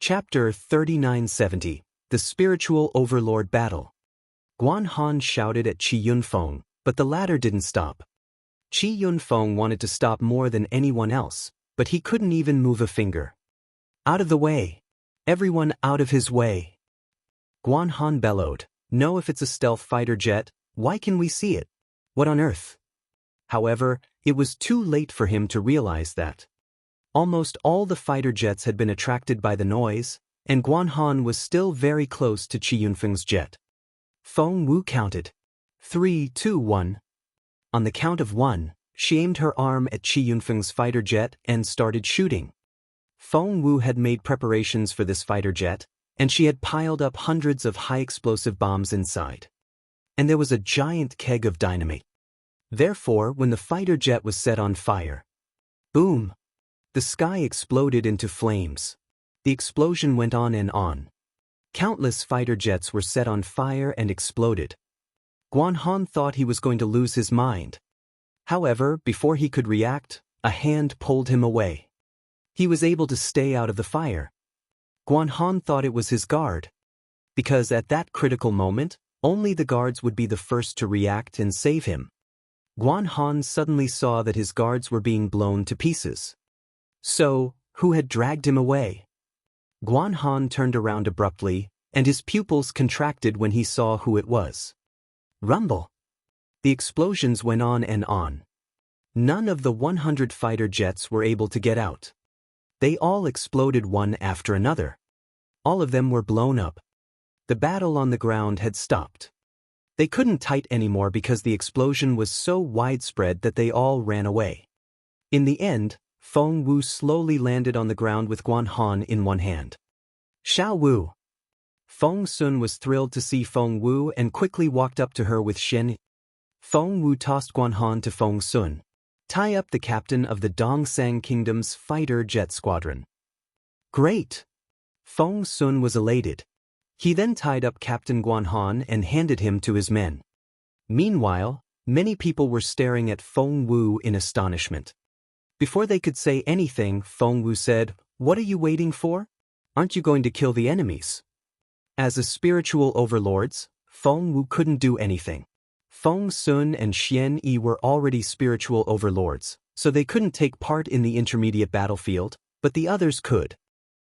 Chapter 3970, The Spiritual Overlord Battle. Guan Han shouted at Qi Yunfeng, but the latter didn't stop. Qi Yunfeng wanted to stop more than anyone else, but he couldn't even move a finger. Out of the way! Everyone out of his way! Guan Han bellowed, "No, if it's a stealth fighter jet, why can we see it? What on earth?" However, it was too late for him to realize that. Almost all the fighter jets had been attracted by the noise, and Guan Han was still very close to Qi Yunfeng's jet. Feng Wu counted. 3, 2, 1. On the count of 1, she aimed her arm at Qi Yunfeng's fighter jet and started shooting. Feng Wu had made preparations for this fighter jet, and she had piled up hundreds of high-explosive bombs inside. And there was a giant keg of dynamite. Therefore, when the fighter jet was set on fire, boom! The sky exploded into flames. The explosion went on and on. Countless fighter jets were set on fire and exploded. Guan Han thought he was going to lose his mind. However, before he could react, a hand pulled him away. He was able to stay out of the fire. Guan Han thought it was his guard, because at that critical moment, only the guards would be the first to react and save him. Guan Han suddenly saw that his guards were being blown to pieces. So, who had dragged him away? Guan Han turned around abruptly, and his pupils contracted when he saw who it was. Rumble! The explosions went on and on. None of the 100 fighter jets were able to get out. They all exploded one after another. All of them were blown up. The battle on the ground had stopped. They couldn't fight anymore because the explosion was so widespread that they all ran away. In the end, Feng Wu slowly landed on the ground with Guan Han in one hand. Xiao Wu! Feng Sun was thrilled to see Feng Wu and quickly walked up to her with Shen. Feng Wu tossed Guan Han to Feng Sun. "Tie up the captain of the Dongsang Kingdom's fighter jet squadron." Great! Feng Sun was elated. He then tied up Captain Guan Han and handed him to his men. Meanwhile, many people were staring at Feng Wu in astonishment. Before they could say anything, Feng Wu said, "What are you waiting for? Aren't you going to kill the enemies?" As a spiritual overlords, Feng Wu couldn't do anything. Feng Sun and Xian Yi were already spiritual overlords, so they couldn't take part in the intermediate battlefield, but the others could.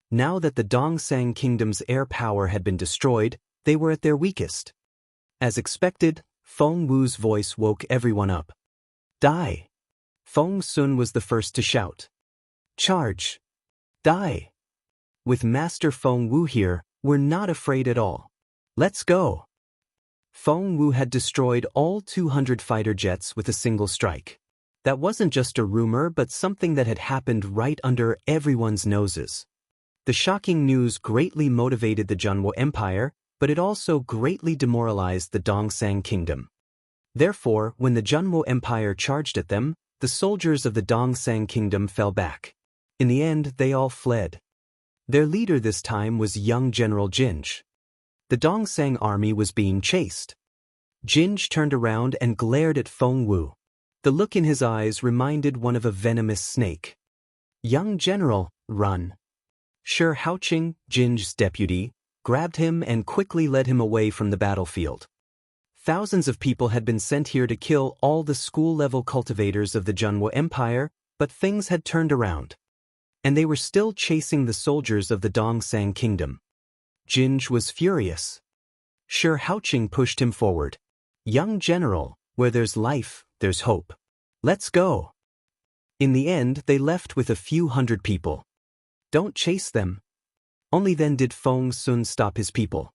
Now that the Dongsang Kingdom's air power had been destroyed, they were at their weakest. As expected, Feng Wu's voice woke everyone up. "Die!" Feng Sun was the first to shout. "Charge! Die! With Master Feng Wu here, we're not afraid at all. Let's go!" Feng Wu had destroyed all 200 fighter jets with a single strike. That wasn't just a rumor but something that had happened right under everyone's noses. The shocking news greatly motivated the Junwo Empire, but it also greatly demoralized the Dongsang Kingdom. Therefore, when the Junwo Empire charged at them, the soldiers of the Dongsang Kingdom fell back. In the end, they all fled. Their leader this time was young General Jinj. The Dongsang army was being chased. Jinj turned around and glared at Feng Wu. The look in his eyes reminded one of a venomous snake. "Young General, run!" Shi Haoqing, Jinj's deputy, grabbed him and quickly led him away from the battlefield. Thousands of people had been sent here to kill all the school-level cultivators of the Junwo Empire, but things had turned around. And they were still chasing the soldiers of the Dongsang Kingdom. Jinj was furious. Shi Haoqing pushed him forward. "Young General, where there's life, there's hope. Let's go!" In the end, they left with a few hundred people. "Don't chase them." Only then did Feng Sun stop his people.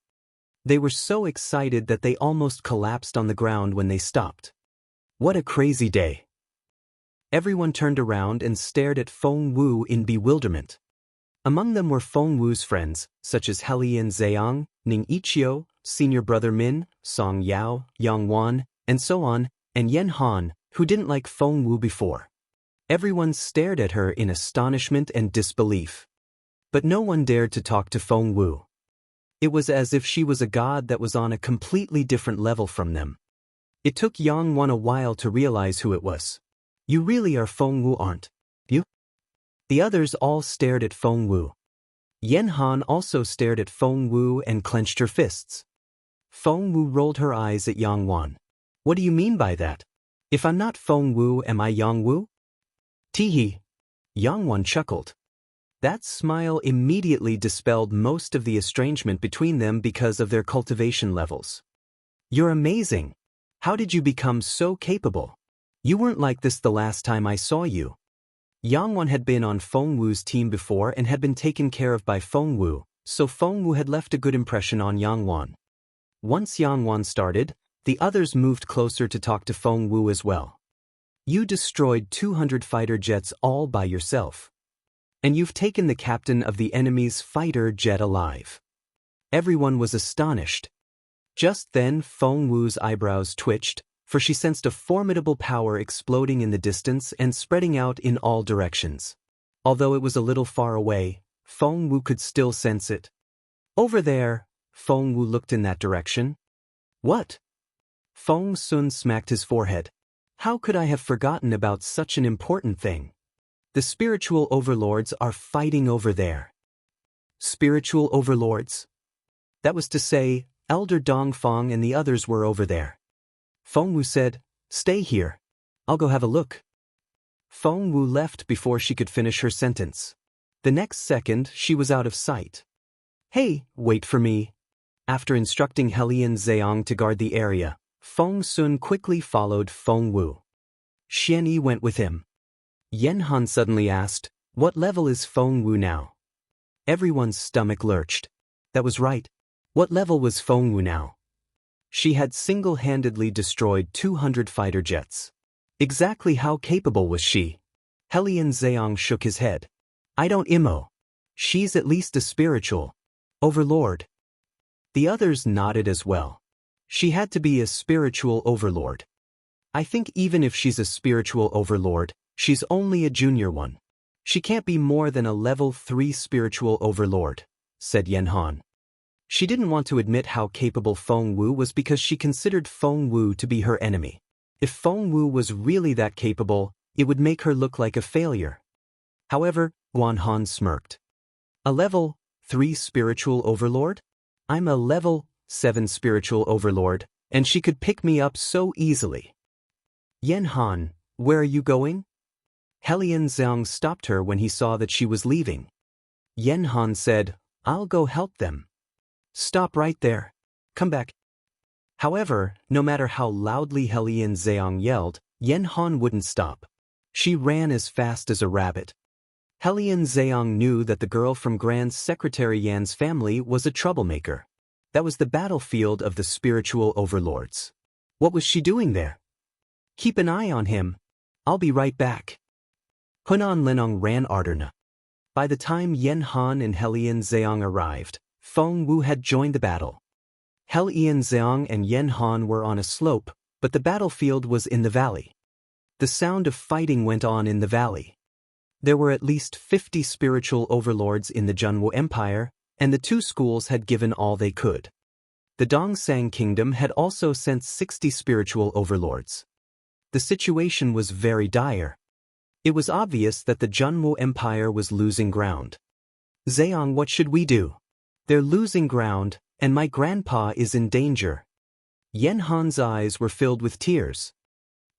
They were so excited that they almost collapsed on the ground when they stopped. What a crazy day! Everyone turned around and stared at Feng Wu in bewilderment. Among them were Feng Wu's friends, such as Helian Zhang, Ning Ichio, senior brother Min, Song Yao, Yang Wan, and so on, and Yen Han, who didn't like Feng Wu before. Everyone stared at her in astonishment and disbelief. But no one dared to talk to Feng Wu. It was as if she was a god that was on a completely different level from them. It took Yang Wan a while to realize who it was. "You really are Feng Wu, aren't you?" The others all stared at Feng Wu. Yen Han also stared at Feng Wu and clenched her fists. Feng Wu rolled her eyes at Yang Wan. What do you mean by that? If I'm not Feng Wu, am I Yang Wu? Teehee. Yang Wan chuckled. That smile immediately dispelled most of the estrangement between them because of their cultivation levels. You're amazing. How did you become so capable? You weren't like this the last time I saw you. Yang Wan had been on Feng Wu's team before and had been taken care of by Feng Wu, so Feng Wu had left a good impression on Yang Wan. Once Yang Wan started, the others moved closer to talk to Feng Wu as well. You destroyed 200 fighter jets all by yourself. And you've taken the captain of the enemy's fighter jet alive. Everyone was astonished. Just then Feng Wu's eyebrows twitched, for she sensed a formidable power exploding in the distance and spreading out in all directions. Although it was a little far away, Feng Wu could still sense it. Over there, Feng Wu looked in that direction. What? Feng Sun smacked his forehead. How could I have forgotten about such an important thing? The spiritual overlords are fighting over there. Spiritual overlords? That was to say, Elder Dongfang and the others were over there. Feng Wu said, "Stay here. I'll go have a look." Feng Wu left before she could finish her sentence. The next second, she was out of sight. Hey, wait for me. After instructing Helian Zheong to guard the area, Feng Sun quickly followed Feng Wu. Xian Yi went with him. Yen Han suddenly asked, "What level is Feng Wu now?" Everyone's stomach lurched. That was right. What level was Feng Wu now? She had single-handedly destroyed 200 fighter jets. Exactly how capable was she? Helian Zheong shook his head. I don't know. She's at least a spiritual overlord. The others nodded as well. She had to be a spiritual overlord. I think even if she's a spiritual overlord, she's only a junior one. She can't be more than a level 3 spiritual overlord, said Yen Han. She didn't want to admit how capable Feng Wu was because she considered Feng Wu to be her enemy. If Feng Wu was really that capable, it would make her look like a failure. However, Guan Han smirked. A level 3 spiritual overlord? I'm a level 7 spiritual overlord, and she could pick me up so easily. Yen Han, where are you going? Helian Zheong stopped her when he saw that she was leaving. Yen Han said, I'll go help them. Stop right there. Come back. However, no matter how loudly Helian Zheong yelled, Yen Han wouldn't stop. She ran as fast as a rabbit. Helian Zheong knew that the girl from Grand Secretary Yan's family was a troublemaker. That was the battlefield of the spiritual overlords. What was she doing there? Keep an eye on him. I'll be right back. Hunan Linong ran Arderna. By the time Yen Han and Helian Zheong arrived, Feng Wu had joined the battle. Helian Zheong and Yen Han were on a slope, but the battlefield was in the valley. The sound of fighting went on in the valley. There were at least 50 spiritual overlords in the Junwu Empire, and the two schools had given all they could. The Dongsang Kingdom had also sent 60 spiritual overlords. The situation was very dire. It was obvious that the Junwu Empire was losing ground. Zheong, what should we do? They're losing ground, and my grandpa is in danger. Yen Han's eyes were filled with tears.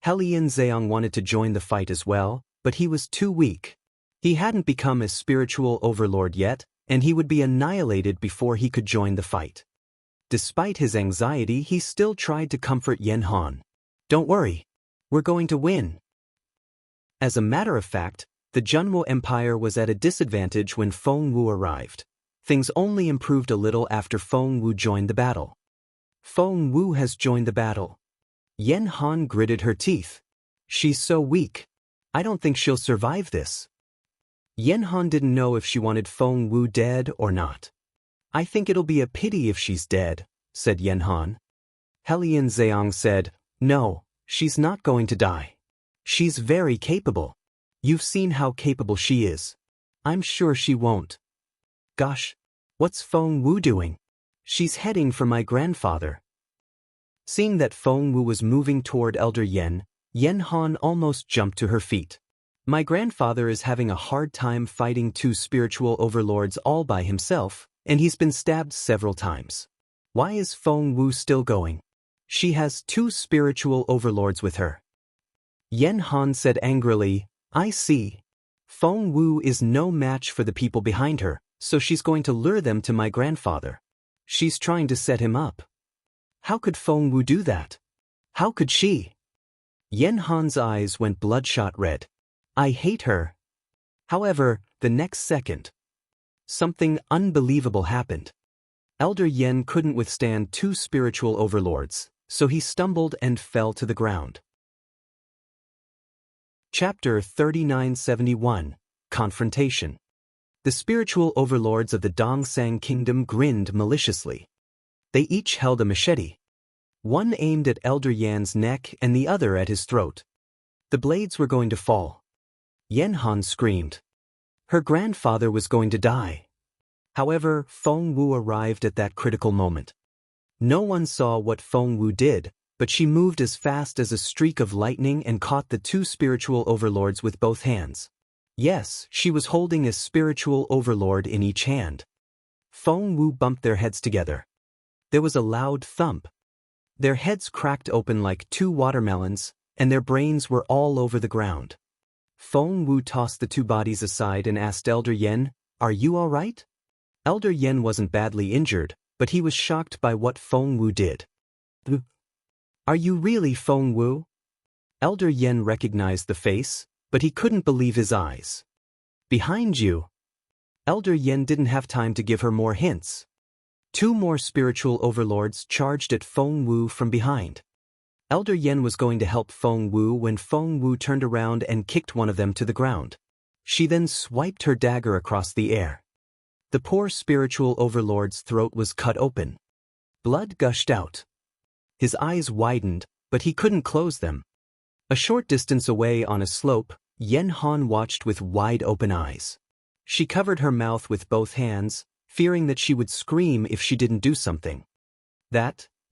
Helian Zheong wanted to join the fight as well, but he was too weak. He hadn't become a spiritual overlord yet, and he would be annihilated before he could join the fight. Despite his anxiety, he still tried to comfort Yen Han. Don't worry. We're going to win. As a matter of fact, the Junwu Empire was at a disadvantage when Feng Wu arrived. Things only improved a little after Feng Wu joined the battle. Feng Wu has joined the battle. Yen Han gritted her teeth. She's so weak. I don't think she'll survive this. Yen Han didn't know if she wanted Feng Wu dead or not. I think it'll be a pity if she's dead, said Yen Han. Helian Zheong said, no, she's not going to die. She's very capable. You've seen how capable she is. I'm sure she won't. Gosh, what's Feng Wu doing? She's heading for my grandfather. Seeing that Feng Wu was moving toward Elder Yen, Yen Han almost jumped to her feet. My grandfather is having a hard time fighting two spiritual overlords all by himself, and he's been stabbed several times. Why is Feng Wu still going? She has two spiritual overlords with her. Yen Han said angrily, I see. Feng Wu is no match for the people behind her, so she's going to lure them to my grandfather. She's trying to set him up. How could Feng Wu do that? How could she? Yen Han's eyes went bloodshot red. I hate her. However, the next second, something unbelievable happened. Elder Yen couldn't withstand two spiritual overlords, so he stumbled and fell to the ground. Chapter 3971, Confrontation. The spiritual overlords of the Dongsang Kingdom grinned maliciously. They each held a machete. One aimed at Elder Yan's neck and the other at his throat. The blades were going to fall. Yen Han screamed. Her grandfather was going to die. However, Feng Wu arrived at that critical moment. No one saw what Feng Wu did, but she moved as fast as a streak of lightning and caught the two spiritual overlords with both hands. Yes, she was holding a spiritual overlord in each hand. Feng Wu bumped their heads together. There was a loud thump. Their heads cracked open like two watermelons, and their brains were all over the ground. Feng Wu tossed the two bodies aside and asked Elder Yen, Are you all right? Elder Yen wasn't badly injured, but he was shocked by what Feng Wu did. Are you really Feng Wu? Elder Yen recognized the face, but he couldn't believe his eyes. Behind you. Elder Yen didn't have time to give her more hints. Two more spiritual overlords charged at Feng Wu from behind. Elder Yen was going to help Feng Wu when Feng Wu turned around and kicked one of them to the ground. She then swiped her dagger across the air. The poor spiritual overlord's throat was cut open. Blood gushed out. His eyes widened, but he couldn't close them. A short distance away on a slope, Yen Han watched with wide-open eyes. She covered her mouth with both hands, fearing that she would scream if she didn't do something.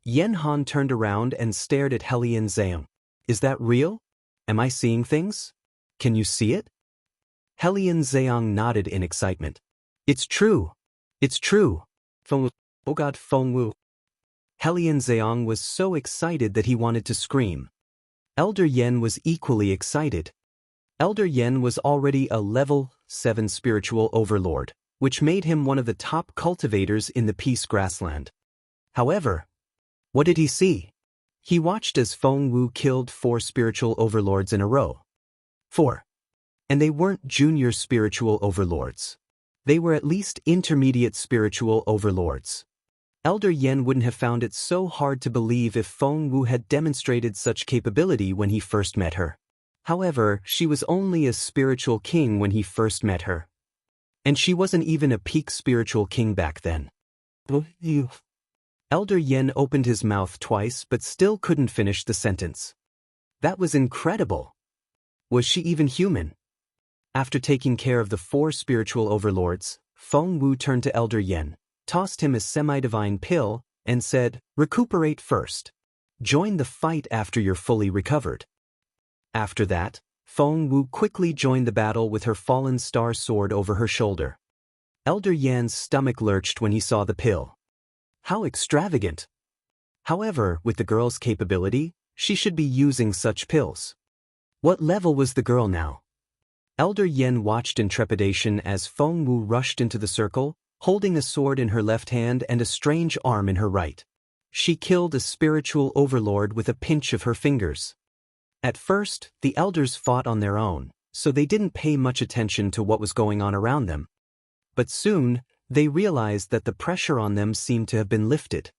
Yen Han turned around and stared at Helian Zhang. Is that real? Am I seeing things? Can you see it? Helian Zhang nodded in excitement. It's true. It's true. Feng Wu. Oh God, Feng Wu. Helian Zhang was so excited that he wanted to scream. Elder Yen was equally excited. Elder Yen was already a level 7 spiritual overlord, which made him one of the top cultivators in the Peace Grassland. However, what did he see? He watched as Feng Wu killed 4 spiritual overlords in a row. 4. And they weren't junior spiritual overlords. They were at least intermediate spiritual overlords. Elder Yen wouldn't have found it so hard to believe if Feng Wu had demonstrated such capability when he first met her. However, she was only a spiritual king when he first met her. And she wasn't even a peak spiritual king back then. Elder Yen opened his mouth twice but still couldn't finish the sentence. That was incredible. Was she even human? After taking care of the 4 spiritual overlords, Feng Wu turned to Elder Yen, tossed him a semi-divine pill, and said, Recuperate first. Join the fight after you're fully recovered. After that, Feng Wu quickly joined the battle with her fallen star sword over her shoulder. Elder Yan's stomach lurched when he saw the pill. How extravagant! However, with the girl's capability, she should be using such pills. What level was the girl now? Elder Yen watched in trepidation as Feng Wu rushed into the circle, holding a sword in her left hand and a strange arm in her right. She killed a spiritual overlord with a pinch of her fingers. At first, the elders fought on their own, so they didn't pay much attention to what was going on around them. But soon, they realized that the pressure on them seemed to have been lifted.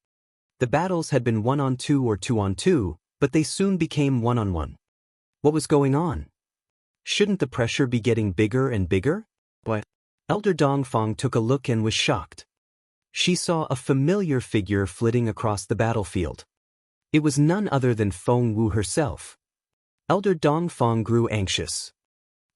The battles had been 1-on-2 or 2-on-2, but they soon became 1-on-1. What was going on? Shouldn't the pressure be getting bigger and bigger? What? Elder Dongfang took a look and was shocked. She saw a familiar figure flitting across the battlefield. It was none other than Feng Wu herself. Elder Dongfang grew anxious.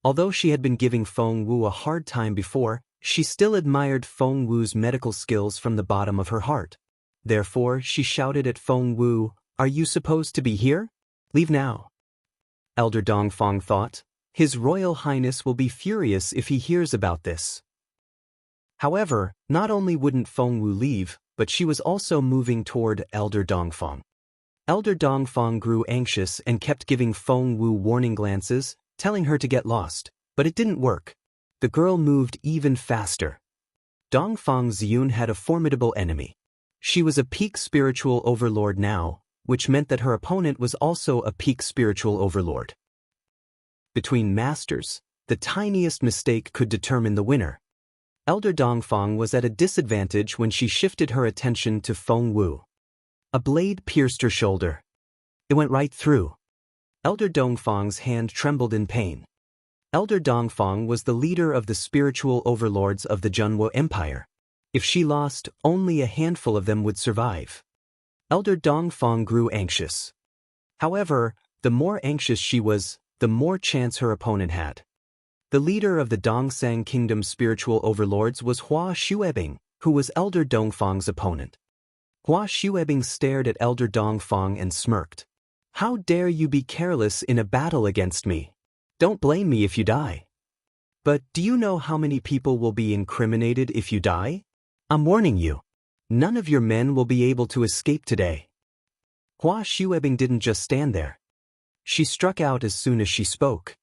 Although she had been giving Feng Wu a hard time before, she still admired Feng Wu's medical skills from the bottom of her heart. Therefore, she shouted at Feng Wu, Are you supposed to be here? Leave now. Elder Dongfang thought, His Royal Highness will be furious if he hears about this. However, not only wouldn't Fengwu leave, but she was also moving toward Elder Dongfang. Elder Dongfang grew anxious and kept giving Fengwu warning glances, telling her to get lost, but it didn't work. The girl moved even faster. Dongfang Ziyun had a formidable enemy. She was a peak spiritual overlord now, which meant that her opponent was also a peak spiritual overlord. Between masters, the tiniest mistake could determine the winner. Elder Dongfang was at a disadvantage when she shifted her attention to Fengwu. A blade pierced her shoulder. It went right through. Elder Dongfang's hand trembled in pain. Elder Dongfang was the leader of the spiritual overlords of the Junwo Empire. If she lost, only a handful of them would survive. Elder Dongfang grew anxious. However, the more anxious she was, the more chance her opponent had. The leader of the Dongsang Kingdom spiritual overlords was Hua Xuebing, who was Elder Dongfang's opponent. Hua Xuebing stared at Elder Dongfang and smirked. "How dare you be careless in a battle against me? Don't blame me if you die. But do you know how many people will be incriminated if you die? I'm warning you. None of your men will be able to escape today." Hua Xuebing didn't just stand there. She struck out as soon as she spoke.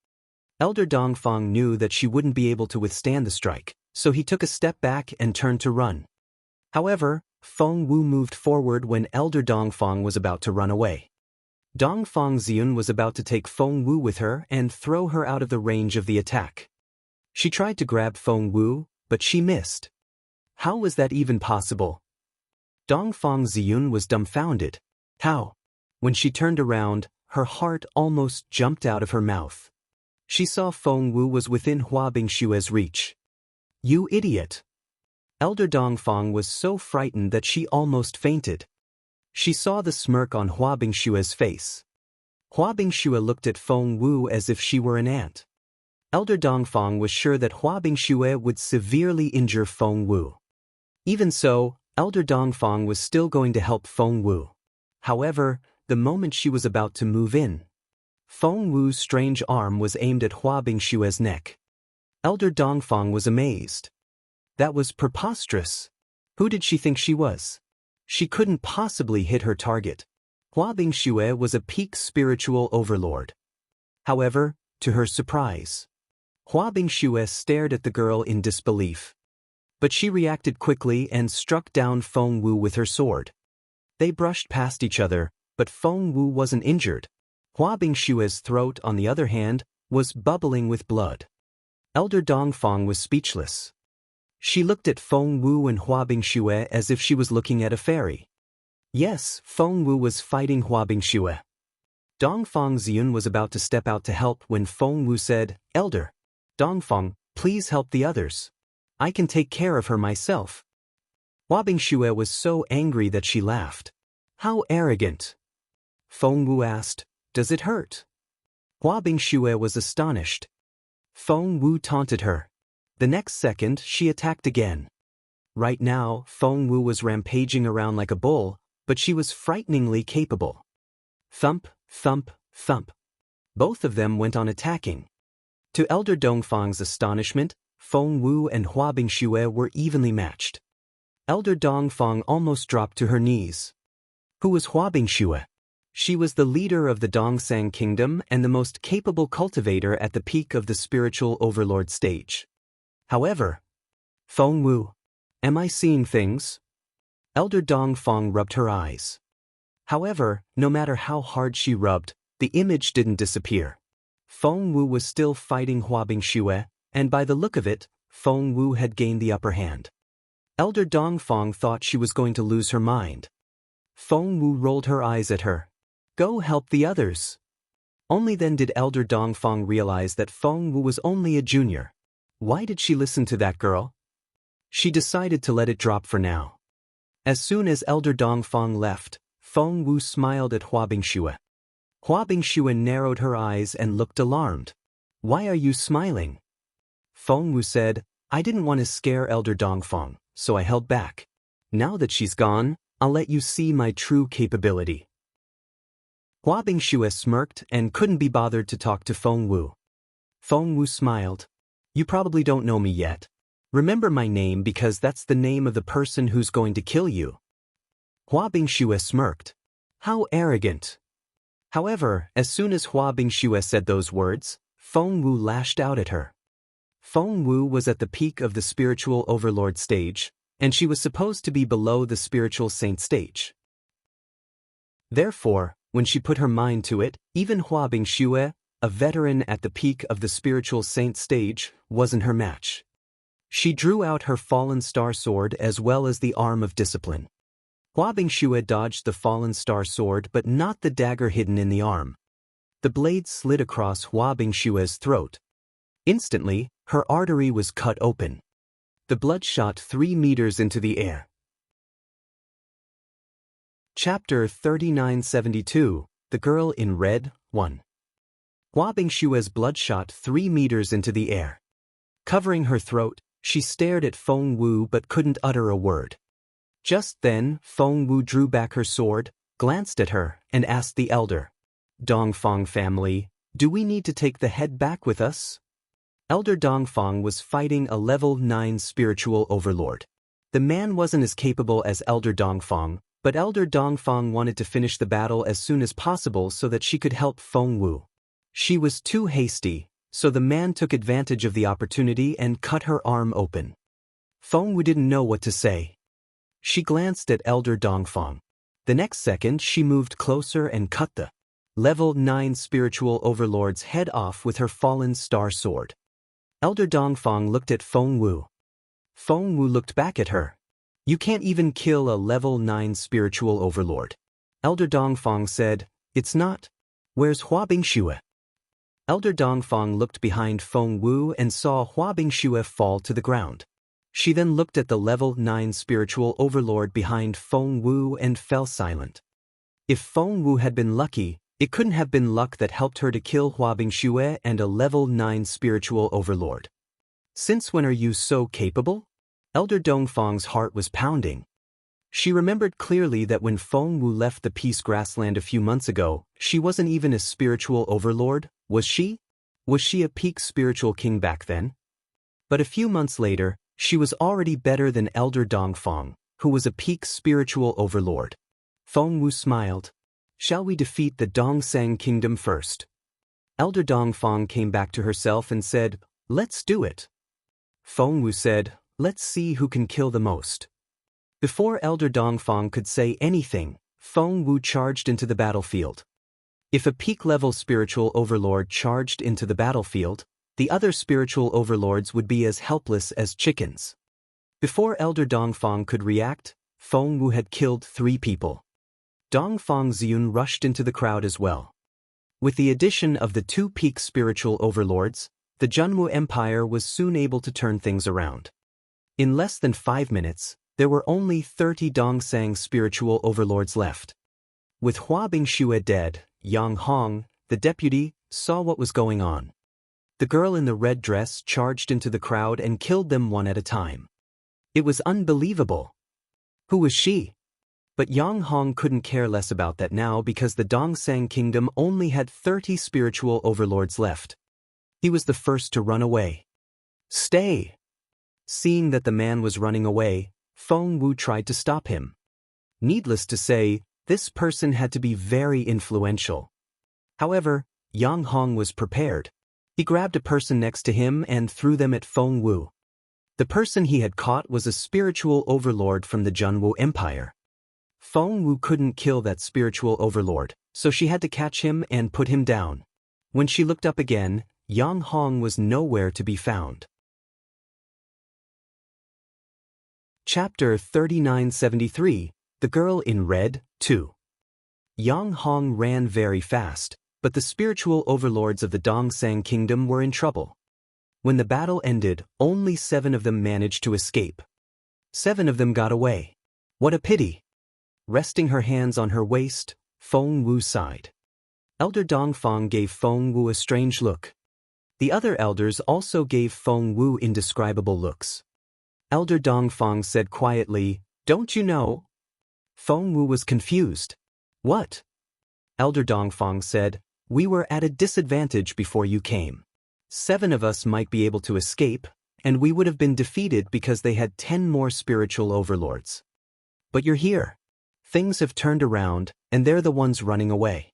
Elder Dongfang knew that she wouldn't be able to withstand the strike, so he took a step back and turned to run. However, Fengwu moved forward when Elder Dongfang was about to run away. Dongfang Ziyun was about to take Fengwu with her and throw her out of the range of the attack. She tried to grab Fengwu, but she missed. How was that even possible? Dongfang Ziyun was dumbfounded. How? When she turned around, her heart almost jumped out of her mouth. She saw Fengwu was within Hua Bingshue's reach. "You idiot!" Elder Dongfang was so frightened that she almost fainted. She saw the smirk on Hua Bingshue's face. Hua Bingshue looked at Fengwu as if she were an ant. Elder Dongfang was sure that Hua Bingshue would severely injure Fengwu. Even so, Elder Dongfang was still going to help Fengwu. However, the moment she was about to move in, Fengwu's strange arm was aimed at Hua Bingshue's neck. Elder Dongfang was amazed. That was preposterous. Who did she think she was? She couldn't possibly hit her target. Hua Bingshue was a peak spiritual overlord. However, to her surprise, Hua Bingshue stared at the girl in disbelief. But she reacted quickly and struck down Fengwu with her sword. They brushed past each other, but Fengwu wasn't injured. Hua Bingshue's throat, on the other hand, was bubbling with blood. Elder Dongfang was speechless. She looked at Fengwu and Hua Bingshue as if she was looking at a fairy. Yes, Fengwu was fighting Hua Bingshue. Dongfang Ziyun was about to step out to help when Fengwu said, "Elder Dongfang, please help the others. I can take care of her myself." Hua Bingshue was so angry that she laughed. "How arrogant!" Fengwu asked, "Does it hurt?" Hua Bingshue was astonished. Fengwu taunted her. The next second, she attacked again. Right now, Fengwu was rampaging around like a bull, but she was frighteningly capable. Thump, thump, thump. Both of them went on attacking. To Elder Dongfang's astonishment, Fengwu and Hua Bingshue were evenly matched. Elder Dongfang almost dropped to her knees. Who was Hua Bingshue? She was the leader of the Dongsang Kingdom and the most capable cultivator at the peak of the spiritual overlord stage. However, Fengwu, am I seeing things? Elder Dongfang rubbed her eyes. However, no matter how hard she rubbed, the image didn't disappear. Fengwu was still fighting Hua Bingshue, and by the look of it, Fengwu had gained the upper hand. Elder Dongfang thought she was going to lose her mind. Fengwu rolled her eyes at her. "Go help the others." Only then did Elder Dongfang realize that Fengwu was only a junior. Why did she listen to that girl? She decided to let it drop for now. As soon as Elder Dongfang left, Fengwu smiled at Hua Bingshue. Hua Bingshue narrowed her eyes and looked alarmed. "Why are you smiling?" Fengwu said, "I didn't want to scare Elder Dongfang, so I held back. Now that she's gone, I'll let you see my true capability." Hua Bingshue smirked and couldn't be bothered to talk to Fengwu. Feng Wu smiled. You probably don't know me yet. Remember my name because that's the name of the person who's going to kill you. Hua Bingxue smirked. How arrogant. However, as soon as Hua Bingxue said those words, Feng Wu lashed out at her. Feng Wu was at the peak of the spiritual overlord stage, and she was supposed to be below the spiritual saint stage. Therefore, when she put her mind to it, even Hua Bingxue, a veteran at the peak of the spiritual saint stage, wasn't her match. She drew out her fallen star sword as well as the arm of discipline. Hua Bingxue dodged the fallen star sword but not the dagger hidden in the arm. The blade slid across Hua Bingxue's throat. Instantly, her artery was cut open. The blood shot 3 meters into the air. Chapter 3972, The Girl in Red, 1. Hua Bingxue's blood shot 3 meters into the air. Covering her throat, she stared at Feng Wu but couldn't utter a word. Just then, Feng Wu drew back her sword, glanced at her, and asked the elder, Dongfang family, do we need to take the head back with us? Elder Dongfang was fighting a level 9 spiritual overlord. The man wasn't as capable as Elder Dongfang, but Elder Dongfang wanted to finish the battle as soon as possible so that she could help Feng Wu. She was too hasty, so the man took advantage of the opportunity and cut her arm open. Feng Wu didn't know what to say. She glanced at Elder Dongfang. The next second she moved closer and cut the level 9 spiritual overlord's head off with her fallen star sword. Elder Dongfang looked at Feng Wu. Feng Wu looked back at her. You can't even kill a level 9 spiritual overlord. Elder Dongfang said, It's not. Where's Hua Bingxue? Elder Dongfang looked behind Feng Wu and saw Hua Bingxue fall to the ground. She then looked at the level 9 spiritual overlord behind Feng Wu and fell silent. If Feng Wu had been lucky, it couldn't have been luck that helped her to kill Hua Bingxue and a level 9 spiritual overlord. Since when are you so capable? Elder Dongfang's heart was pounding. She remembered clearly that when Feng Wu left the Peace Grassland a few months ago, she wasn't even a spiritual overlord, was she? Was she a peak spiritual king back then? But a few months later, she was already better than Elder Dongfang, who was a peak spiritual overlord. Feng Wu smiled. Shall we defeat the Dongsang kingdom first? Elder Dongfang came back to herself and said, Let's do it. Feng Wu said, Let's see who can kill the most. Before Elder Dongfang could say anything, Feng Wu charged into the battlefield. If a peak-level spiritual overlord charged into the battlefield, the other spiritual overlords would be as helpless as chickens. Before Elder Dongfang could react, Feng Wu had killed 3 people. Dongfang Xiun rushed into the crowd as well. With the addition of the 2 peak spiritual overlords, the Junwu Empire was soon able to turn things around. In less than 5 minutes, there were only 30 Dongsang spiritual overlords left. With Hua Bingxue dead, Yang Hong, the deputy, saw what was going on. The girl in the red dress charged into the crowd and killed them one at a time. It was unbelievable. Who was she? But Yang Hong couldn't care less about that now because the Dongsang kingdom only had 30 spiritual overlords left. He was the first to run away. Stay! Seeing that the man was running away, Feng Wu tried to stop him. Needless to say, this person had to be very influential. However, Yang Hong was prepared. He grabbed a person next to him and threw them at Feng Wu. The person he had caught was a spiritual overlord from the Junwu Empire. Feng Wu couldn't kill that spiritual overlord, so she had to catch him and put him down. When she looked up again, Yang Hong was nowhere to be found. Chapter 3973, The Girl in Red, 2. Yang Hong ran very fast, but the spiritual overlords of the Dongsang kingdom were in trouble. When the battle ended, only 7 of them managed to escape. 7 of them got away. What a pity! Resting her hands on her waist, Feng Wu sighed. Elder Dongfang gave Feng Wu a strange look. The other elders also gave Feng Wu indescribable looks. Elder Dongfang said quietly, Don't you know? Feng Wu was confused. What? Elder Dongfang said, We were at a disadvantage before you came. 7 of us might be able to escape, and we would have been defeated because they had 10 more spiritual overlords. But you're here. Things have turned around, and they're the ones running away.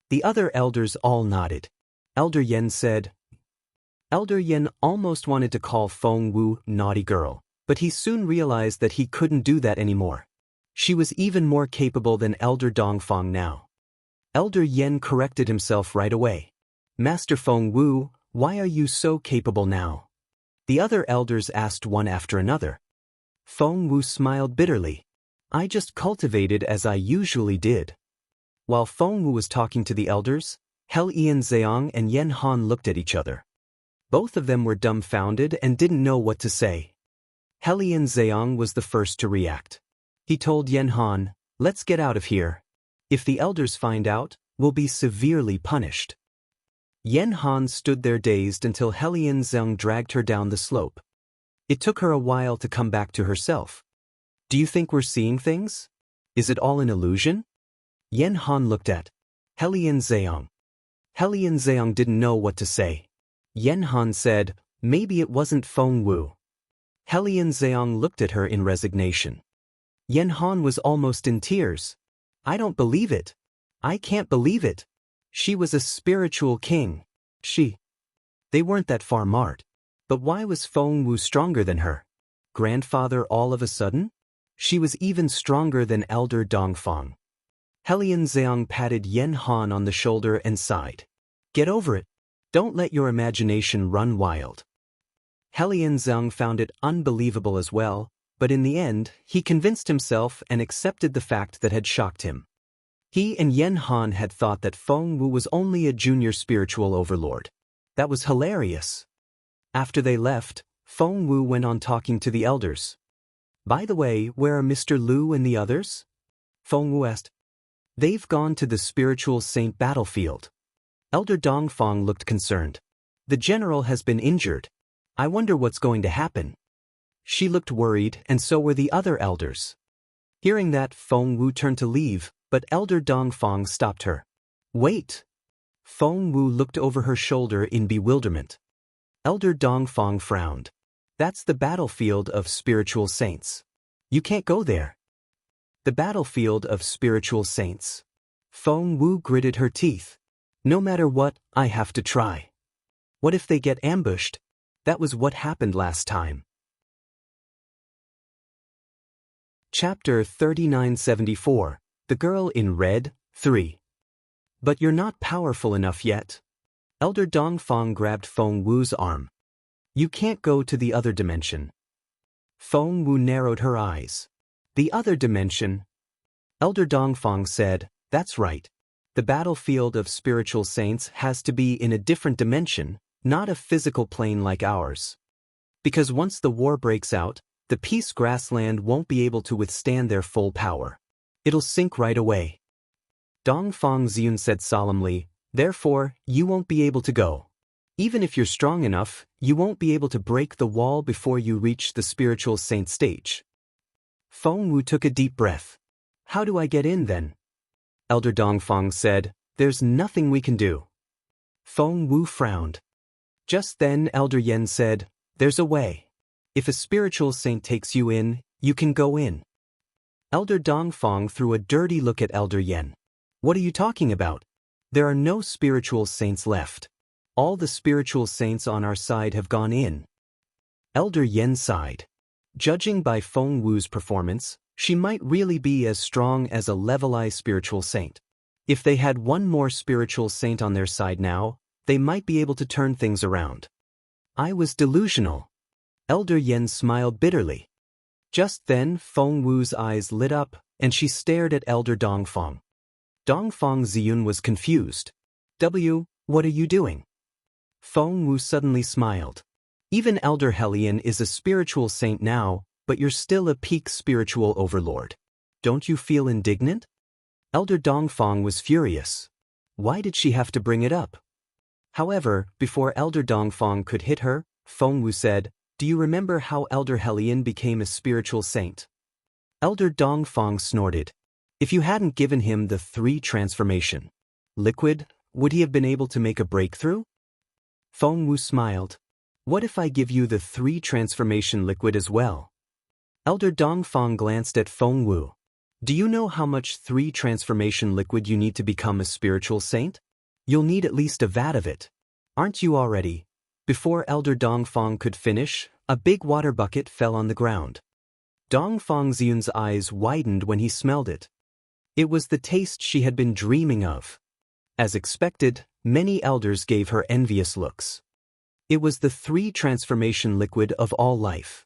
The other elders all nodded. Elder Yen said. Elder Yen almost wanted to call Feng Wu naughty girl, but he soon realized that he couldn't do that anymore. She was even more capable than Elder Dongfang now. Elder Yen corrected himself right away. Master Feng Wu, why are you so capable now? The other elders asked one after another. Feng Wu smiled bitterly. I just cultivated as I usually did. While Feng Wu was talking to the elders, Hel Ian Zheong and Yen Han looked at each other. Both of them were dumbfounded and didn't know what to say. Hel Ian Zheong was the first to react. He told Yen Han, let's get out of here. If the elders find out, we'll be severely punished. Yen Han stood there dazed until Hel Ian Zheong dragged her down the slope. It took her a while to come back to herself. Do you think we're seeing things? Is it all an illusion? Yen Han looked at Hel Ian Zheong. Hel Ian Zheong didn't know what to say. Yen Han said, maybe it wasn't Feng Wu. Hel Ian Zheong looked at her in resignation. Yen Han was almost in tears. I don't believe it. I can't believe it. She was a spiritual king. They weren't that far apart. But why was Feng Wu stronger than her? Grandfather all of a sudden? She was even stronger than Elder Dongfang. Hel Ian Zheong patted Yen Han on the shoulder and sighed. Get over it. Don't let your imagination run wild. Hel Ian Zheong found it unbelievable as well, but in the end, he convinced himself and accepted the fact that had shocked him. He and Yen Han had thought that Feng Wu was only a junior spiritual overlord. That was hilarious. After they left, Feng Wu went on talking to the elders. By the way, where are Mr. Lu and the others? Feng Wu asked. They've gone to the spiritual saint battlefield. Elder Dongfang looked concerned. The general has been injured. I wonder what's going to happen. She looked worried, and so were the other elders. Hearing that, Feng Wu turned to leave, but Elder Dongfang stopped her. Wait! Feng Wu looked over her shoulder in bewilderment. Elder Dongfang frowned. That's the battlefield of spiritual saints. You can't go there. The battlefield of spiritual saints. Feng Wu gritted her teeth. No matter what, I have to try. What if they get ambushed? That was what happened last time. Chapter 3974, The Girl in Red, 3. But you're not powerful enough yet. Elder Dongfang grabbed Feng Wu's arm. You can't go to the other dimension. Feng Wu narrowed her eyes. The other dimension? Elder Dongfang said, that's right. The battlefield of spiritual saints has to be in a different dimension, not a physical plane like ours. Because once the war breaks out, the peace grassland won't be able to withstand their full power. It'll sink right away. Dongfang Xiun said solemnly, therefore, you won't be able to go. Even if you're strong enough, you won't be able to break the wall before you reach the spiritual saint stage. Feng Wu took a deep breath. How do I get in then? Elder Dongfang said, there's nothing we can do. Feng Wu frowned. Just then Elder Yen said, there's a way. If a spiritual saint takes you in, you can go in. Elder Dongfang threw a dirty look at Elder Yen. What are you talking about? There are no spiritual saints left. All the spiritual saints on our side have gone in. Elder Yen sighed. Judging by Feng Wu's performance, she might really be as strong as a level I spiritual saint. If they had one more spiritual saint on their side now, they might be able to turn things around. I was delusional. Elder Yen smiled bitterly. Just then, Feng Wu's eyes lit up, and she stared at Elder Dongfang. Dongfang Xiun was confused. What are you doing? Feng Wu suddenly smiled. Even Elder Helian is a spiritual saint now, but you're still a peak spiritual overlord. Don't you feel indignant? Elder Dongfang was furious. Why did she have to bring it up? However, before Elder Dongfang could hit her, Feng Wu said, do you remember how Elder Helian became a spiritual saint? Elder Dongfang snorted. If you hadn't given him the 3 transformation liquid, would he have been able to make a breakthrough? Feng Wu smiled. What if I give you the 3 transformation liquid as well? Elder Dongfang glanced at Feng Wu. Do you know how much 3 transformation liquid you need to become a spiritual saint? You'll need at least a vat of it. Aren't you already? Before Elder Dongfang could finish, a big water bucket fell on the ground. Dongfang Xian's eyes widened when he smelled it. It was the taste she had been dreaming of. As expected, many elders gave her envious looks. It was the 3 transformation liquid of all life.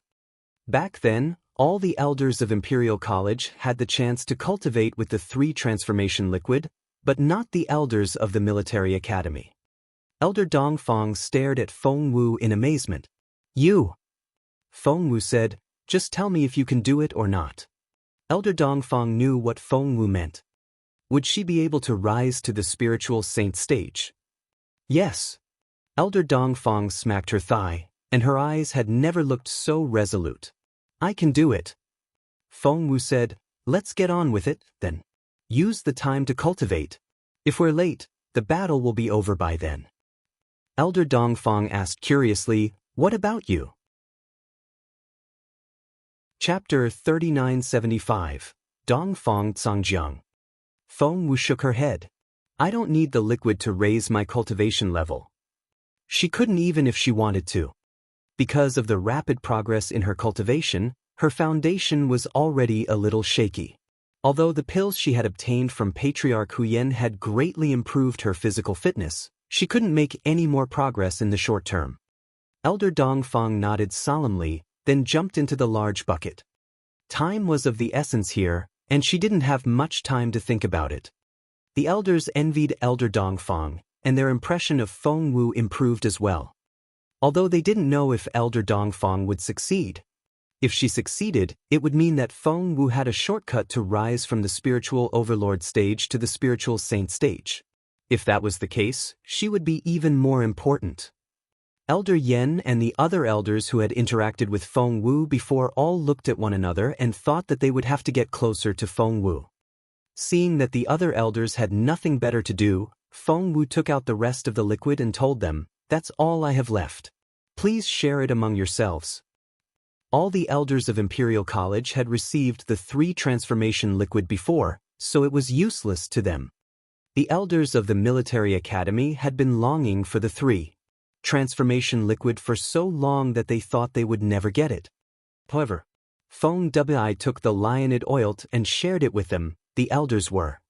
Back then, all the elders of Imperial College had the chance to cultivate with the 3 transformation liquid, but not the elders of the military academy. Elder Dongfang stared at Feng Wu in amazement. You! Feng Wu said, just tell me if you can do it or not. Elder Dongfang knew what Feng Wu meant. Would she be able to rise to the spiritual saint stage? Yes. Elder Dongfang smacked her thigh, and her eyes had never looked so resolute. I can do it. Feng Wu said, let's get on with it, then. Use the time to cultivate. If we're late, the battle will be over by then. Elder Dongfang asked curiously, what about you? Chapter 3975, Dongfang Cangjiang. Feng Wu shook her head. I don't need the liquid to raise my cultivation level. She couldn't even if she wanted to. Because of the rapid progress in her cultivation, her foundation was already a little shaky. Although the pills she had obtained from Patriarch Huyen had greatly improved her physical fitness, she couldn't make any more progress in the short term. Elder Dongfang nodded solemnly, then jumped into the large bucket. Time was of the essence here, and she didn't have much time to think about it. The elders envied Elder Dongfang, and their impression of Feng Wu improved as well. Although they didn't know if Elder Dongfang would succeed. If she succeeded, it would mean that Feng Wu had a shortcut to rise from the spiritual overlord stage to the spiritual saint stage. If that was the case, she would be even more important. Elder Yen and the other elders who had interacted with Feng Wu before all looked at one another and thought that they would have to get closer to Feng Wu. Seeing that the other elders had nothing better to do, Feng Wu took out the rest of the liquid and told them, that's all I have left. Please share it among yourselves. All the elders of Imperial College had received the 3 transformation liquid before, so it was useless to them. The elders of the military academy had been longing for the 3 transformation liquid for so long that they thought they would never get it. However, Feng Wi took the lionid oil and shared it with them. The elders were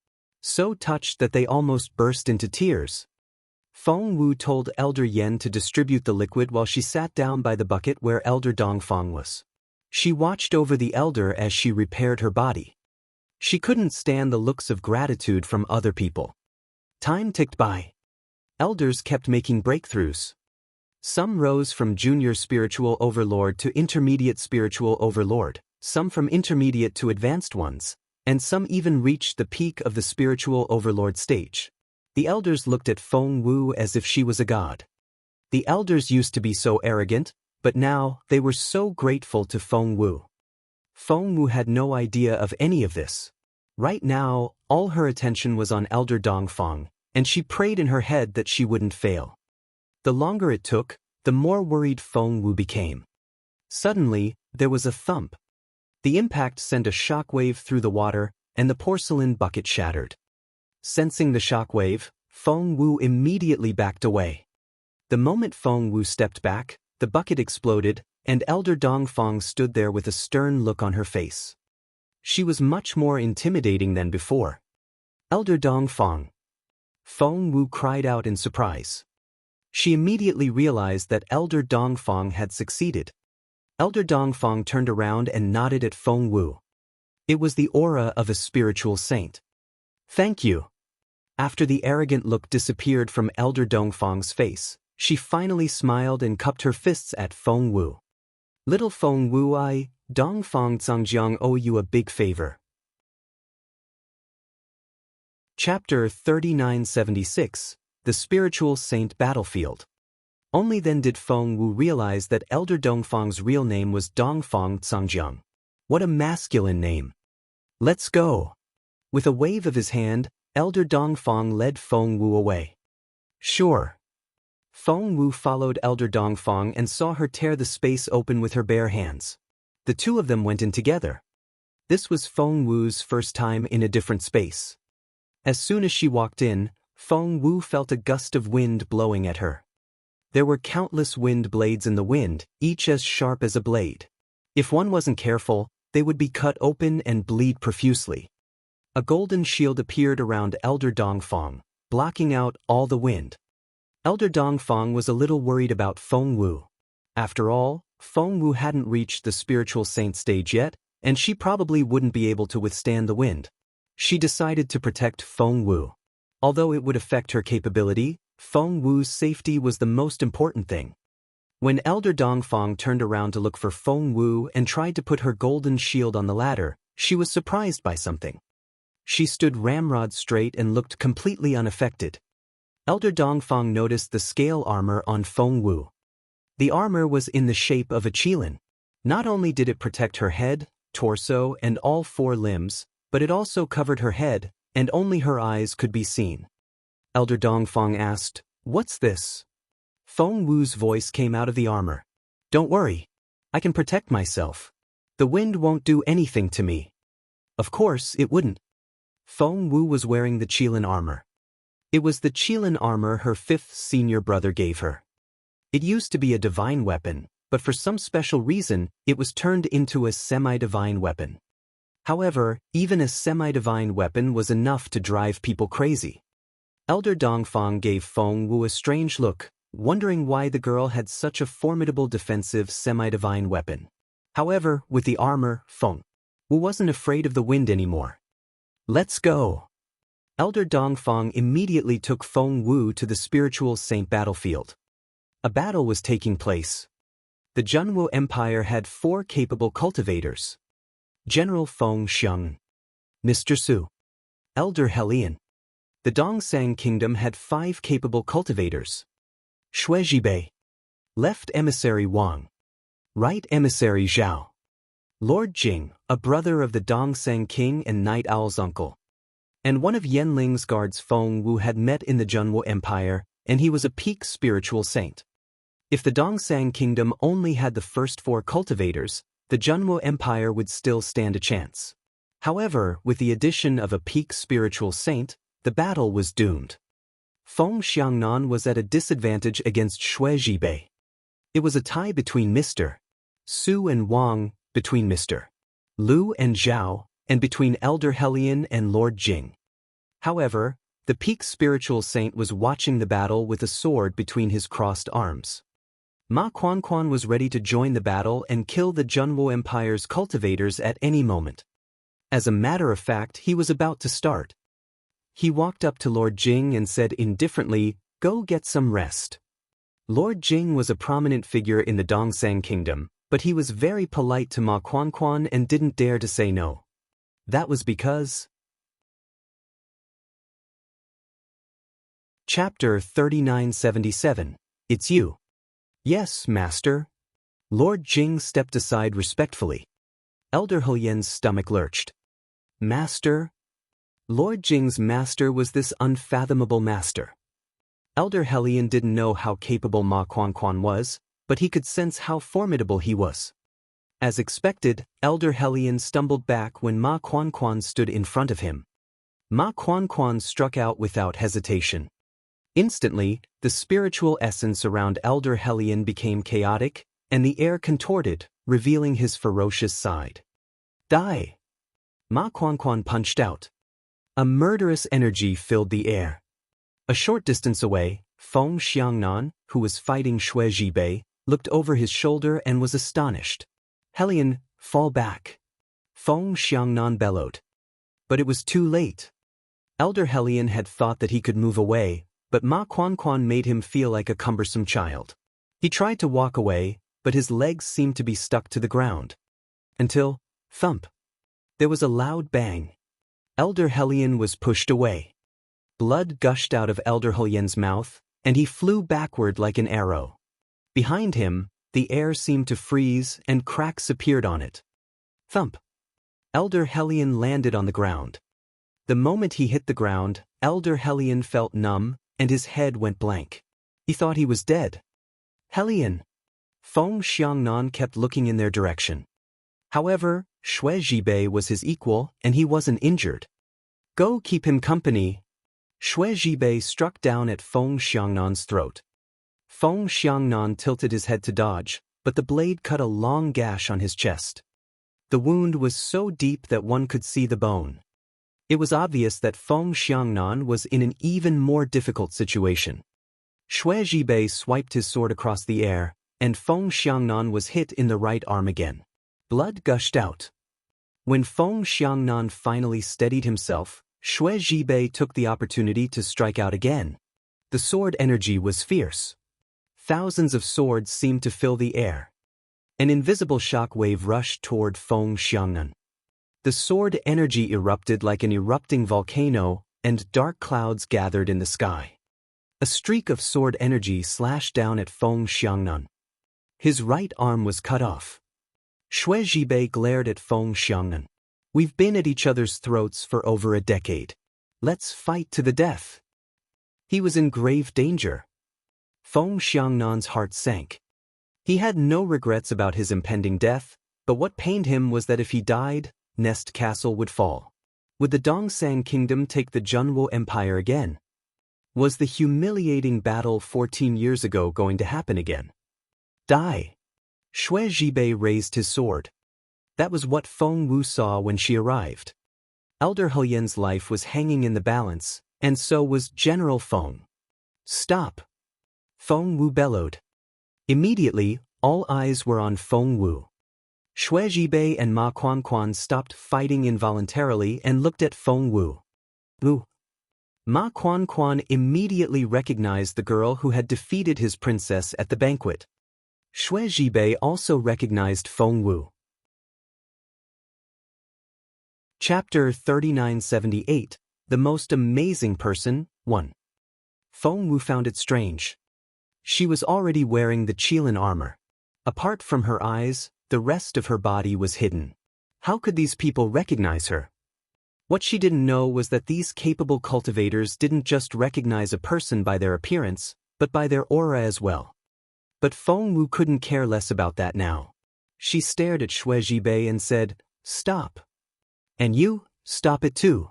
so touched that they almost burst into tears. Feng Wu told Elder Yen to distribute the liquid while she sat down by the bucket where Elder Dongfang was. She watched over the elder as she repaired her body. She couldn't stand the looks of gratitude from other people. Time ticked by. Elders kept making breakthroughs. Some rose from junior spiritual overlord to intermediate spiritual overlord, some from intermediate to advanced ones, and some even reached the peak of the spiritual overlord stage. The elders looked at Feng Wu as if she was a god. The elders used to be so arrogant, but now they were so grateful to Feng Wu. Feng Wu had no idea of any of this. Right now, all her attention was on Elder Dongfang, and she prayed in her head that she wouldn't fail. The longer it took, the more worried Feng Wu became. Suddenly, there was a thump. The impact sent a shockwave through the water, and the porcelain bucket shattered. Sensing the shockwave, Feng Wu immediately backed away. The moment Feng Wu stepped back, the bucket exploded, and Elder Dongfang stood there with a stern look on her face. She was much more intimidating than before. Elder Dongfang. Feng Wu cried out in surprise. She immediately realized that Elder Dongfang had succeeded. Elder Dongfang turned around and nodded at Feng Wu. It was the aura of a spiritual saint. Thank you. After the arrogant look disappeared from Elder Dongfang's face, she finally smiled and cupped her fists at Feng Wu. Little Feng Wu, I, Dongfang Cangjiang, owe you a big favor. Chapter 3976, The Spiritual Saint Battlefield. Only then did Feng Wu realize that Elder Dongfang's real name was Dongfang Cangjiang. What a masculine name. Let's go. With a wave of his hand, Elder Dongfang led Feng Wu away. Sure. Feng Wu followed Elder Dongfang and saw her tear the space open with her bare hands. The two of them went in together. This was Feng Wu's first time in a different space. As soon as she walked in, Feng Wu felt a gust of wind blowing at her. There were countless wind blades in the wind, each as sharp as a blade. If one wasn't careful, they would be cut open and bleed profusely. A golden shield appeared around Elder Dongfang, blocking out all the wind. Elder Dongfang was a little worried about Feng Wu. After all, Feng Wu hadn't reached the spiritual saint stage yet, and she probably wouldn't be able to withstand the wind. She decided to protect Feng Wu. Although it would affect her capability, Feng Wu's safety was the most important thing. When Elder Dongfang turned around to look for Feng Wu and tried to put her golden shield on the ladder, she was surprised by something. She stood ramrod straight and looked completely unaffected. Elder Dongfang noticed the scale armor on Feng Wu. The armor was in the shape of a qilin. Not only did it protect her head, torso, and all four limbs, but it also covered her head, and only her eyes could be seen. Elder Dongfang asked, "What's this?" Feng Wu's voice came out of the armor. "Don't worry. I can protect myself. The wind won't do anything to me." Of course, it wouldn't. Feng Wu was wearing the qilin armor. It was the qilin armor her fifth senior brother gave her. It used to be a divine weapon, but for some special reason, it was turned into a semi-divine weapon. However, even a semi-divine weapon was enough to drive people crazy. Elder Dongfang gave Feng Wu a strange look, wondering why the girl had such a formidable defensive semi-divine weapon. However, with the armor, Feng Wu wasn't afraid of the wind anymore. "Let's go." Elder Dongfang immediately took Feng Wu to the spiritual saint battlefield. A battle was taking place. The Junwu Empire had 4 capable cultivators. General Feng Xiang, Mr. Su, Elder Helian. The Dongsang Kingdom had 5 capable cultivators. Shui Jibei, Left Emissary Wang, Right Emissary Zhao. Lord Jing, a brother of the Dongsang King and Night Owl's uncle. And one of Yanling's guards Feng Wu had met in the Junwu Empire, and he was a peak spiritual saint. If the Dongsang Kingdom only had the first 4 cultivators, the Junwu Empire would still stand a chance. However, with the addition of a peak spiritual saint, the battle was doomed. Feng Xiangnan was at a disadvantage against Shui Jibei. It was a tie between Mr. Su and Wang, between Mr. Lu and Zhao, and between Elder Helian and Lord Jing. However, the peak spiritual saint was watching the battle with a sword between his crossed arms. Ma Quanquan was ready to join the battle and kill the Junwu Empire's cultivators at any moment. As a matter of fact, he was about to start. He walked up to Lord Jing and said indifferently, "Go get some rest." Lord Jing was a prominent figure in the Dongsang Kingdom, but he was very polite to Ma Quanquan and didn't dare to say no. That was because... Chapter 3977. It's you. Yes, Master. Lord Jing stepped aside respectfully. Elder Helian's stomach lurched. Master? Lord Jing's master was this unfathomable master. Elder Helian didn't know how capable Ma Quanquan was, but he could sense how formidable he was. As expected, Elder Helian stumbled back when Ma Quanquan stood in front of him. Ma Quanquan struck out without hesitation. Instantly, the spiritual essence around Elder Helian became chaotic, and the air contorted, revealing his ferocious side. Die! Ma Quanquan punched out. A murderous energy filled the air. A short distance away, Feng Xiangnan, who was fighting Shui Jibei, looked over his shoulder and was astonished. Helian, fall back! Feng Xiangnan bellowed. But it was too late. Elder Helian had thought that he could move away, but Ma Quanquan made him feel like a cumbersome child. He tried to walk away, but his legs seemed to be stuck to the ground. Until, thump! There was a loud bang. Elder Helian was pushed away. Blood gushed out of Elder Helian's mouth, and he flew backward like an arrow. Behind him, the air seemed to freeze and cracks appeared on it. Thump! Elder Helian landed on the ground. The moment he hit the ground, Elder Helian felt numb, and his head went blank. He thought he was dead. Hellion. Feng Xiangnan kept looking in their direction. However, Xue Zhibei was his equal and he wasn't injured. Go keep him company. Xue Zhibei struck down at Feng Xiangnan's throat. Feng Xiangnan tilted his head to dodge, but the blade cut a long gash on his chest. The wound was so deep that one could see the bone. It was obvious that Feng Xiangnan was in an even more difficult situation. Xue Zhibei swiped his sword across the air, and Feng Xiangnan was hit in the right arm again. Blood gushed out. When Feng Xiangnan finally steadied himself, Xue Zhibei took the opportunity to strike out again. The sword energy was fierce. Thousands of swords seemed to fill the air. An invisible shock wave rushed toward Feng Xiangnan. The sword energy erupted like an erupting volcano, and dark clouds gathered in the sky. A streak of sword energy slashed down at Feng Xiangnan. His right arm was cut off. Xue Zhibei glared at Feng Xiangnan. We've been at each other's throats for over a decade. Let's fight to the death. He was in grave danger. Feng Xiangnan's heart sank. He had no regrets about his impending death, but what pained him was that if he died, Nest Castle would fall. Would the Dongsang Kingdom take the Junwo Empire again? Was the humiliating battle 14 years ago going to happen again? Die. Xue Zhibei raised his sword. That was what Feng Wu saw when she arrived. Elder Helian's life was hanging in the balance, and so was General Feng. Stop! Feng Wu bellowed. Immediately, all eyes were on Feng Wu. Xue Zhibei and Ma Quanquan stopped fighting involuntarily and looked at Feng Wu. Wu. Ma Quanquan immediately recognized the girl who had defeated his princess at the banquet. Xue Zhibei also recognized Feng Wu. Chapter 3978, The Most Amazing Person, 1. Feng Wu found it strange. She was already wearing the Qilin armor. Apart from her eyes, the rest of her body was hidden. How could these people recognize her? What she didn't know was that these capable cultivators didn't just recognize a person by their appearance, but by their aura as well. But Feng Wu couldn't care less about that now. She stared at Xue Zhibei and said, "Stop." "And you, stop it too,"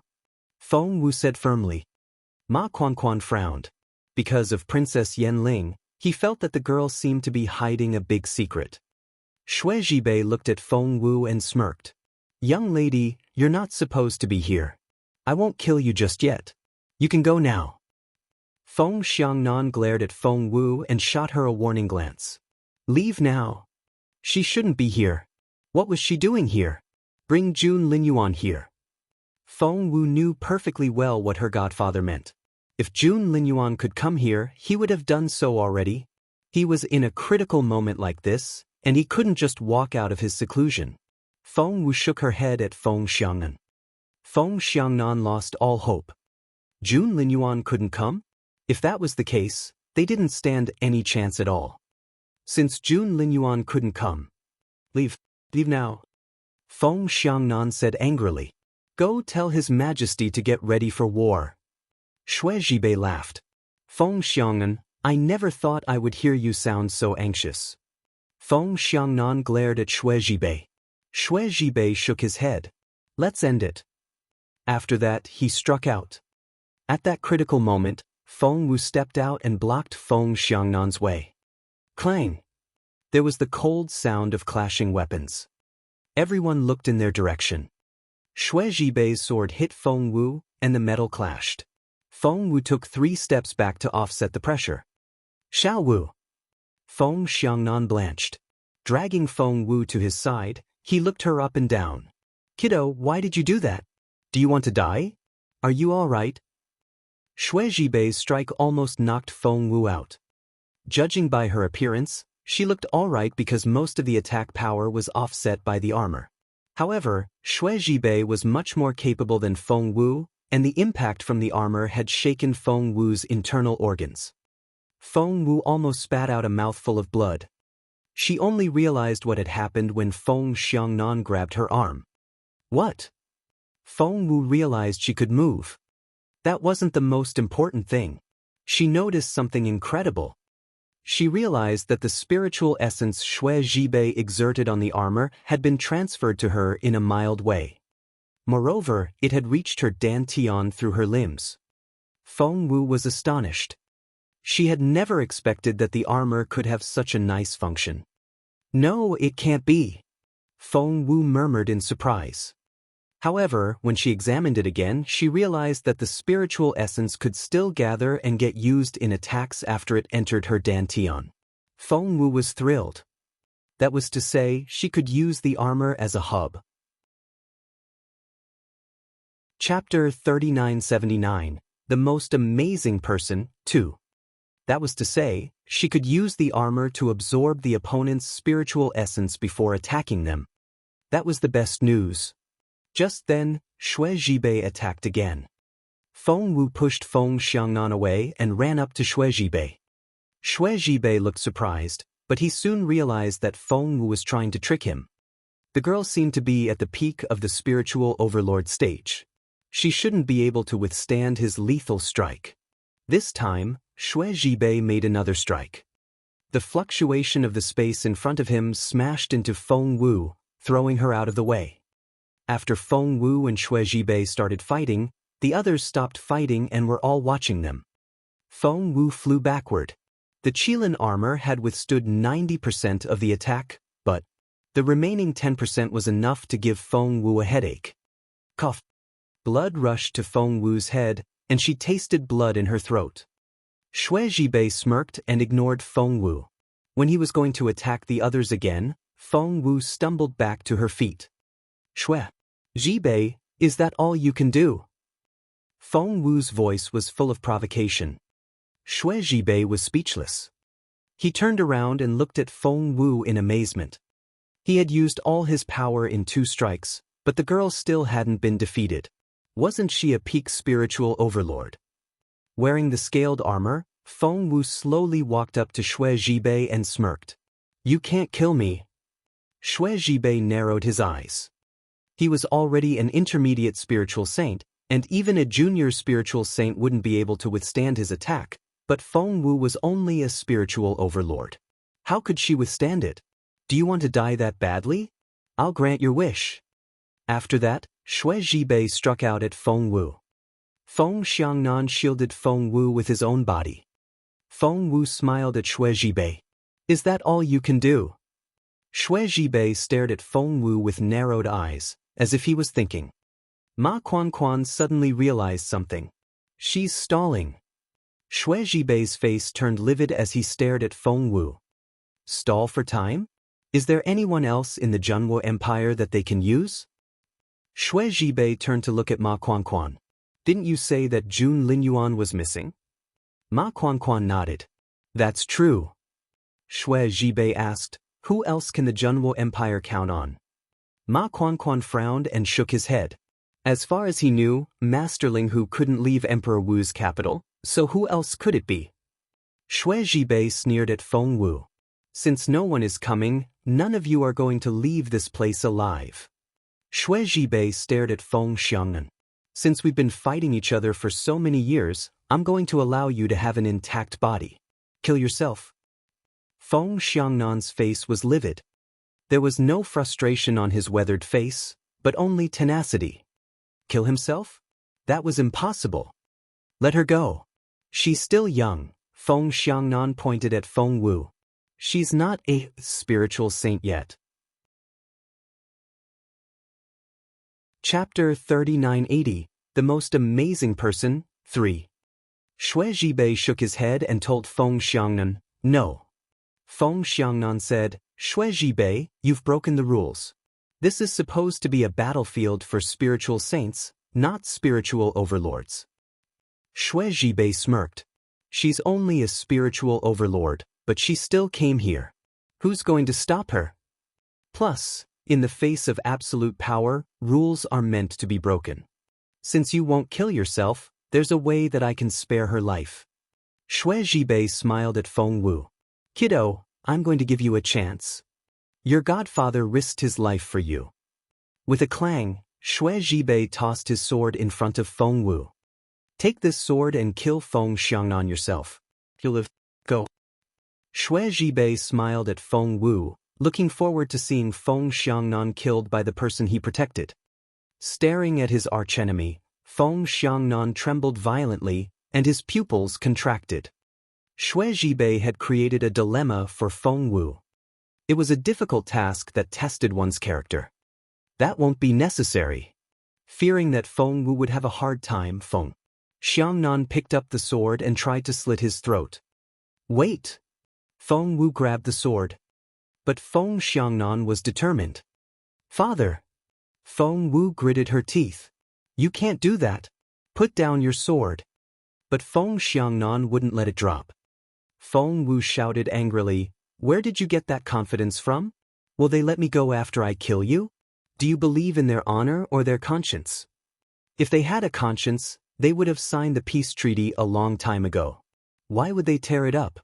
Feng Wu said firmly. Ma Quanquan frowned. Because of Princess Yanling, he felt that the girl seemed to be hiding a big secret. Xue Zhibei looked at Feng Wu and smirked. "Young lady, you're not supposed to be here. I won't kill you just yet. You can go now." Feng Xiangnan glared at Feng Wu and shot her a warning glance. "Leave now. She shouldn't be here. What was she doing here? Bring Jun Linyuan here." Feng Wu knew perfectly well what her godfather meant. If Jun Linyuan could come here, he would have done so already. He was in a critical moment like this, and he couldn't just walk out of his seclusion. Feng Wu shook her head at Feng Xiangnan. Feng Xiangnan lost all hope. Jun Linyuan couldn't come? If that was the case, they didn't stand any chance at all. Since Jun Linyuan couldn't come. Leave now. Feng Xiangnan said angrily. "Go tell His Majesty to get ready for war." Xue Zhibei laughed. "Feng Xiangnan, I never thought I would hear you sound so anxious." Feng Xiangnan glared at Xue Zhibei. Xue Zhibei shook his head. "Let's end it." After that, he struck out. At that critical moment, Feng Wu stepped out and blocked Feng Xiangnan's way. Clang! There was the cold sound of clashing weapons. Everyone looked in their direction. Xue Zhibei's sword hit Feng Wu, and the metal clashed. Feng Wu took 3 steps back to offset the pressure. "Xiao Wu!" Feng Xiangnan blanched. Dragging Feng Wu to his side, he looked her up and down. "Kiddo, why did you do that? Do you want to die? Are you all right?" Xue Zhibei's strike almost knocked Feng Wu out. Judging by her appearance, she looked all right because most of the attack power was offset by the armor. However, Xue Zhibei was much more capable than Feng Wu, and the impact from the armor had shaken Feng Wu's internal organs. Feng Wu almost spat out a mouthful of blood. She only realized what had happened when Feng Xiangnan grabbed her arm. What? Feng Wu realized she could move. That wasn't the most important thing. She noticed something incredible. She realized that the spiritual essence Xue Zhibei exerted on the armor had been transferred to her in a mild way. Moreover, it had reached her dantian through her limbs. Feng Wu was astonished. She had never expected that the armor could have such a nice function. No, it can't be. Feng Wu murmured in surprise. However, when she examined it again, she realized that the spiritual essence could still gather and get used in attacks after it entered her dantian. Feng Wu was thrilled. That was to say, she could use the armor as a hub. Chapter 3979, The Most Amazing Person, 2. That was to say, she could use the armor to absorb the opponent's spiritual essence before attacking them. That was the best news. Just then, Xue Zhibei attacked again. Feng Wu pushed Feng Xiangnan away and ran up to Xue Zhibei. Xue Zhibei looked surprised, but he soon realized that Feng Wu was trying to trick him. The girl seemed to be at the peak of the spiritual overlord stage. She shouldn't be able to withstand his lethal strike. This time, Xue Zhibei made another strike. The fluctuation of the space in front of him smashed into Feng Wu, throwing her out of the way. After Feng Wu and Xue Zhibei started fighting, the others stopped fighting and were all watching them. Feng Wu flew backward. The Qilin armor had withstood 90% of the attack, but the remaining 10% was enough to give Feng Wu a headache. Cough. Blood rushed to Feng Wu's head, and she tasted blood in her throat. Xue Zhibei smirked and ignored Feng Wu. When he was going to attack the others again, Feng Wu stumbled back to her feet. Xue Zhibei, is that all you can do? Feng Wu's voice was full of provocation. Xue Zhibei was speechless. He turned around and looked at Feng Wu in amazement. He had used all his power in 2 strikes, but the girl still hadn't been defeated. Wasn't she a peak spiritual overlord? Wearing the scaled armor, Feng Wu slowly walked up to Xue Zhibei and smirked. You can't kill me. Xue Zhibei narrowed his eyes. He was already an intermediate spiritual saint, and even a junior spiritual saint wouldn't be able to withstand his attack, but Feng Wu was only a spiritual overlord. How could she withstand it? Do you want to die that badly? I'll grant your wish. After that, Xue Zhibei struck out at Feng Wu. Feng Xiangnan shielded Feng Wu with his own body. Feng Wu smiled at Xue Zhibei. Is that all you can do? Xue Zhibei stared at Feng Wu with narrowed eyes, as if he was thinking. Ma Quan suddenly realized something. She's stalling. Xue Zhibei's face turned livid as he stared at Feng Wu. Stall for time? Is there anyone else in the Zhenwo Empire that they can use? Xue Zhibei turned to look at Ma Quan. Didn't you say that Jun Linyuan was missing? Ma Quan nodded. That's true. Xue Zhibei asked, who else can the Zhenwo Empire count on? Ma Quan frowned and shook his head. As far as he knew, Master Ling Hu couldn't leave Emperor Wu's capital, so who else could it be? Xue Zhibei sneered at Feng Wu. Since no one is coming, none of you are going to leave this place alive. Xue Zhibei stared at Feng Xiangnan. Since we've been fighting each other for so many years, I'm going to allow you to have an intact body. Kill yourself. Feng Xiangnan's face was livid. There was no frustration on his weathered face, but only tenacity. Kill himself? That was impossible. Let her go. She's still young, Feng Xiangnan pointed at Feng Wu. She's not a spiritual saint yet. Chapter 3980, The Most Amazing Person, 3. Xue Zhibei shook his head and told Feng Xiangnan, no. Feng Xiangnan said, Xue Zhibei, you've broken the rules. This is supposed to be a battlefield for spiritual saints, not spiritual overlords. Xue Zhibei smirked. She's only a spiritual overlord, but she still came here. Who's going to stop her? Plus, in the face of absolute power, rules are meant to be broken. Since you won't kill yourself, there's a way that I can spare her life. Xue Zhibei smiled at Feng Wu. Kiddo, I'm going to give you a chance. Your godfather risked his life for you. With a clang, Xue Zhibei tossed his sword in front of Feng Wu. Take this sword and kill Feng Xiangnan yourself. You'll live. Go. Xue Zhibei smiled at Feng Wu, looking forward to seeing Feng Xiangnan killed by the person he protected. Staring at his archenemy, Feng Xiangnan trembled violently, and his pupils contracted. Xue Zhibei had created a dilemma for Feng Wu. It was a difficult task that tested one's character. That won't be necessary. Fearing that Feng Wu would have a hard time, Feng Xiangnan picked up the sword and tried to slit his throat. Wait! Feng Wu grabbed the sword. But Feng Xiangnan was determined. Father! Feng Wu gritted her teeth. You can't do that. Put down your sword. But Feng Xiangnan wouldn't let it drop. Feng Wu shouted angrily, Where did you get that confidence from? Will they let me go after I kill you? Do you believe in their honor or their conscience? If they had a conscience, they would have signed the peace treaty a long time ago. Why would they tear it up?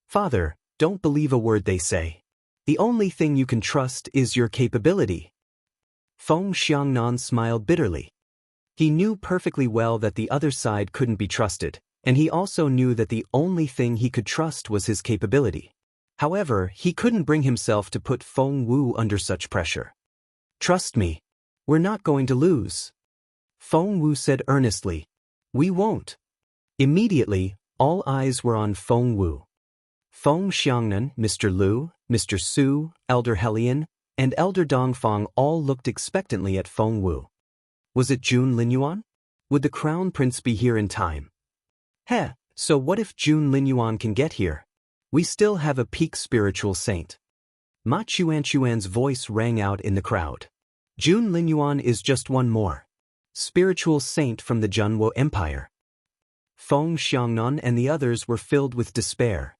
Father, don't believe a word they say. The only thing you can trust is your capability. Feng Xiangnan smiled bitterly. He knew perfectly well that the other side couldn't be trusted, and he also knew that the only thing he could trust was his capability. However, he couldn't bring himself to put Feng Wu under such pressure. Trust me. We're not going to lose. Feng Wu said earnestly. We won't. Immediately, all eyes were on Feng Wu. Feng Xiangnan, Mr. Liu, Mr. Su, Elder Helian, and Elder Dongfang all looked expectantly at Feng Wu. Was it Jun Linyuan? Would the crown prince be here in time? So what if Jun Linyuan can get here? We still have a peak spiritual saint. Ma Chuanchuan's voice rang out in the crowd. Jun Linyuan is just one more spiritual saint from the Junwo Empire. Feng Xiangnan and the others were filled with despair.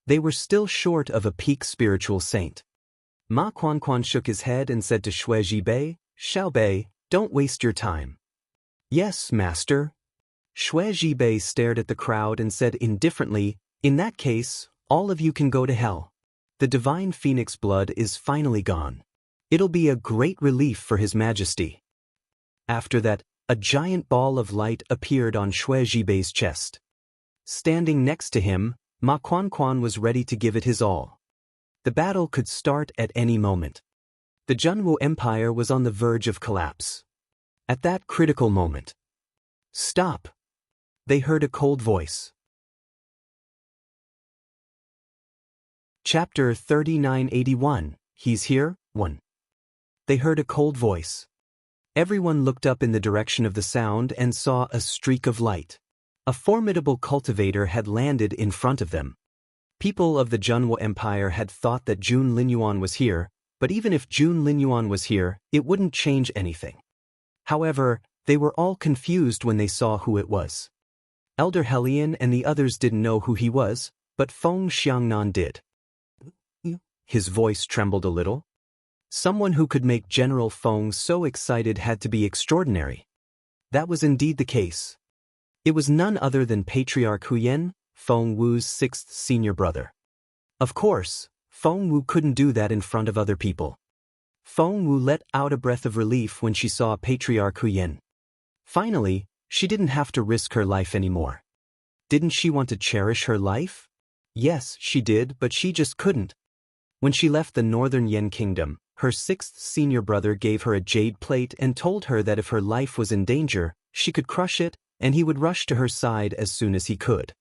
They were still short of a peak spiritual saint. Ma Quanquan shook his head and said to Xue Zhibei, Xiaobei, don't waste your time. Yes, master. Xue Zhibei stared at the crowd and said indifferently, In that case, all of you can go to hell. The divine phoenix blood is finally gone. It'll be a great relief for His Majesty. After that, a giant ball of light appeared on Xue Zhibei's chest. Standing next to him, Ma Quanquan was ready to give it his all. The battle could start at any moment. The Junwo Empire was on the verge of collapse. At that critical moment. Stop! They heard a cold voice. Chapter 3981, He's Here, 1. They heard a cold voice. Everyone looked up in the direction of the sound and saw a streak of light. A formidable cultivator had landed in front of them. People of the Junwo Empire had thought that Jun Linyuan was here, but even if Jun Linyuan was here, it wouldn't change anything. However, they were all confused when they saw who it was. Elder Helian and the others didn't know who he was, but Feng Xiangnan did. His voice trembled a little. Someone who could make General Feng so excited had to be extraordinary. That was indeed the case. It was none other than Patriarch Huyen, Feng Wu's sixth senior brother. Of course, Feng Wu couldn't do that in front of other people. Feng Wu let out a breath of relief when she saw Patriarch Huyen. Finally, she didn't have to risk her life anymore. Didn't she want to cherish her life? Yes, she did, but she just couldn't. When she left the Northern Yen Kingdom, her sixth senior brother gave her a jade plate and told her that if her life was in danger, she could crush it, and he would rush to her side as soon as he could.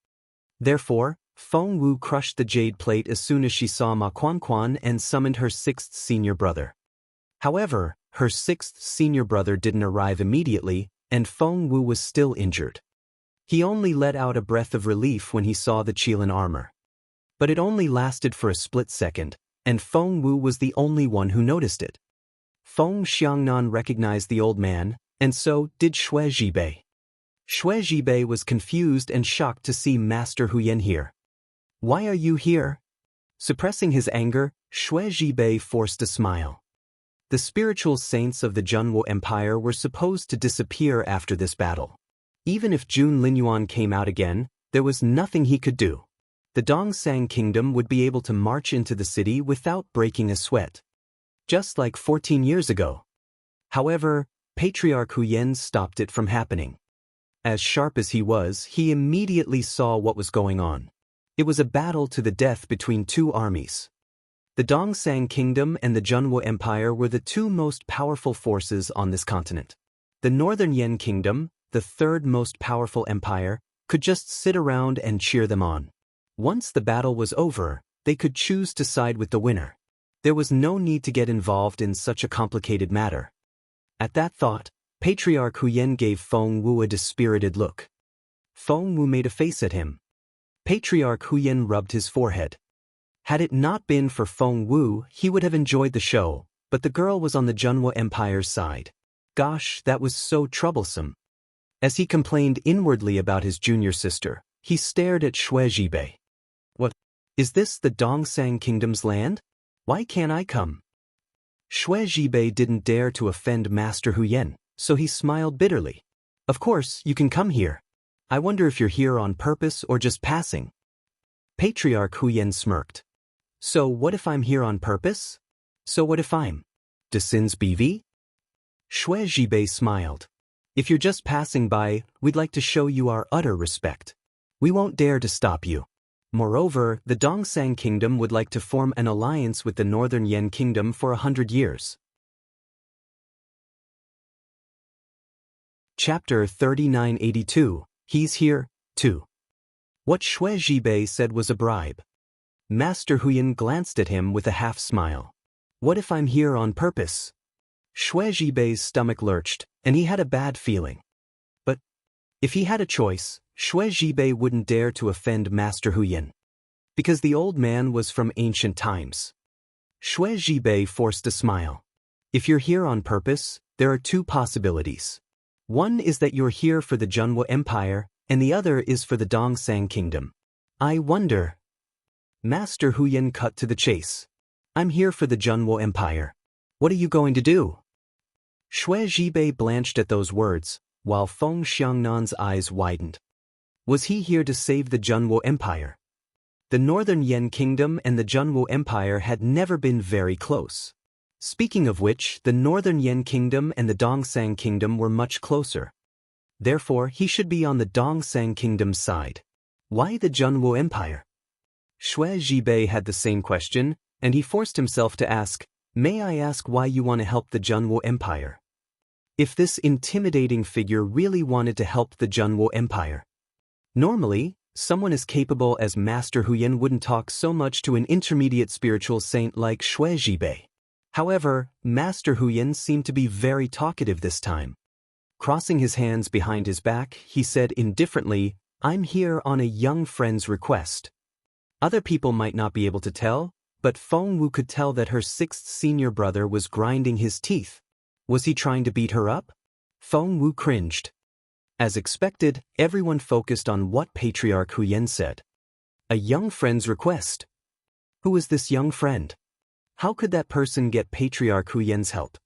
Therefore, Feng Wu crushed the jade plate as soon as she saw Ma Quanquan and summoned her sixth senior brother. However, her sixth senior brother didn't arrive immediately, and Feng Wu was still injured. He only let out a breath of relief when he saw the Qilin armor. But it only lasted for a split second, and Feng Wu was the only one who noticed it. Feng Xiangnan recognized the old man, and so did Xue Zhibei. Xue Zhibei was confused and shocked to see Master Huyen here. Why are you here? Suppressing his anger, Xue Zhibei forced a smile. The spiritual saints of the Junwo Empire were supposed to disappear after this battle. Even if Jun Linyuan came out again, there was nothing he could do. The Dongsang Kingdom would be able to march into the city without breaking a sweat. Just like 14 years ago. However, Patriarch Huyen stopped it from happening. As sharp as he was, he immediately saw what was going on. It was a battle to the death between two armies. The Dongsang Kingdom and the Junwo Empire were the two most powerful forces on this continent. The Northern Yen Kingdom, the third most powerful empire, could just sit around and cheer them on. Once the battle was over, they could choose to side with the winner. There was no need to get involved in such a complicated matter. At that thought, Patriarch Huyen gave Feng Wu a dispirited look. Feng Wu made a face at him. Patriarch Huyen rubbed his forehead. Had it not been for Feng Wu, he would have enjoyed the show, but the girl was on the Junwo Empire's side. Gosh, that was so troublesome. As he complained inwardly about his junior sister, he stared at Xue Zhibei. What? Is this the Dongsang Kingdom's land? Why can't I come? Xue Zhibei didn't dare to offend Master Huyen, so he smiled bitterly. Of course, you can come here. I wonder if you're here on purpose or just passing. Patriarch Huyen smirked. So what if I'm here on purpose? So what if I'm Desin's BV? Xue Zhibei smiled. If you're just passing by, we'd like to show you our utter respect. We won't dare to stop you. Moreover, the Dongsang Kingdom would like to form an alliance with the Northern Yen Kingdom for 100 years. Chapter 3982. He's here, too. What Xue Zhibei said was a bribe. Master Huyen glanced at him with a half-smile. What if I'm here on purpose? Xue Zhibei's stomach lurched, and he had a bad feeling. But if he had a choice, Xue Zhibei wouldn't dare to offend Master Huyen. Because the old man was from ancient times. Xue Zhibei forced a smile. If you're here on purpose, there are two possibilities. One is that you're here for the Junwo Empire, and the other is for the Dongsang Kingdom. I wonder. Master Huyen cut to the chase. I'm here for the Junwo Empire. What are you going to do? Xue Zhibei blanched at those words, while Feng Xiangnan's eyes widened. Was he here to save the Junwo Empire? The Northern Yen Kingdom and the Junwo Empire had never been very close. Speaking of which, the Northern Yen Kingdom and the Dongsang Kingdom were much closer. Therefore, he should be on the Dongsang Kingdom's side. Why the Junwo Empire? Xue Zhibei had the same question, and he forced himself to ask, May I ask why you want to help the Junwo Empire? If this intimidating figure really wanted to help the Junwo Empire. Normally, someone as capable as Master Huyen wouldn't talk so much to an intermediate spiritual saint like Xue Zhibei. However, Master Huyen seemed to be very talkative this time. Crossing his hands behind his back, he said indifferently, I'm here on a young friend's request. Other people might not be able to tell, but Feng Wu could tell that her sixth senior brother was grinding his teeth. Was he trying to beat her up? Feng Wu cringed. As expected, everyone focused on what Patriarch Huyen said. A young friend's request. Who is this young friend? How could that person get Patriarch Huyen's help?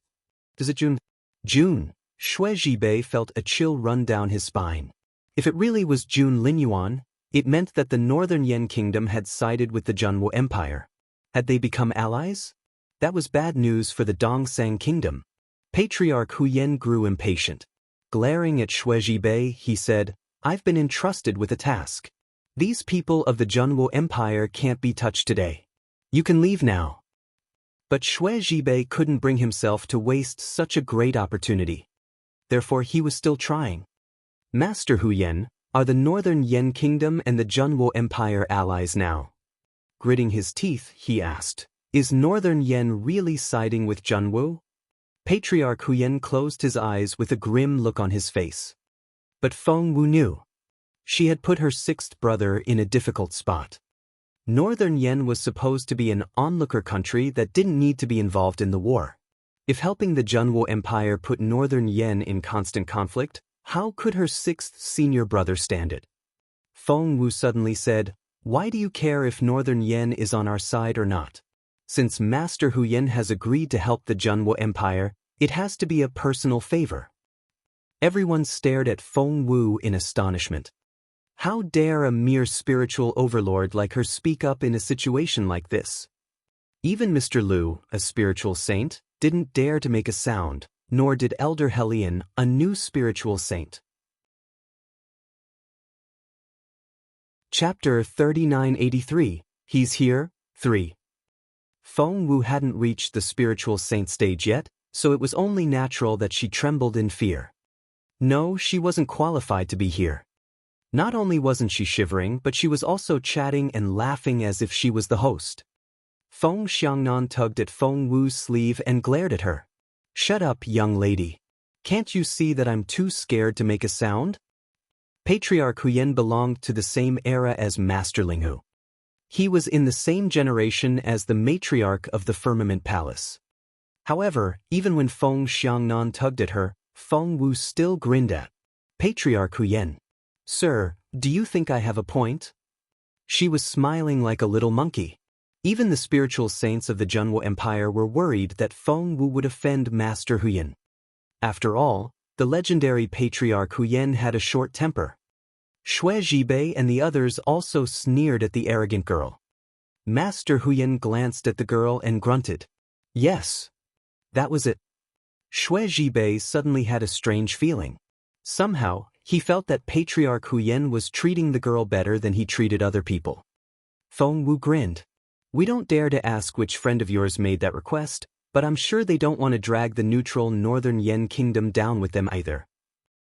Is it June? June. Xue Zhibei felt a chill run down his spine. If it really was June Linyuan, it meant that the Northern Yen Kingdom had sided with the Junwo Empire. Had they become allies? That was bad news for the Dongsang Kingdom. Patriarch Huyen grew impatient. Glaring at Xue Zhibei, he said, I've been entrusted with a task. These people of the Junwo Empire can't be touched today. You can leave now. But Xue Zhibei couldn't bring himself to waste such a great opportunity. Therefore he was still trying. Master Huyen, are the Northern Yen Kingdom and the Junwo Empire allies now? Gritting his teeth, he asked, Is Northern Yen really siding with Junwo? Patriarch Huyen closed his eyes with a grim look on his face. But Feng Wu knew. She had put her sixth brother in a difficult spot. Northern Yen was supposed to be an onlooker country that didn't need to be involved in the war. If helping the Junwo Empire put Northern Yen in constant conflict, how could her sixth senior brother stand it? Feng Wu suddenly said, Why do you care if Northern Yen is on our side or not? Since Master Huyen has agreed to help the Junwo Empire, it has to be a personal favor. Everyone stared at Feng Wu in astonishment. How dare a mere spiritual overlord like her speak up in a situation like this? Even Mr. Liu, a spiritual saint, didn't dare to make a sound, nor did Elder Helion, a new spiritual saint. Chapter 3983, He's Here, 3. Feng Wu hadn't reached the spiritual saint stage yet, so it was only natural that she trembled in fear. No, she wasn't qualified to be here. Not only wasn't she shivering, but she was also chatting and laughing as if she was the host. Feng Xiangnan tugged at Feng Wu's sleeve and glared at her. "Shut up, young lady. Can't you see that I'm too scared to make a sound?" Patriarch Huyen belonged to the same era as Master Linghu. He was in the same generation as the matriarch of the Firmament Palace. However, even when Feng Xiangnan tugged at her, Feng Wu still grinned at Patriarch Huyen. "Sir, do you think I have a point?" She was smiling like a little monkey. Even the spiritual saints of the Zhenwu Empire were worried that Feng Wu would offend Master Huyen. After all, the legendary Patriarch Huyen had a short temper. Xue Zhibei and the others also sneered at the arrogant girl. Master Huyen glanced at the girl and grunted. Yes. That was it. Xue Zhibei suddenly had a strange feeling. Somehow, he felt that Patriarch Huyen was treating the girl better than he treated other people. Feng Wu grinned. "We don't dare to ask which friend of yours made that request, but I'm sure they don't want to drag the neutral Northern Yen Kingdom down with them either."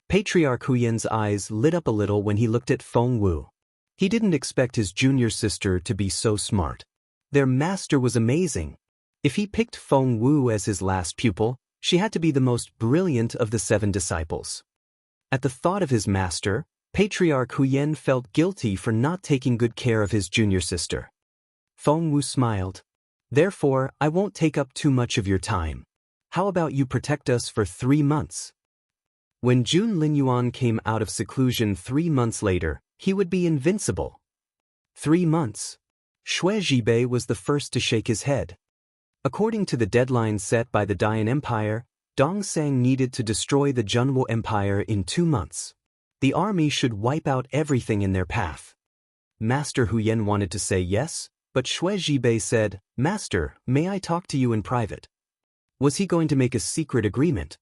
Patriarch Huyen's eyes lit up a little when he looked at Feng Wu. He didn't expect his junior sister to be so smart. Their master was amazing. If he picked Feng Wu as his last pupil, she had to be the most brilliant of the 7 disciples. At the thought of his master, Patriarch Huyen felt guilty for not taking good care of his junior sister. Feng Wu smiled. "Therefore, I won't take up too much of your time. How about you protect us for 3 months? When Jun Linyuan came out of seclusion 3 months later, he would be invincible." 3 months. Xue Zhibei was the first to shake his head. According to the deadline set by the Dayan Empire, Dongsang needed to destroy the Zhenwu Empire in 2 months. The army should wipe out everything in their path. Master Huyen wanted to say yes, but Xue Zhibei said, "Master, may I talk to you in private?" Was he going to make a secret agreement?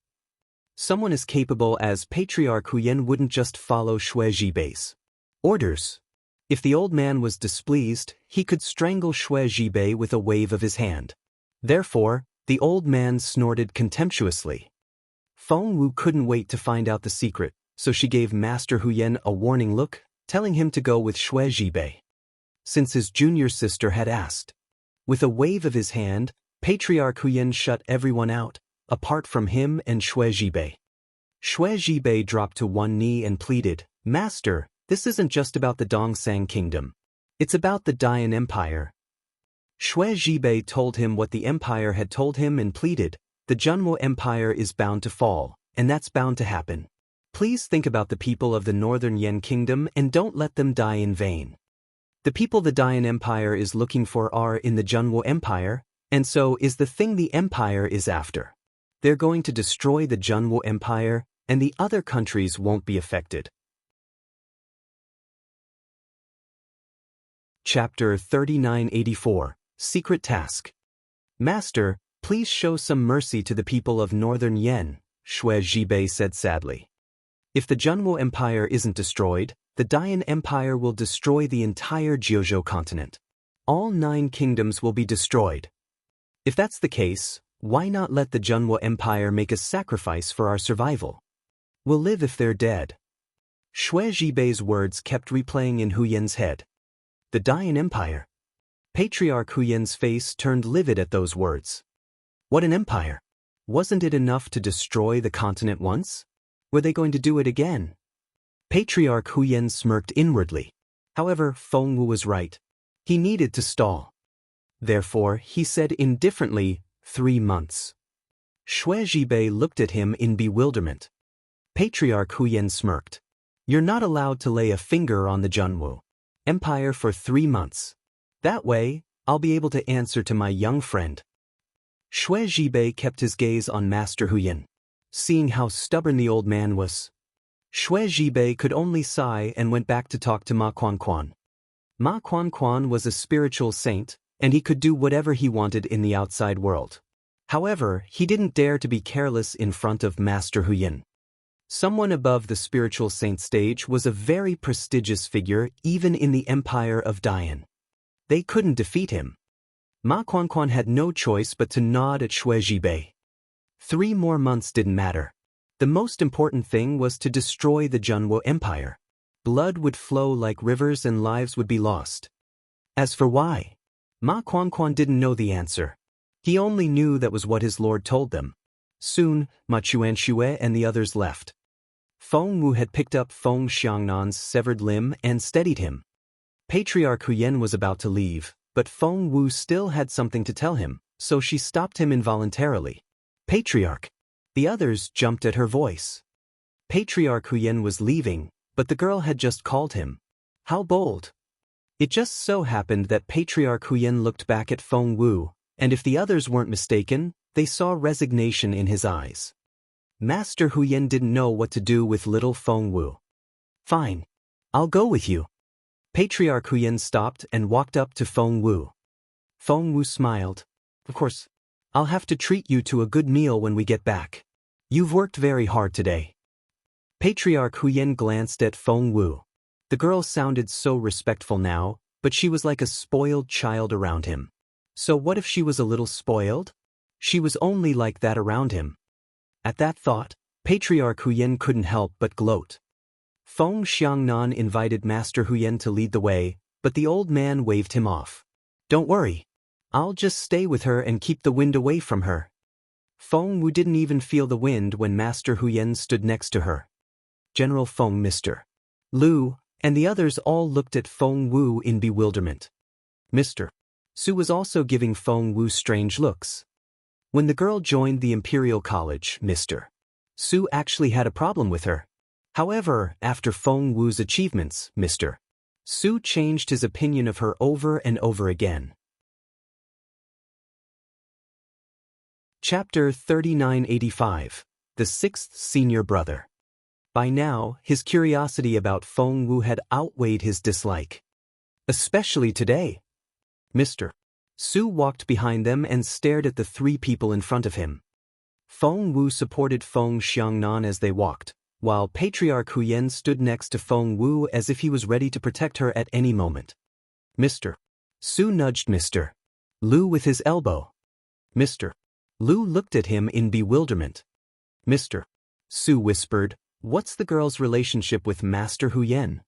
Someone as capable as Patriarch Huyen wouldn't just follow Xue Zhibei's orders. If the old man was displeased, he could strangle Xue Zhibei with a wave of his hand. Therefore, the old man snorted contemptuously. Feng Wu couldn't wait to find out the secret, so she gave Master Huyen a warning look, telling him to go with Xue Zhibei, since his junior sister had asked. With a wave of his hand, Patriarch Huyen shut everyone out, apart from him and Xue Zhibei. Xue Zhibei dropped to one knee and pleaded, "Master, this isn't just about the Dongsang Kingdom. It's about the Dayan Empire." Xue Zhibei told him what the empire had told him and pleaded, "The Zhenwu Empire is bound to fall, and that's bound to happen. Please think about the people of the Northern Yen Kingdom and don't let them die in vain. The people the Dayan Empire is looking for are in the Zhenwu Empire, and so is the thing the empire is after. They're going to destroy the Zhenwu Empire, and the other countries won't be affected." Chapter 3984, Secret Task. "Master, please show some mercy to the people of Northern Yen," Xue Zhibei said sadly. "If the Zhenwu Empire isn't destroyed, the Dayan Empire will destroy the entire Jiuzhou continent. All 9 kingdoms will be destroyed. If that's the case, why not let the Zhenwu Empire make a sacrifice for our survival? We'll live if they're dead." Xue Zhibei's words kept replaying in Huyen's head. The Dayan Empire. Patriarch Huyen's face turned livid at those words. What an empire! Wasn't it enough to destroy the continent once? Were they going to do it again? Patriarch Huyen smirked inwardly. However, Feng Wu was right. He needed to stall. Therefore, he said indifferently, 3 months. Xue Zhibei looked at him in bewilderment. Patriarch Huyen smirked. "You're not allowed to lay a finger on the Zhenwu Empire for 3 months. That way, I'll be able to answer to my young friend." Xue Zhibei kept his gaze on Master Huyen. Seeing how stubborn the old man was, Xue Zhibei could only sigh and went back to talk to Ma Quanquan. Ma Quanquan was a spiritual saint, and he could do whatever he wanted in the outside world. However, he didn't dare to be careless in front of Master Huyen. Someone above the spiritual saint stage was a very prestigious figure even in the empire of Dian. They couldn't defeat him. Ma Quanquan had no choice but to nod at Xue Zhibei. 3 more months didn't matter. The most important thing was to destroy the Junwo Empire. Blood would flow like rivers and lives would be lost. As for why, Ma Quanquan didn't know the answer. He only knew that was what his lord told them. Soon, Ma Chuanxue and the others left. Feng Wu had picked up Feng Xiangnan's severed limb and steadied him. Patriarch Huyen was about to leave, but Feng Wu still had something to tell him, so she stopped him involuntarily. Patriarch! The others jumped at her voice. Patriarch Huyen was leaving, but the girl had just called him. How bold! It just so happened that Patriarch Huyen looked back at Feng Wu, and if the others weren't mistaken, they saw resignation in his eyes. Master Huyen didn't know what to do with little Feng Wu. Fine. I'll go with you. Patriarch Huyen stopped and walked up to Feng Wu. Feng Wu smiled. Of course. I'll have to treat you to a good meal when we get back. You've worked very hard today. Patriarch Huyen glanced at Feng Wu. The girl sounded so respectful now, but she was like a spoiled child around him. So what if she was a little spoiled? She was only like that around him. At that thought, Patriarch Huyen couldn't help but gloat. Feng Xiangnan invited Master Huyen to lead the way, but the old man waved him off. Don't worry. I'll just stay with her and keep the wind away from her. Feng Wu didn't even feel the wind when Master Huyen stood next to her. General Feng, Mr. Lu, and the others all looked at Feng Wu in bewilderment. Mr. Su was also giving Feng Wu strange looks. When the girl joined the Imperial College, Mr. Su actually had a problem with her. However, after Feng Wu's achievements, Mr. Su changed his opinion of her over and over again. Chapter 3985. The Sixth Senior Brother. By now, his curiosity about Feng Wu had outweighed his dislike. Especially today. Mr. Su walked behind them and stared at the 3 people in front of him. Feng Wu supported Feng Xiangnan as they walked, while Patriarch Huyen stood next to Feng Wu as if he was ready to protect her at any moment. Mr. Su nudged Mr. Lu with his elbow. Mr. Lu looked at him in bewilderment. Mr. Su whispered, "What's the girl's relationship with Master Huyen?"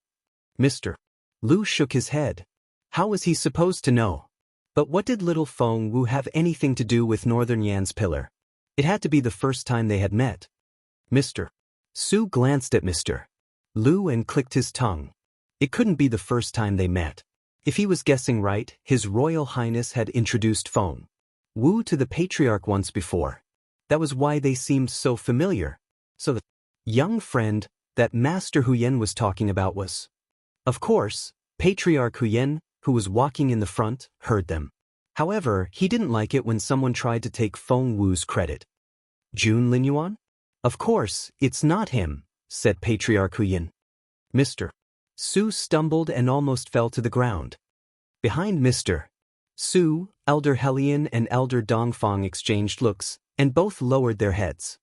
Mr. Lu shook his head. How was he supposed to know? But what did little Feng Wu have anything to do with Northern Yan's pillar? It had to be the first time they had met. Mr. Su glanced at Mr. Lu and clicked his tongue. It couldn't be the first time they met. If he was guessing right, His Royal Highness had introduced Feng Wu to the Patriarch once before. That was why they seemed so familiar. So the young friend that Master Huyen was talking about was. Of course, Patriarch Huyen, who was walking in the front, heard them. However, he didn't like it when someone tried to take Feng Wu's credit. Jun Linyuan? Of course, it's not him, said Patriarch Huyen. Mr. Su stumbled and almost fell to the ground. Behind Mr. Su, Elder Helian and Elder Dongfang exchanged looks, and both lowered their heads.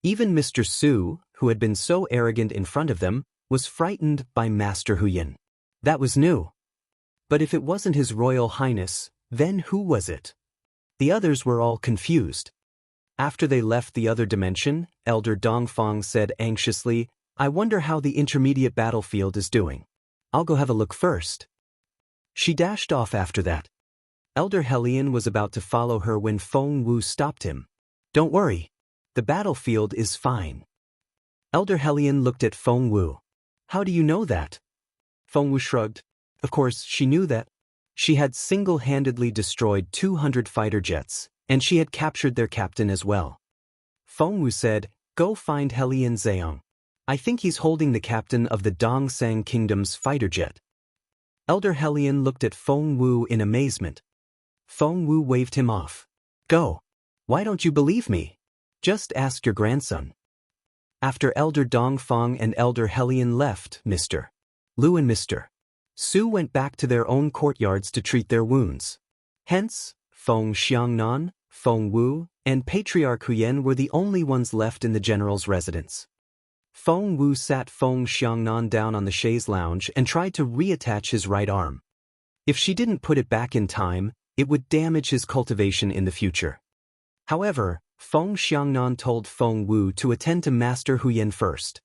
Even Mr. Su, who had been so arrogant in front of them, was frightened by Master Huyen. That was new. But if it wasn't His Royal Highness, then who was it? The others were all confused. After they left the other dimension, Elder Dongfang said anxiously, I wonder how the intermediate battlefield is doing. I'll go have a look first. She dashed off after that. Elder Helian was about to follow her when Feng Wu stopped him. Don't worry. The battlefield is fine. Elder Helian looked at Feng Wu. How do you know that? Feng Wu shrugged. Of course, she knew that. She had single-handedly destroyed 200 fighter jets, and she had captured their captain as well. Feng Wu said, Go find Helian Zheong. I think he's holding the captain of the Dongsang Kingdom's fighter jet. Elder Helian looked at Feng Wu in amazement. Feng Wu waved him off. Go. Why don't you believe me? Just ask your grandson. After Elder Dongfang and Elder Helian left, Mr. Lu and Mr. Su went back to their own courtyards to treat their wounds. Hence, Feng Xiangnan, Feng Wu, and Patriarch Huyen were the only ones left in the general's residence. Feng Wu sat Feng Xiangnan down on the chaise lounge and tried to reattach his right arm. If she didn't put it back in time, it would damage his cultivation in the future. However, Feng Xiangnan told Feng Wu to attend to Master Huyan first.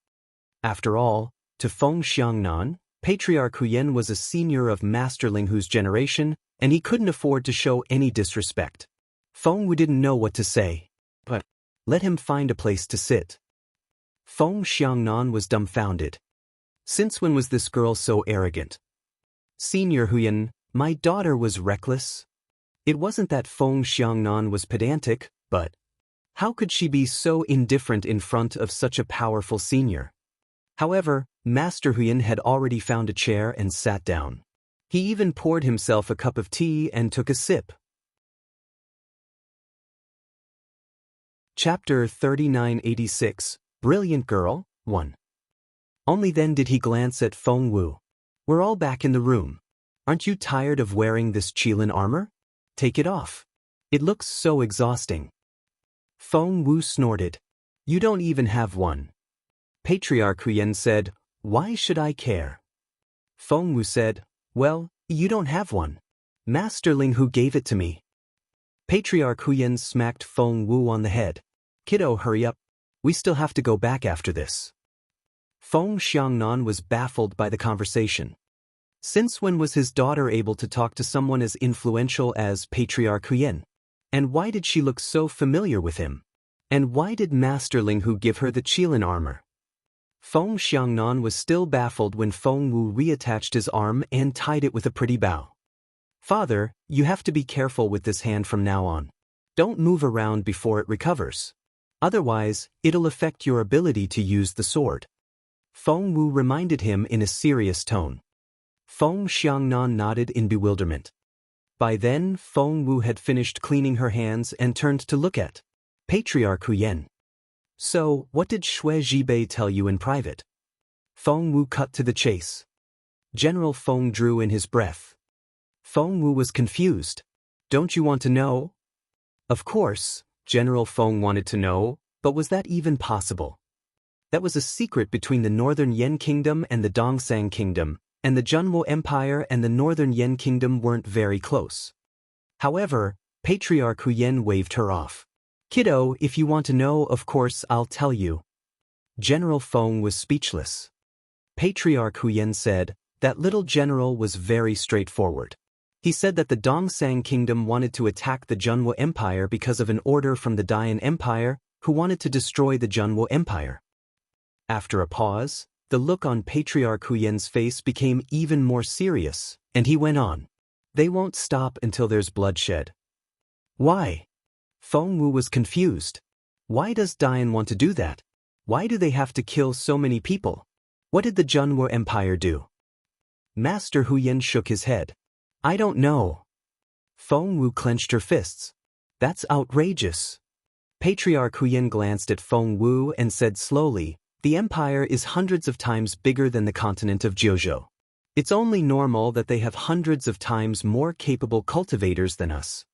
After all, to Feng Xiangnan, Patriarch Huyan was a senior of Master Ling Hu's generation, and he couldn't afford to show any disrespect. Feng Wu didn't know what to say, but let him find a place to sit. Feng Xiangnan was dumbfounded. Since when was this girl so arrogant? Senior Huyan, my daughter was reckless. It wasn't that Feng Xiangnan was pedantic, but how could she be so indifferent in front of such a powerful senior? However, Master Huyan had already found a chair and sat down. He even poured himself a cup of tea and took a sip. Chapter 3986, Brilliant Girl, 1. Only then did he glance at Feng Wu. We're all back in the room. Aren't you tired of wearing this Qilin armor? Take it off. It looks so exhausting. Feng Wu snorted. You don't even have one. Patriarch Huyan said, why should I care? Feng Wu said, well, you don't have one. Master Ling Hu gave it to me. Patriarch Huyan smacked Feng Wu on the head. Kiddo, hurry up. We still have to go back after this. Feng Xiangnan was baffled by the conversation. Since when was his daughter able to talk to someone as influential as Patriarch Huyan? And why did she look so familiar with him? And why did Master Ling Hu give her the Qilin armor? Feng Xiangnan was still baffled when Feng Wu reattached his arm and tied it with a pretty bow. Father, you have to be careful with this hand from now on. Don't move around before it recovers. Otherwise, it'll affect your ability to use the sword. Feng Wu reminded him in a serious tone. Feng Xiangnan nodded in bewilderment. By then, Feng Wu had finished cleaning her hands and turned to look at Patriarch Huyan. So, what did Xue Zhibei tell you in private? Feng Wu cut to the chase. General Feng drew in his breath. Feng Wu was confused. Don't you want to know? Of course, General Feng wanted to know, but was that even possible? That was a secret between the Northern Yan Kingdom and the Dongsang Kingdom, and the Junwo Empire and the Northern Yan Kingdom weren't very close. However, Patriarch Huyan waved her off. Kiddo, if you want to know, of course I'll tell you. General Feng was speechless. Patriarch Huyan said, that little general was very straightforward. He said that the Dongsang Kingdom wanted to attack the Junwo Empire because of an order from the Dayan Empire, who wanted to destroy the Junwo Empire. After a pause, the look on Patriarch Huyan's face became even more serious, and he went on. They won't stop until there's bloodshed. Why? Feng Wu was confused. Why does Dayan want to do that? Why do they have to kill so many people? What did the Junwo Empire do? Master Huyan shook his head. I don't know. Feng Wu clenched her fists. That's outrageous. Patriarch Huyan glanced at Feng Wu and said slowly, the empire is hundreds of times bigger than the continent of Jiuzhou. It's only normal that they have hundreds of times more capable cultivators than us.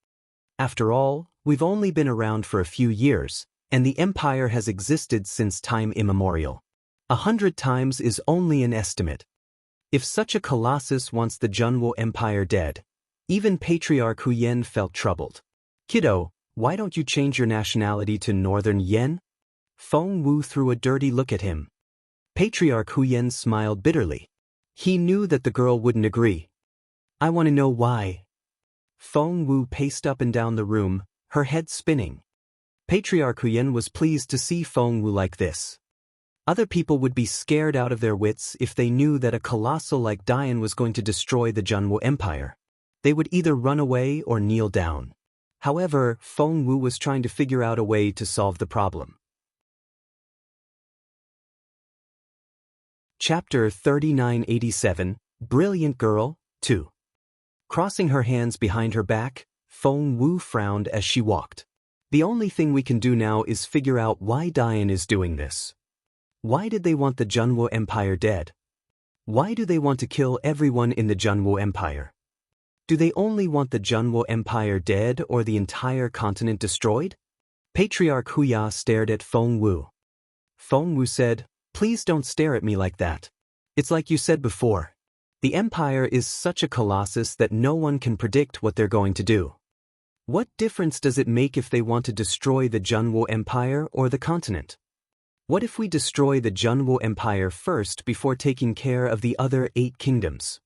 After all, we've only been around for a few years, and the empire has existed since time immemorial. 100 times is only an estimate. If such a colossus wants the Junwo Empire dead, even Patriarch Huyan felt troubled. Kiddo, why don't you change your nationality to Northern Yan? Feng Wu threw a dirty look at him. Patriarch Huyan smiled bitterly. He knew that the girl wouldn't agree. I want to know why. Feng Wu paced up and down the room, her head spinning. Patriarch Huyan was pleased to see Feng Wu like this. Other people would be scared out of their wits if they knew that a colossal like Dayan was going to destroy the Junwo Empire. They would either run away or kneel down. However, Feng Wu was trying to figure out a way to solve the problem. Chapter 3987, Brilliant Girl, 2. Crossing her hands behind her back, Feng Wu frowned as she walked. The only thing we can do now is figure out why Dayan is doing this. Why did they want the Junwo Empire dead? Why do they want to kill everyone in the Junwo Empire? Do they only want the Junwo Empire dead or the entire continent destroyed? Patriarch Huya stared at Feng Wu. Feng Wu said, Please don't stare at me like that. It's like you said before. The empire is such a colossus that no one can predict what they're going to do. What difference does it make if they want to destroy the Junwo Empire or the continent? What if we destroy the Junwo Empire first before taking care of the other 8 kingdoms?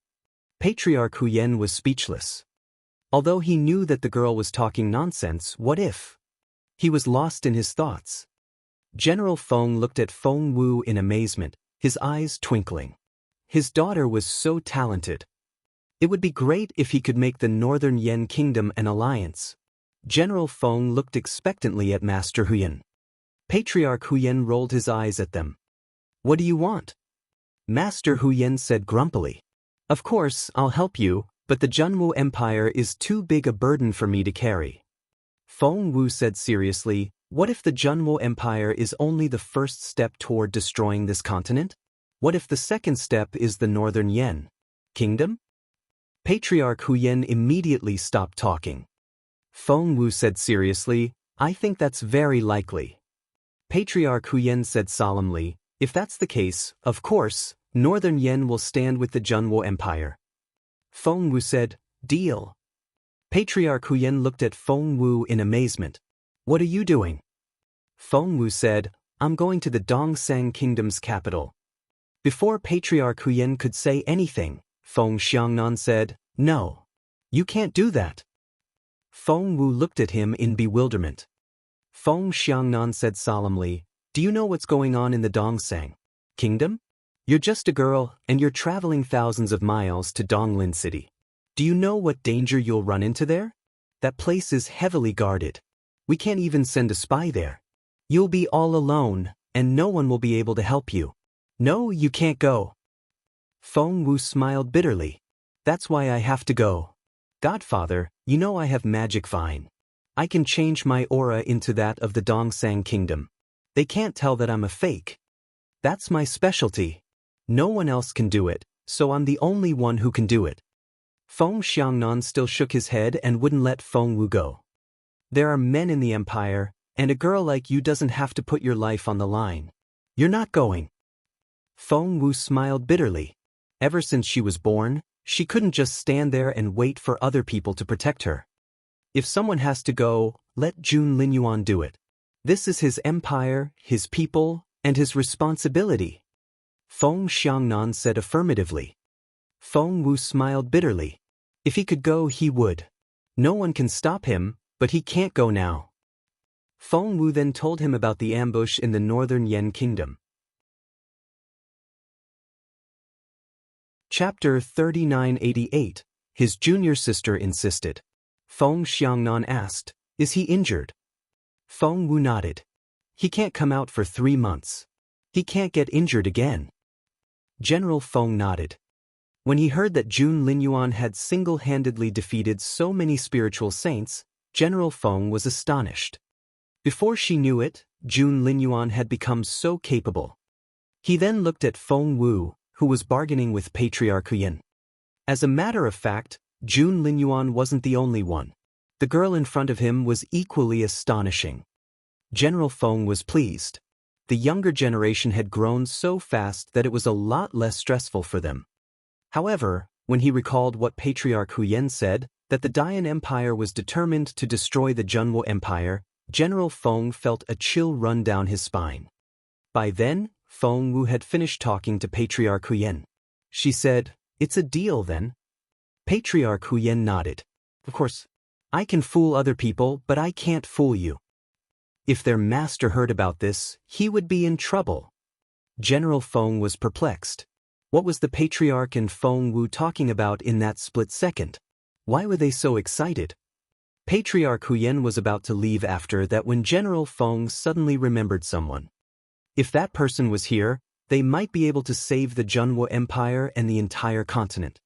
Patriarch Huyen was speechless. Although he knew that the girl was talking nonsense, what if? He was lost in his thoughts. General Feng looked at Feng Wu in amazement, his eyes twinkling. His daughter was so talented. It would be great if he could make the Northern Yen Kingdom an alliance. General Feng looked expectantly at Master Huyen. Patriarch Huyen rolled his eyes at them. What do you want? Master Huyen said grumpily. Of course, I'll help you, but the Junwo Empire is too big a burden for me to carry. Feng Wu said seriously, what if the Junwo Empire is only the first step toward destroying this continent? What if the second step is the Northern Yen Kingdom? Patriarch Huyen immediately stopped talking. Feng Wu said seriously, I think that's very likely. Patriarch Huyen said solemnly, if that's the case, of course, Northern Yen will stand with the Junwo Empire. Feng Wu said, deal. Patriarch Huyen looked at Feng Wu in amazement. What are you doing? Feng Wu said, I'm going to the Dongsang Kingdom's capital. Before Patriarch Huyen could say anything, Feng Xiangnan said, no. You can't do that. Feng Wu looked at him in bewilderment. Feng Xiangnan said solemnly, do you know what's going on in the Dongsang Kingdom? You're just a girl, and you're traveling thousands of miles to Donglin City. Do you know what danger you'll run into there? That place is heavily guarded. We can't even send a spy there. You'll be all alone, and no one will be able to help you. No, you can't go. Feng Wu smiled bitterly. That's why I have to go. Godfather, you know I have magic vine. I can change my aura into that of the Dongsang Kingdom. They can't tell that I'm a fake. That's my specialty. No one else can do it, so I'm the only one who can do it. Feng Xiangnan still shook his head and wouldn't let Feng Wu go. There are men in the empire, and a girl like you doesn't have to put your life on the line. You're not going. Feng Wu smiled bitterly. Ever since she was born, she couldn't just stand there and wait for other people to protect her. If someone has to go, let Jun Linyuan do it. This is his empire, his people, and his responsibility. Feng Xiangnan said affirmatively. Feng Wu smiled bitterly. If he could go, he would. No one can stop him, but he can't go now. Feng Wu then told him about the ambush in the Northern Yen Kingdom. Chapter 3988. His junior sister insisted. Feng Xiangnan asked, is he injured? Feng Wu nodded. He can't come out for 3 months. He can't get injured again. General Feng nodded. When he heard that Jun Linyuan had single-handedly defeated so many spiritual saints, General Feng was astonished. Before she knew it, Jun Linyuan had become so capable. He then looked at Feng Wu, who was bargaining with Patriarch Huyen. As a matter of fact, Jun Linyuan wasn't the only one. The girl in front of him was equally astonishing. General Feng was pleased. The younger generation had grown so fast that it was a lot less stressful for them. However, when he recalled what Patriarch Huyen said, that the Dayan Empire was determined to destroy the Junwo Empire, General Feng felt a chill run down his spine. By then, Feng Wu had finished talking to Patriarch Huyen. She said, it's a deal then? Patriarch Huyen nodded. Of course, I can fool other people, but I can't fool you. If their master heard about this, he would be in trouble. General Feng was perplexed. What was the Patriarch and Feng Wu talking about in that split second? Why were they so excited? Patriarch Huyen was about to leave after that when General Feng suddenly remembered someone. If that person was here, they might be able to save the Junwo Empire and the entire continent.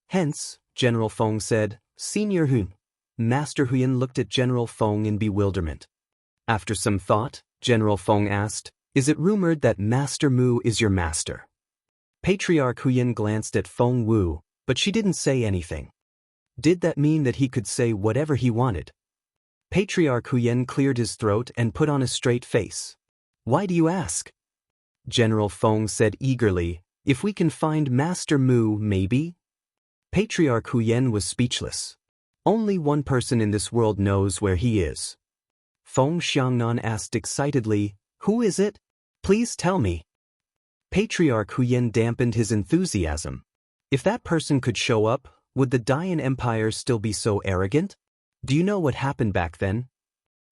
Hence, General Feng said, Senior Huyen. Master Huyen looked at General Feng in bewilderment. After some thought, General Feng asked, is it rumored that Master Mu is your master? Patriarch Huyen glanced at Feng Wu, but she didn't say anything. Did that mean that he could say whatever he wanted? Patriarch Huyen cleared his throat and put on a straight face. Why do you ask? General Feng said eagerly. If we can find Master Mu, maybe? Patriarch Huyen was speechless. Only one person in this world knows where he is. Feng Xiangnan asked excitedly, Who is it? Please tell me. Patriarch Huyen dampened his enthusiasm. If that person could show up, would the Dayan Empire still be so arrogant? Do you know what happened back then?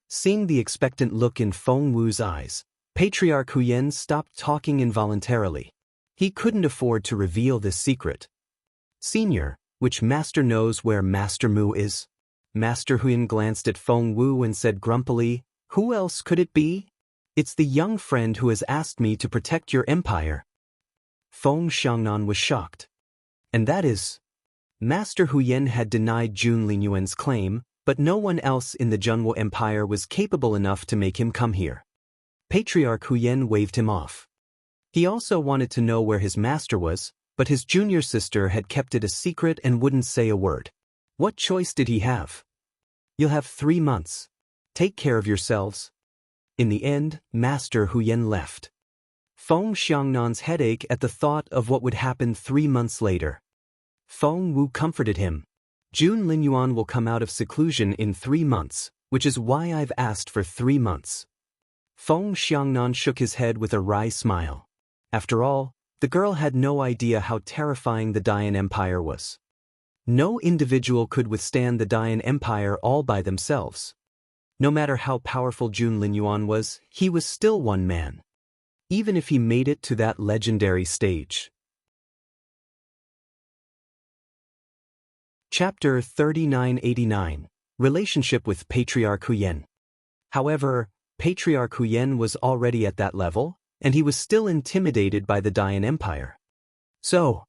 Seeing the expectant look in Feng Wu's eyes, Patriarch Huyen stopped talking involuntarily. He couldn't afford to reveal this secret. Senior, which master knows where Master Mu is? Master Huyen glanced at Feng Wu and said grumpily, Who else could it be? It's the young friend who has asked me to protect your empire. Feng Xiangnan was shocked. And that is? Master Huyen had denied Jun Linyuan's claim, but no one else in the Zhenwo Empire was capable enough to make him come here. Patriarch Huyen waved him off. He also wanted to know where his master was, but his junior sister had kept it a secret and wouldn't say a word. What choice did he have? You'll have 3 months. Take care of yourselves. In the end, Master Huyen left. Feng Xiangnan's headache at the thought of what would happen 3 months later. Feng Wu comforted him. Jun Linyuan will come out of seclusion in 3 months, which is why I've asked for 3 months. Feng Xiangnan shook his head with a wry smile. After all, the girl had no idea how terrifying the Dayan Empire was. No individual could withstand the Dayan Empire all by themselves. No matter how powerful Jun Linyuan was, he was still one man. Even if he made it to that legendary stage. Chapter 3989. Relationship with Patriarch Huyen. However, Patriarch Huyen was already at that level, and he was still intimidated by the Dayan Empire. So,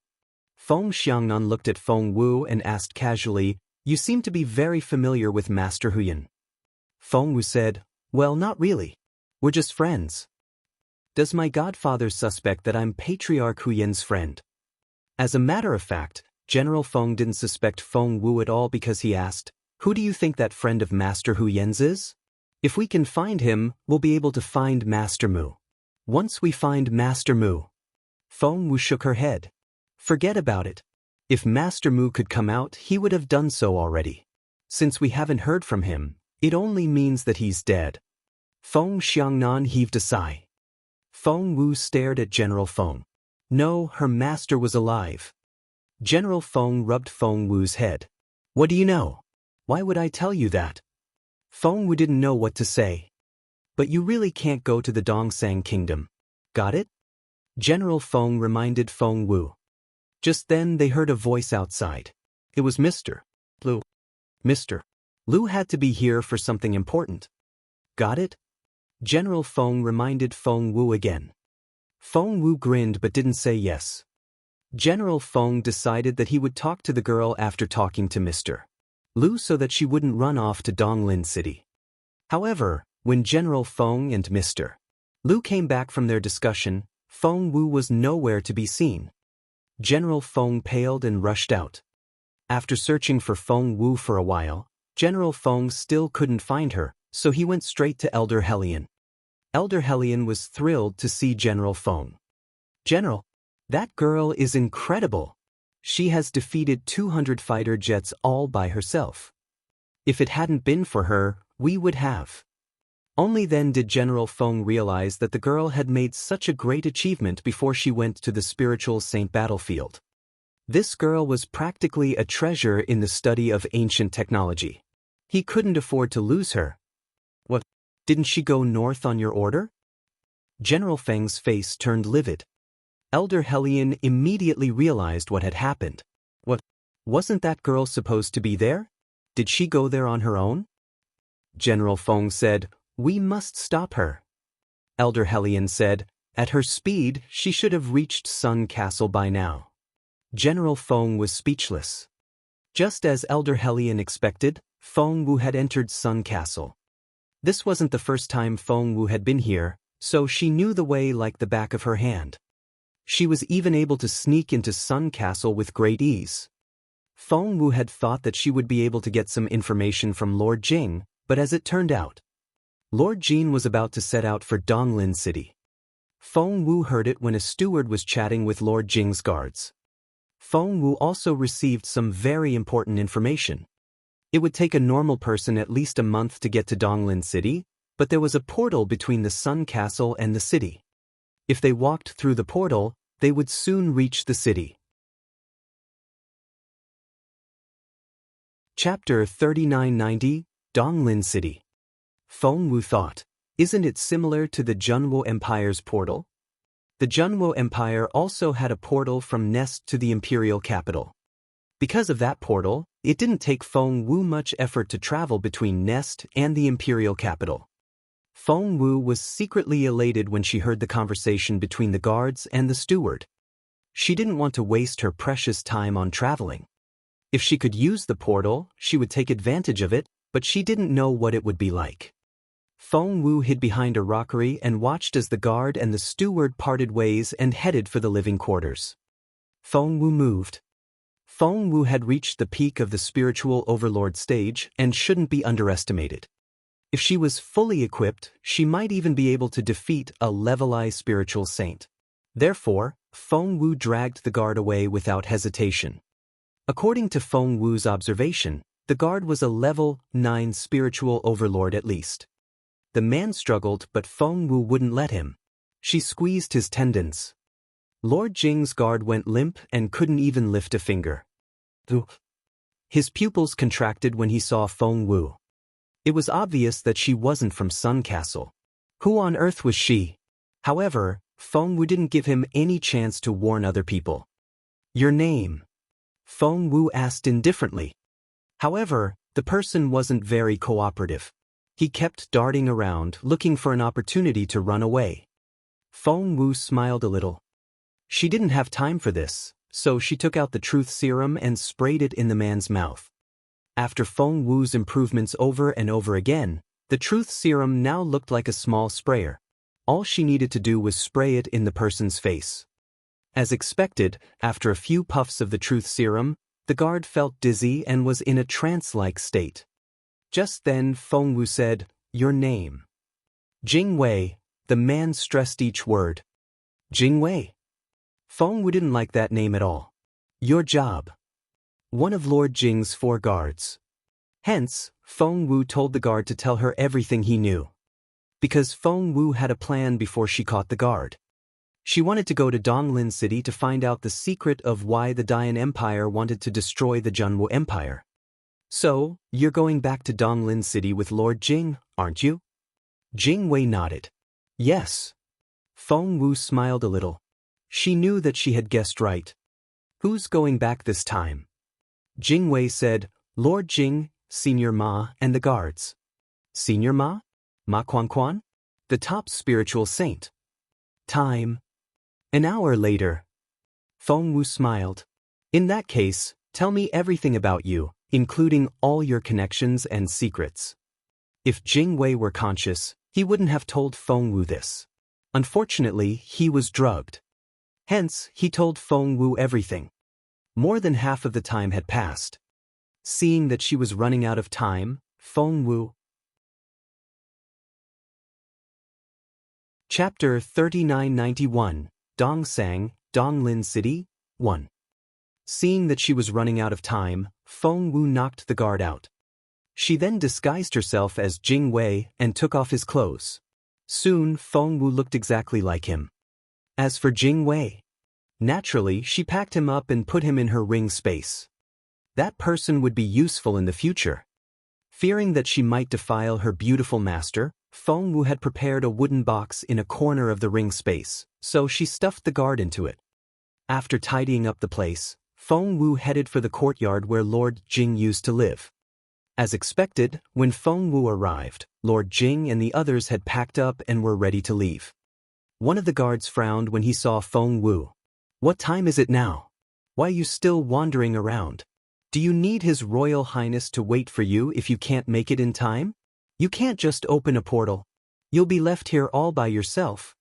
Feng Xiangnan looked at Feng Wu and asked casually, You seem to be very familiar with Master Huyen. Feng Wu said, Well, not really. We're just friends. Does my godfather suspect that I'm Patriarch Huyen's friend? As a matter of fact, General Feng didn't suspect Feng Wu at all because he asked, Who do you think that friend of Master Huyen's is? If we can find him, we'll be able to find Master Mu. Once we find Master Mu. Feng Wu shook her head. Forget about it. If Master Mu could come out, he would have done so already. Since we haven't heard from him, it only means that he's dead. Feng Xiangnan heaved a sigh. Feng Wu stared at General Feng. No, her master was alive. General Feng rubbed Feng Wu's head. What do you know? Why would I tell you that? Feng Wu didn't know what to say. But you really can't go to the Dongsang Kingdom. Got it? General Feng reminded Feng Wu. Just then they heard a voice outside. It was Mr. Lu. Mr. Lu had to be here for something important. Got it? General Feng reminded Feng Wu again. Feng Wu grinned but didn't say yes. General Feng decided that he would talk to the girl after talking to Mr. Lu so that she wouldn't run off to Donglin City. However, when General Feng and Mr. Lu came back from their discussion, Feng Wu was nowhere to be seen. General Feng paled and rushed out. After searching for Feng Wu for a while, General Feng still couldn't find her, so he went straight to Elder Helion. Elder Helion was thrilled to see General Feng. General, that girl is incredible. She has defeated 200 fighter jets all by herself. If it hadn't been for her, we would have. Only then did General Feng realize that the girl had made such a great achievement before she went to the spiritual saint battlefield. This girl was practically a treasure in the study of ancient technology. He couldn't afford to lose her. What? Didn't she go north on your order? General Feng's face turned livid. Elder Helion immediately realized what had happened. What? Wasn't that girl supposed to be there? Did she go there on her own? General Feng said, We must stop her. Elder Helion said, At her speed, she should have reached Sun Castle by now. General Feng was speechless. Just as Elder Helion expected, Feng Wu had entered Sun Castle. This wasn't the first time Feng Wu had been here, so she knew the way like the back of her hand. She was even able to sneak into Sun Castle with great ease. Feng Wu had thought that she would be able to get some information from Lord Jing, but as it turned out, Lord Jin was about to set out for Donglin City. Feng Wu heard it when a steward was chatting with Lord Jing's guards. Feng Wu also received some very important information. It would take a normal person at least a month to get to Donglin City, but there was a portal between the Sun Castle and the city. If they walked through the portal, they would soon reach the city. Chapter 3990, Donglin City. Feng Wu thought, isn't it similar to the Junwo Empire's portal? The Junwo Empire also had a portal from Nest to the imperial capital. Because of that portal, it didn't take Feng Wu much effort to travel between Nest and the imperial capital. Feng Wu was secretly elated when she heard the conversation between the guards and the steward. She didn't want to waste her precious time on traveling. If she could use the portal, she would take advantage of it, but she didn't know what it would be like. Feng Wu hid behind a rockery and watched as the guard and the steward parted ways and headed for the living quarters. Feng Wu moved. Feng Wu had reached the peak of the spiritual overlord stage and shouldn't be underestimated. If she was fully equipped, she might even be able to defeat a level I spiritual saint. Therefore, Feng Wu dragged the guard away without hesitation. According to Feng Wu's observation, the guard was a level 9 spiritual overlord at least. The man struggled, but Feng Wu wouldn't let him. She squeezed his tendons. Lord Jing's guard went limp and couldn't even lift a finger. His pupils contracted when he saw Feng Wu. It was obvious that she wasn't from Sun Castle. Who on earth was she? However, Feng Wu didn't give him any chance to warn other people. Your name? Feng Wu asked indifferently. However, the person wasn't very cooperative. He kept darting around, looking for an opportunity to run away. Feng Wu smiled a little. She didn't have time for this, so she took out the truth serum and sprayed it in the man's mouth. After Feng Wu's improvements over and over again, the truth serum now looked like a small sprayer. All she needed to do was spray it in the person's face. As expected, after a few puffs of the truth serum, the guard felt dizzy and was in a trance-like state. Just then Feng Wu said, "Your name?" "Jing Wei." The man stressed each word. "Jing Wei." Feng Wu didn't like that name at all. "Your job?" "One of Lord Jing's 4 guards." Hence, Feng Wu told the guard to tell her everything he knew. Because Feng Wu had a plan before she caught the guard. She wanted to go to Donglin City to find out the secret of why the Dian Empire wanted to destroy the Junwo Empire. "So, you're going back to Donglin City with Lord Jing, aren't you?" Jing Wei nodded. "Yes." Feng Wu smiled a little. She knew that she had guessed right. "Who's going back this time?" Jing Wei said, "Lord Jing, Senior Ma, and the guards." "Senior Ma? Ma Quan Quan?" "The top spiritual saint." "Time?" "An hour later." Feng Wu smiled. "In that case, tell me everything about you, including all your connections and secrets." If Jing Wei were conscious, he wouldn't have told Feng Wu this. Unfortunately, he was drugged. Hence, he told Feng Wu everything. More than half of the time had passed. Seeing that she was running out of time, Feng Wu. Chapter 3991, Dongsang, Donglin City, 1. Seeing that she was running out of time, Feng Wu knocked the guard out. She then disguised herself as Jing Wei and took off his clothes. Soon, Feng Wu looked exactly like him. As for Jing Wei, naturally, she packed him up and put him in her ring space. That person would be useful in the future. Fearing that she might defile her beautiful master, Feng Wu had prepared a wooden box in a corner of the ring space, so she stuffed the guard into it. After tidying up the place, Feng Wu headed for the courtyard where Lord Jing used to live. As expected, when Feng Wu arrived, Lord Jing and the others had packed up and were ready to leave. One of the guards frowned when he saw Feng Wu. "What time is it now? Why are you still wandering around? Do you need His Royal Highness to wait for you if you can't make it in time? You can't just open a portal. You'll be left here all by yourself."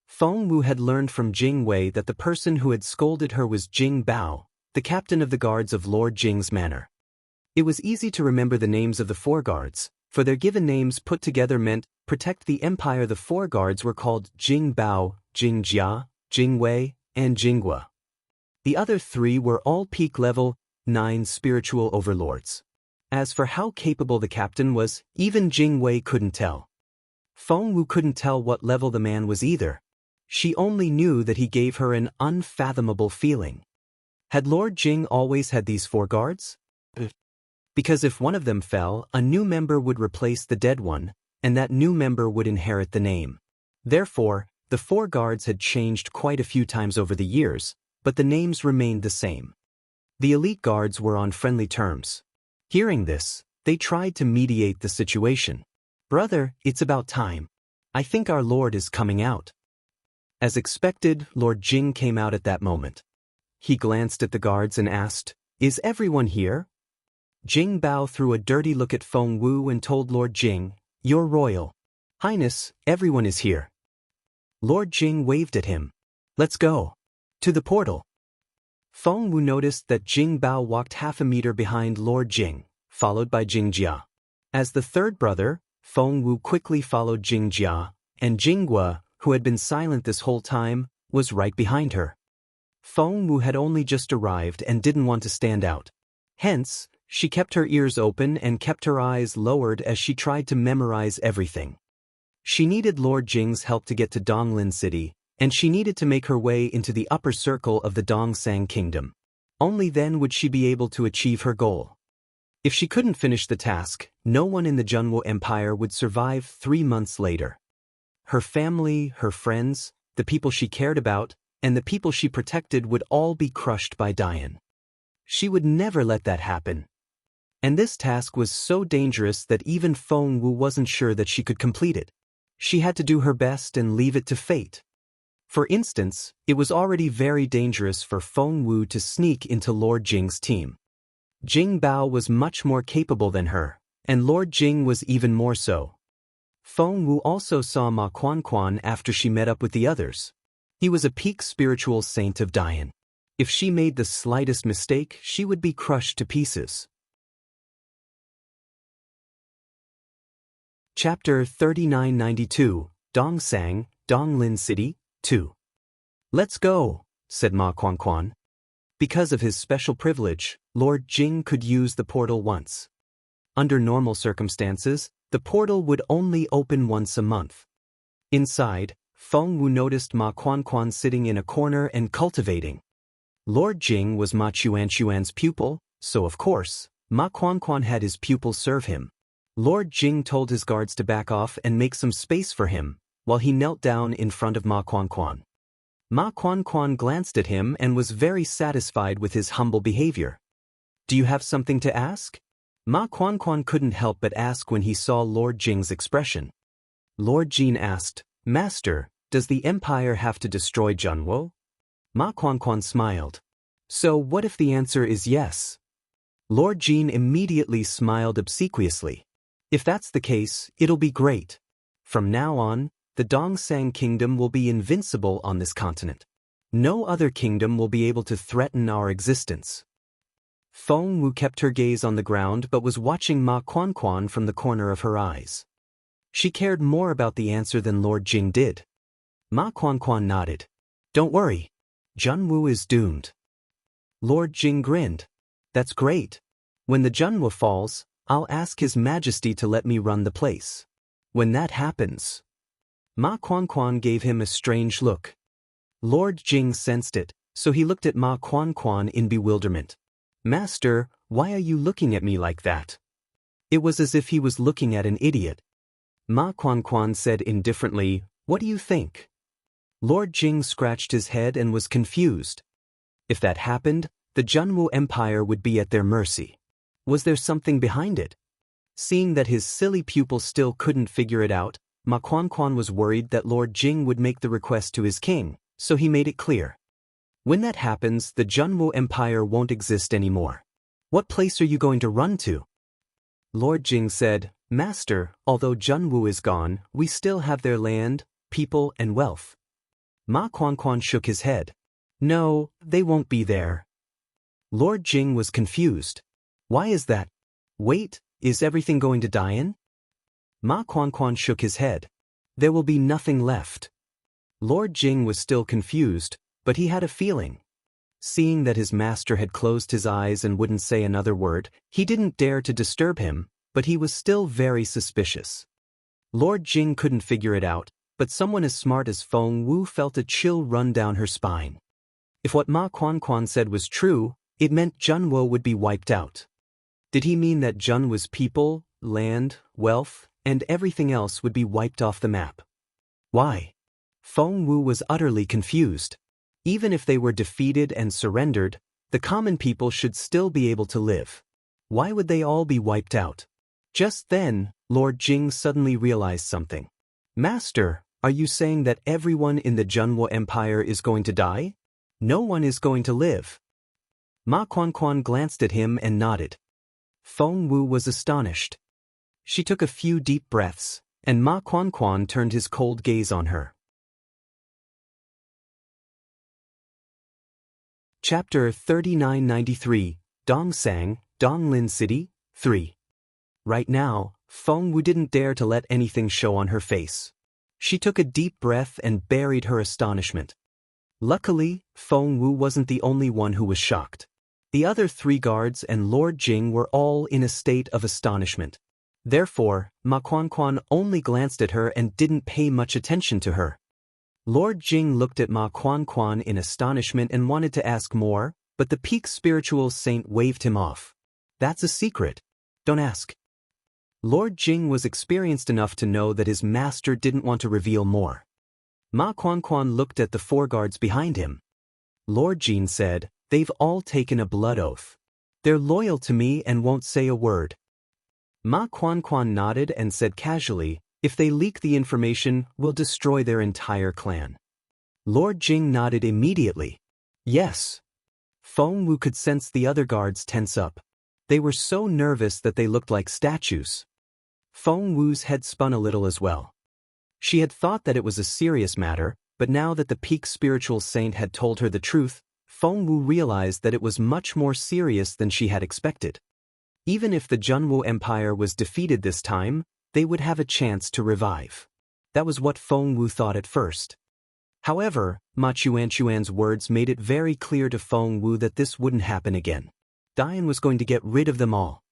Feng Wu had learned from Jing Wei that the person who had scolded her was Jing Bao, the captain of the guards of Lord Jing's manor. It was easy to remember the names of the 4 guards, for their given names put together meant protect the empire. The four guards were called Jing Bao, Jing Jia, Jing Wei, and Jinghua. The other three were all peak level 9 spiritual overlords. As for how capable the captain was, even Jing Wei couldn't tell. Feng Wu couldn't tell what level the man was either. She only knew that he gave her an unfathomable feeling. Had Lord Jing always had these four guards? Because if one of them fell, a new member would replace the dead one, and that new member would inherit the name. Therefore, the four guards had changed quite a few times over the years, but the names remained the same. The elite guards were on friendly terms. Hearing this, they tried to mediate the situation. "Brother, it's about time. I think our Lord is coming out." As expected, Lord Jing came out at that moment. He glanced at the guards and asked, "Is everyone here?" Jing Bao threw a dirty look at Feng Wu and told Lord Jing, "Your Royal Highness, everyone is here." Lord Jing waved at him. "Let's go. To the portal." Feng Wu noticed that Jing Bao walked half a meter behind Lord Jing, followed by Jing Jia. As the third brother, Feng Wu quickly followed Jing Jia, and Jinghua, who had been silent this whole time, was right behind her. Feng Wu had only just arrived and didn't want to stand out. Hence, she kept her ears open and kept her eyes lowered as she tried to memorize everything. She needed Lord Jing's help to get to Donglin City, and she needed to make her way into the upper circle of the Dongsang Kingdom. Only then would she be able to achieve her goal. If she couldn't finish the task, no one in the Junwo Empire would survive 3 months later. Her family, her friends, the people she cared about, and the people she protected would all be crushed by Dian. She would never let that happen. And this task was so dangerous that even Feng Wu wasn't sure that she could complete it. She had to do her best and leave it to fate. For instance, it was already very dangerous for Feng Wu to sneak into Lord Jing's team. Jing Bao was much more capable than her, and Lord Jing was even more so. Feng Wu also saw Ma Quan after she met up with the others. He was a peak spiritual saint of Dian. If she made the slightest mistake, she would be crushed to pieces. Chapter 3992, Dongsang, Donglin City, 2. "Let's go," said Ma Quan. Because of his special privilege, Lord Jing could use the portal once. Under normal circumstances, the portal would only open once a month. Inside, Feng Wu noticed Ma Quan sitting in a corner and cultivating. Lord Jing was Ma Chuan's pupil, so of course, Ma Quan had his pupil serve him. Lord Jing told his guards to back off and make some space for him, while he knelt down in front of Ma Quan. Ma Quan glanced at him and was very satisfied with his humble behavior. "Do you have something to ask?" Ma Quan couldn't help but ask when he saw Lord Jing's expression. Lord Jing asked, "Master, does the Empire have to destroy Junwo?" Ma Quan smiled. "So what if the answer is yes?" Lord Jing immediately smiled obsequiously. "If that's the case, it'll be great. From now on, the Dongsang Kingdom will be invincible on this continent. No other kingdom will be able to threaten our existence." Feng Wu kept her gaze on the ground but was watching Ma Quan from the corner of her eyes. She cared more about the answer than Lord Jing did. Ma Quan nodded. "Don't worry. Junwu is doomed." Lord Jing grinned. "That's great. When the Junwu falls, I'll ask His Majesty to let me run the place. When that happens..." Ma Quan gave him a strange look. Lord Jing sensed it, so he looked at Ma Quan in bewilderment. "Master, why are you looking at me like that?" It was as if he was looking at an idiot. Ma Quan said indifferently, "What do you think?" Lord Jing scratched his head and was confused. If that happened, the Junwu Empire would be at their mercy. Was there something behind it? Seeing that his silly pupil still couldn't figure it out, Ma Quan was worried that Lord Jing would make the request to his king, so he made it clear. "When that happens, the Junwu Empire won't exist anymore. What place are you going to run to?" Lord Jing said, "Master, although Junwu is gone, we still have their land, people, and wealth." Ma Quan shook his head. "No, they won't be there." Lord Jing was confused. "Why is that? Wait, is everything going to Dian?" Ma Quanquan shook his head. There will be nothing left. Lord Jing was still confused, but he had a feeling. Seeing that his master had closed his eyes and wouldn't say another word, he didn't dare to disturb him, but he was still very suspicious. Lord Jing couldn't figure it out, but someone as smart as Feng Wu felt a chill run down her spine. If what Ma Quanquan said was true, it meant Junwo would be wiped out. Did he mean that Jun was people, land, wealth, and everything else would be wiped off the map? Why? Feng Wu was utterly confused. Even if they were defeated and surrendered, the common people should still be able to live. Why would they all be wiped out? Just then, Lord Jing suddenly realized something. Master, are you saying that everyone in the Junwo Empire is going to die? No one is going to live. Ma Quanquan glanced at him and nodded. Feng Wu was astonished. She took a few deep breaths, and Ma Quanquan turned his cold gaze on her. Chapter 3993, Dongsang, Donglin City, 3. Right now, Feng Wu didn't dare to let anything show on her face. She took a deep breath and buried her astonishment. Luckily, Feng Wu wasn't the only one who was shocked. The other 3 guards and Lord Jing were all in a state of astonishment. Therefore, Ma Quanquan only glanced at her and didn't pay much attention to her. Lord Jing looked at Ma Quanquan in astonishment and wanted to ask more, but the peak spiritual saint waved him off. That's a secret. Don't ask. Lord Jing was experienced enough to know that his master didn't want to reveal more. Ma Quanquan looked at the 4 guards behind him. Lord Jing said, "They've all taken a blood oath. They're loyal to me and won't say a word." Ma Quanquan nodded and said casually, "If they leak the information, we'll destroy their entire clan." Lord Jing nodded immediately. Yes. Feng Wu could sense the other guards tense up. They were so nervous that they looked like statues. Feng Wu's head spun a little as well. She had thought that it was a serious matter, but now that the peak spiritual saint had told her the truth, Feng Wu realized that it was much more serious than she had expected. Even if the Junwo Empire was defeated this time, they would have a chance to revive. That was what Feng Wu thought at first. However, Ma Chuanchuan's words made it very clear to Feng Wu that this wouldn't happen again. Dian was going to get rid of them all.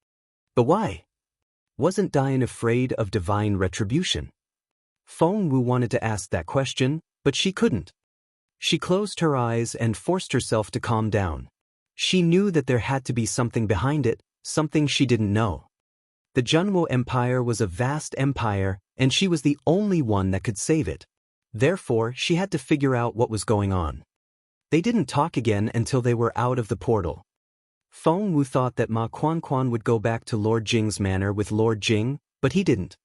But why? Wasn't Dian afraid of divine retribution? Feng Wu wanted to ask that question, but she couldn't. She closed her eyes and forced herself to calm down. She knew that there had to be something behind it, something she didn't know. The Junwo Empire was a vast empire, and she was the only one that could save it. Therefore, she had to figure out what was going on. They didn't talk again until they were out of the portal. Feng Wu thought that Ma Quanquan would go back to Lord Jing's manor with Lord Jing, but he didn't.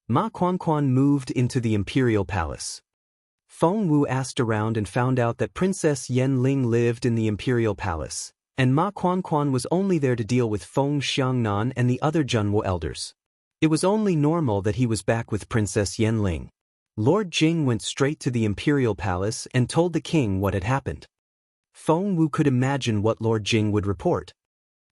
Ma Quanquan moved into the imperial palace. Feng Wu asked around and found out that Princess Yanling lived in the imperial palace, and Ma Quanquan was only there to deal with Feng Xiangnan and the other Junwo elders. It was only normal that he was back with Princess Yanling. Lord Jing went straight to the imperial palace and told the king what had happened. Feng Wu could imagine what Lord Jing would report.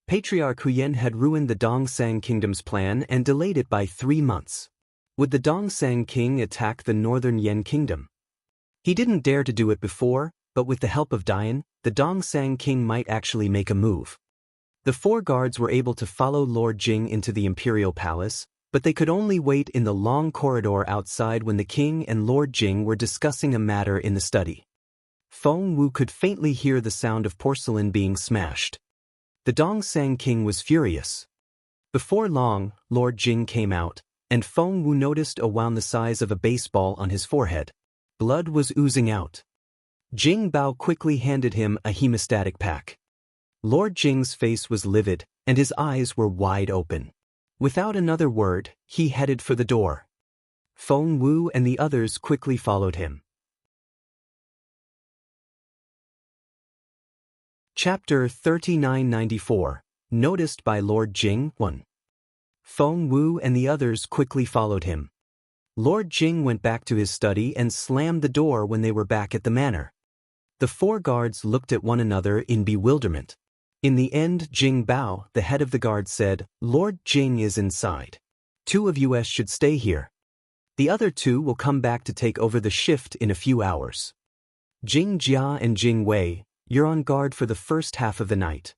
Patriarch Huyen had ruined the Dongsang kingdom's plan and delayed it by 3 months. Would the Dongsang king attack the northern Yan kingdom? He didn't dare to do it before, but with the help of Dian, the Dongsang king might actually make a move. The 4 guards were able to follow Lord Jing into the imperial palace, but they could only wait in the long corridor outside when the king and Lord Jing were discussing a matter in the study. Feng Wu could faintly hear the sound of porcelain being smashed. The Dongsang king was furious. Before long, Lord Jing came out, and Feng Wu noticed a wound the size of a baseball on his forehead. Blood was oozing out. Jing Bao quickly handed him a hemostatic pack. Lord Jing's face was livid, and his eyes were wide open. Without another word, he headed for the door. Feng Wu and the others quickly followed him. Chapter 3994, Noticed by Lord Jing 1. Feng Wu and the others quickly followed him. Lord Jing went back to his study and slammed the door when they were back at the manor. The 4 guards looked at one another in bewilderment. In the end, Jing Bao, the head of the guard, said, "Lord Jing is inside." 2 of us should stay here. The other 2 will come back to take over the shift in a few hours. Jing Jia and Jing Wei, you're on guard for the first half of the night.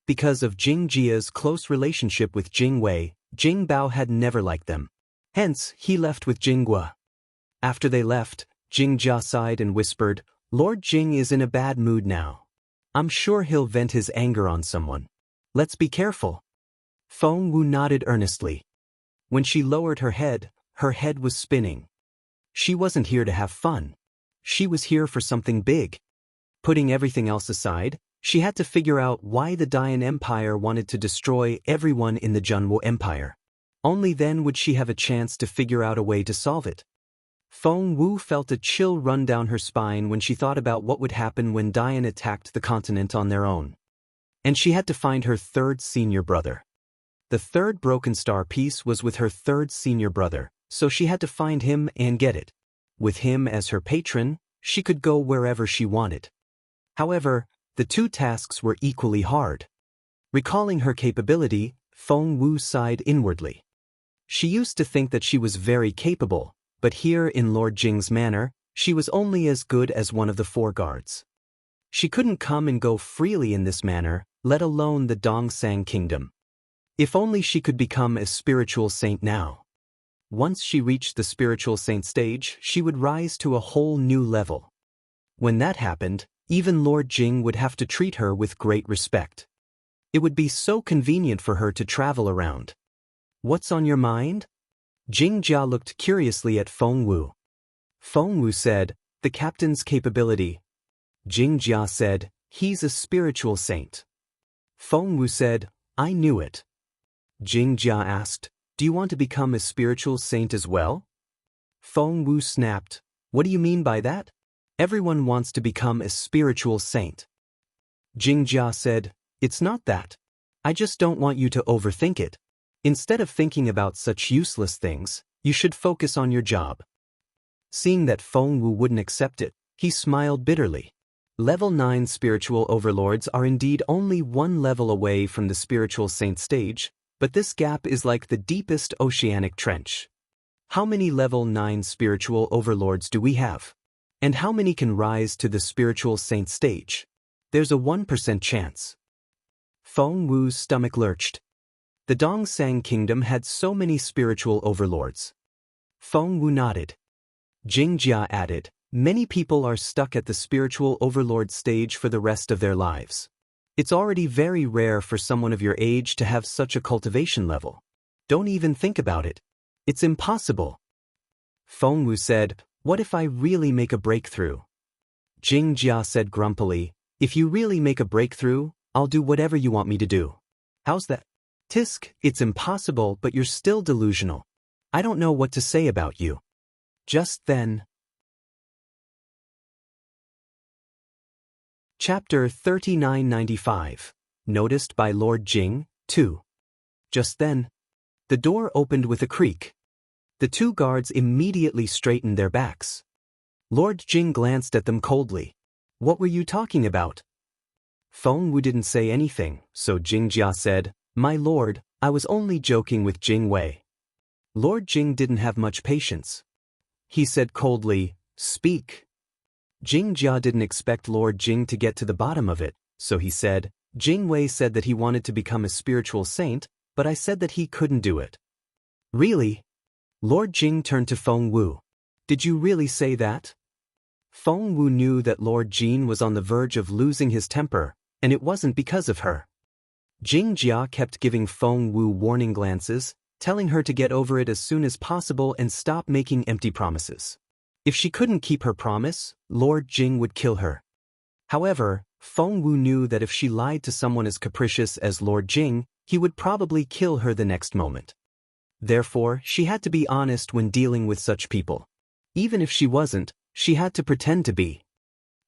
Because of Jing Jia's close relationship with Jing Wei, Jing Bao had never liked them. Hence, he left with Jing Gua. After they left, Jing Jia sighed and whispered, Lord Jing is in a bad mood now. I'm sure he'll vent his anger on someone. Let's be careful. Feng Wu nodded earnestly. When she lowered her head was spinning. She wasn't here to have fun. She was here for something big. Putting everything else aside, she had to figure out why the Dian Empire wanted to destroy everyone in the Junwo Empire. Only then would she have a chance to figure out a way to solve it. Feng Wu felt a chill run down her spine when she thought about what would happen when Dian attacked the continent on their own. And she had to find her 3rd senior brother. The 3rd broken star piece was with her 3rd senior brother, so she had to find him and get it. With him as her patron, she could go wherever she wanted. However, the 2 tasks were equally hard. Recalling her capability, Feng Wu sighed inwardly. She used to think that she was very capable, but here in Lord Jing's manor, she was only as good as one of the 4 guards. She couldn't come and go freely in this manner, let alone the Dongsang Kingdom. If only she could become a spiritual saint now. Once she reached the spiritual saint stage, she would rise to a whole new level. When that happened, even Lord Jing would have to treat her with great respect. It would be so convenient for her to travel around. What's on your mind? Jing Jia looked curiously at Feng Wu. Feng Wu said, the captain's capability. Jing Jia said, he's a spiritual saint. Feng Wu said, I knew it. Jing Jia asked, do you want to become a spiritual saint as well? Feng Wu snapped, what do you mean by that? Everyone wants to become a spiritual saint. Jing Jia said, it's not that. I just don't want you to overthink it. Instead of thinking about such useless things, you should focus on your job. Seeing that Feng Wu wouldn't accept it, he smiled bitterly. Level 9 spiritual overlords are indeed only 1 level away from the spiritual saint stage, but this gap is like the deepest oceanic trench. How many level 9 spiritual overlords do we have? And how many can rise to the spiritual saint stage? There's a 1% chance. Feng Wu's stomach lurched. The Dongsang Kingdom had so many spiritual overlords. Feng Wu nodded. Jing Jia added, many people are stuck at the spiritual overlord stage for the rest of their lives. It's already very rare for someone of your age to have such a cultivation level. Don't even think about it. It's impossible. Feng Wu said, what if I really make a breakthrough? Jing Jia said grumpily, if you really make a breakthrough, I'll do whatever you want me to do. How's that? Tisk, it's impossible, but you're still delusional. I don't know what to say about you. Just then. Chapter 3995. Noticed by Lord Jing, 2. Just then. The door opened with a creak. The 2 guards immediately straightened their backs. Lord Jing glanced at them coldly. What were you talking about? Feng Wu didn't say anything, so Jing Jia said, my lord, I was only joking with Jing Wei. Lord Jing didn't have much patience. He said coldly, speak. Jing Jia didn't expect Lord Jing to get to the bottom of it, so he said, Jing Wei said that he wanted to become a spiritual saint, but I said that he couldn't do it. Really? Lord Jing turned to Feng Wu. Did you really say that? Feng Wu knew that Lord Jing was on the verge of losing his temper, and it wasn't because of her. Jing Jia kept giving Feng Wu warning glances, telling her to get over it as soon as possible and stop making empty promises. If she couldn't keep her promise, Lord Jing would kill her. However, Feng Wu knew that if she lied to someone as capricious as Lord Jing, he would probably kill her the next moment. Therefore, she had to be honest when dealing with such people. Even if she wasn't, she had to pretend to be.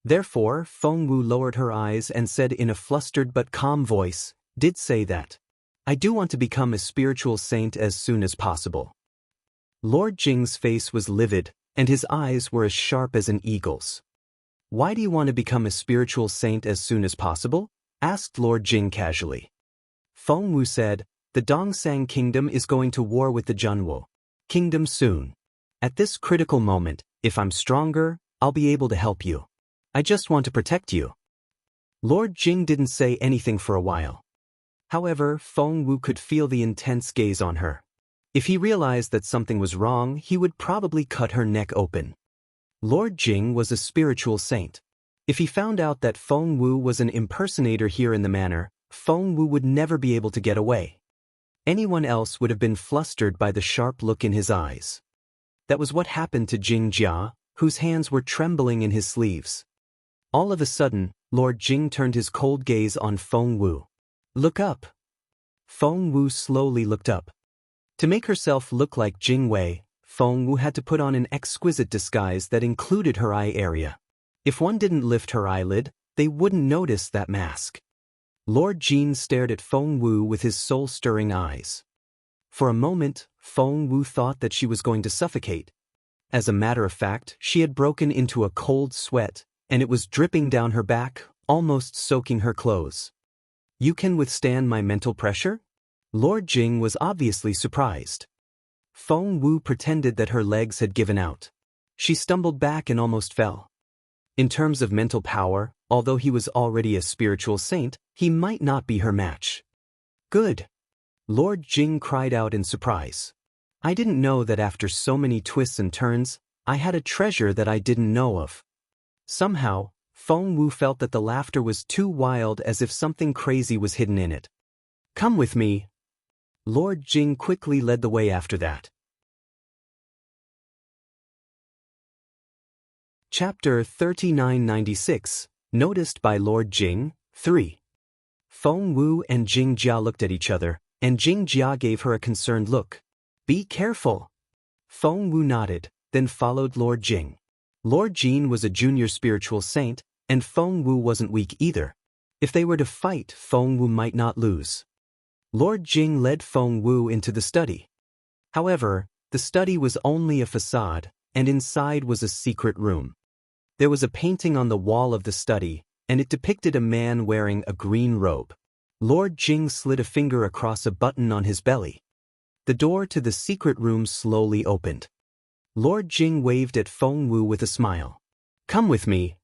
Therefore, Feng Wu lowered her eyes and said in a flustered but calm voice, did say that. I do want to become a spiritual saint as soon as possible. Lord Jing's face was livid, and his eyes were as sharp as an eagle's. Why do you want to become a spiritual saint as soon as possible? Asked Lord Jing casually. Feng Wu said, The Dongsang Kingdom is going to war with the Junwo Kingdom soon. At this critical moment, if I'm stronger, I'll be able to help you. I just want to protect you." Lord Jing didn't say anything for a while. However, Feng Wu could feel the intense gaze on her. If he realized that something was wrong, he would probably cut her neck open. Lord Jing was a spiritual saint. If he found out that Feng Wu was an impersonator here in the manor, Feng Wu would never be able to get away. Anyone else would have been flustered by the sharp look in his eyes. That was what happened to Jing Jia, whose hands were trembling in his sleeves. All of a sudden, Lord Jing turned his cold gaze on Feng Wu. "Look up." Feng Wu slowly looked up. To make herself look like Jing Wei, Feng Wu had to put on an exquisite disguise that included her eye area. If one didn't lift her eyelid, they wouldn't notice that mask. Lord Jing stared at Feng Wu with his soul-stirring eyes. For a moment, Feng Wu thought that she was going to suffocate. As a matter of fact, she had broken into a cold sweat, and it was dripping down her back, almost soaking her clothes. "You can withstand my mental pressure?" Lord Jing was obviously surprised. Feng Wu pretended that her legs had given out. She stumbled back and almost fell. In terms of mental power, although he was already a spiritual saint, he might not be her match. "Good." Lord Jing cried out in surprise. "I didn't know that after so many twists and turns, I had a treasure that I didn't know of." Somehow, Feng Wu felt that the laughter was too wild, as if something crazy was hidden in it. "Come with me." Lord Jing quickly led the way after that. Chapter 3996, Noticed by Lord Jing, 3. Feng Wu and Jing Jia looked at each other, and Jing Jia gave her a concerned look. "Be careful." Feng Wu nodded, then followed Lord Jing. Lord Jing was a junior spiritual saint, and Feng Wu wasn't weak either. If they were to fight, Feng Wu might not lose. Lord Jing led Feng Wu into the study. However, the study was only a facade, and inside was a secret room. There was a painting on the wall of the study, and it depicted a man wearing a green robe. Lord Jing slid a finger across a button on his belly. The door to the secret room slowly opened. Lord Jing waved at Feng Wu with a smile. "Come with me."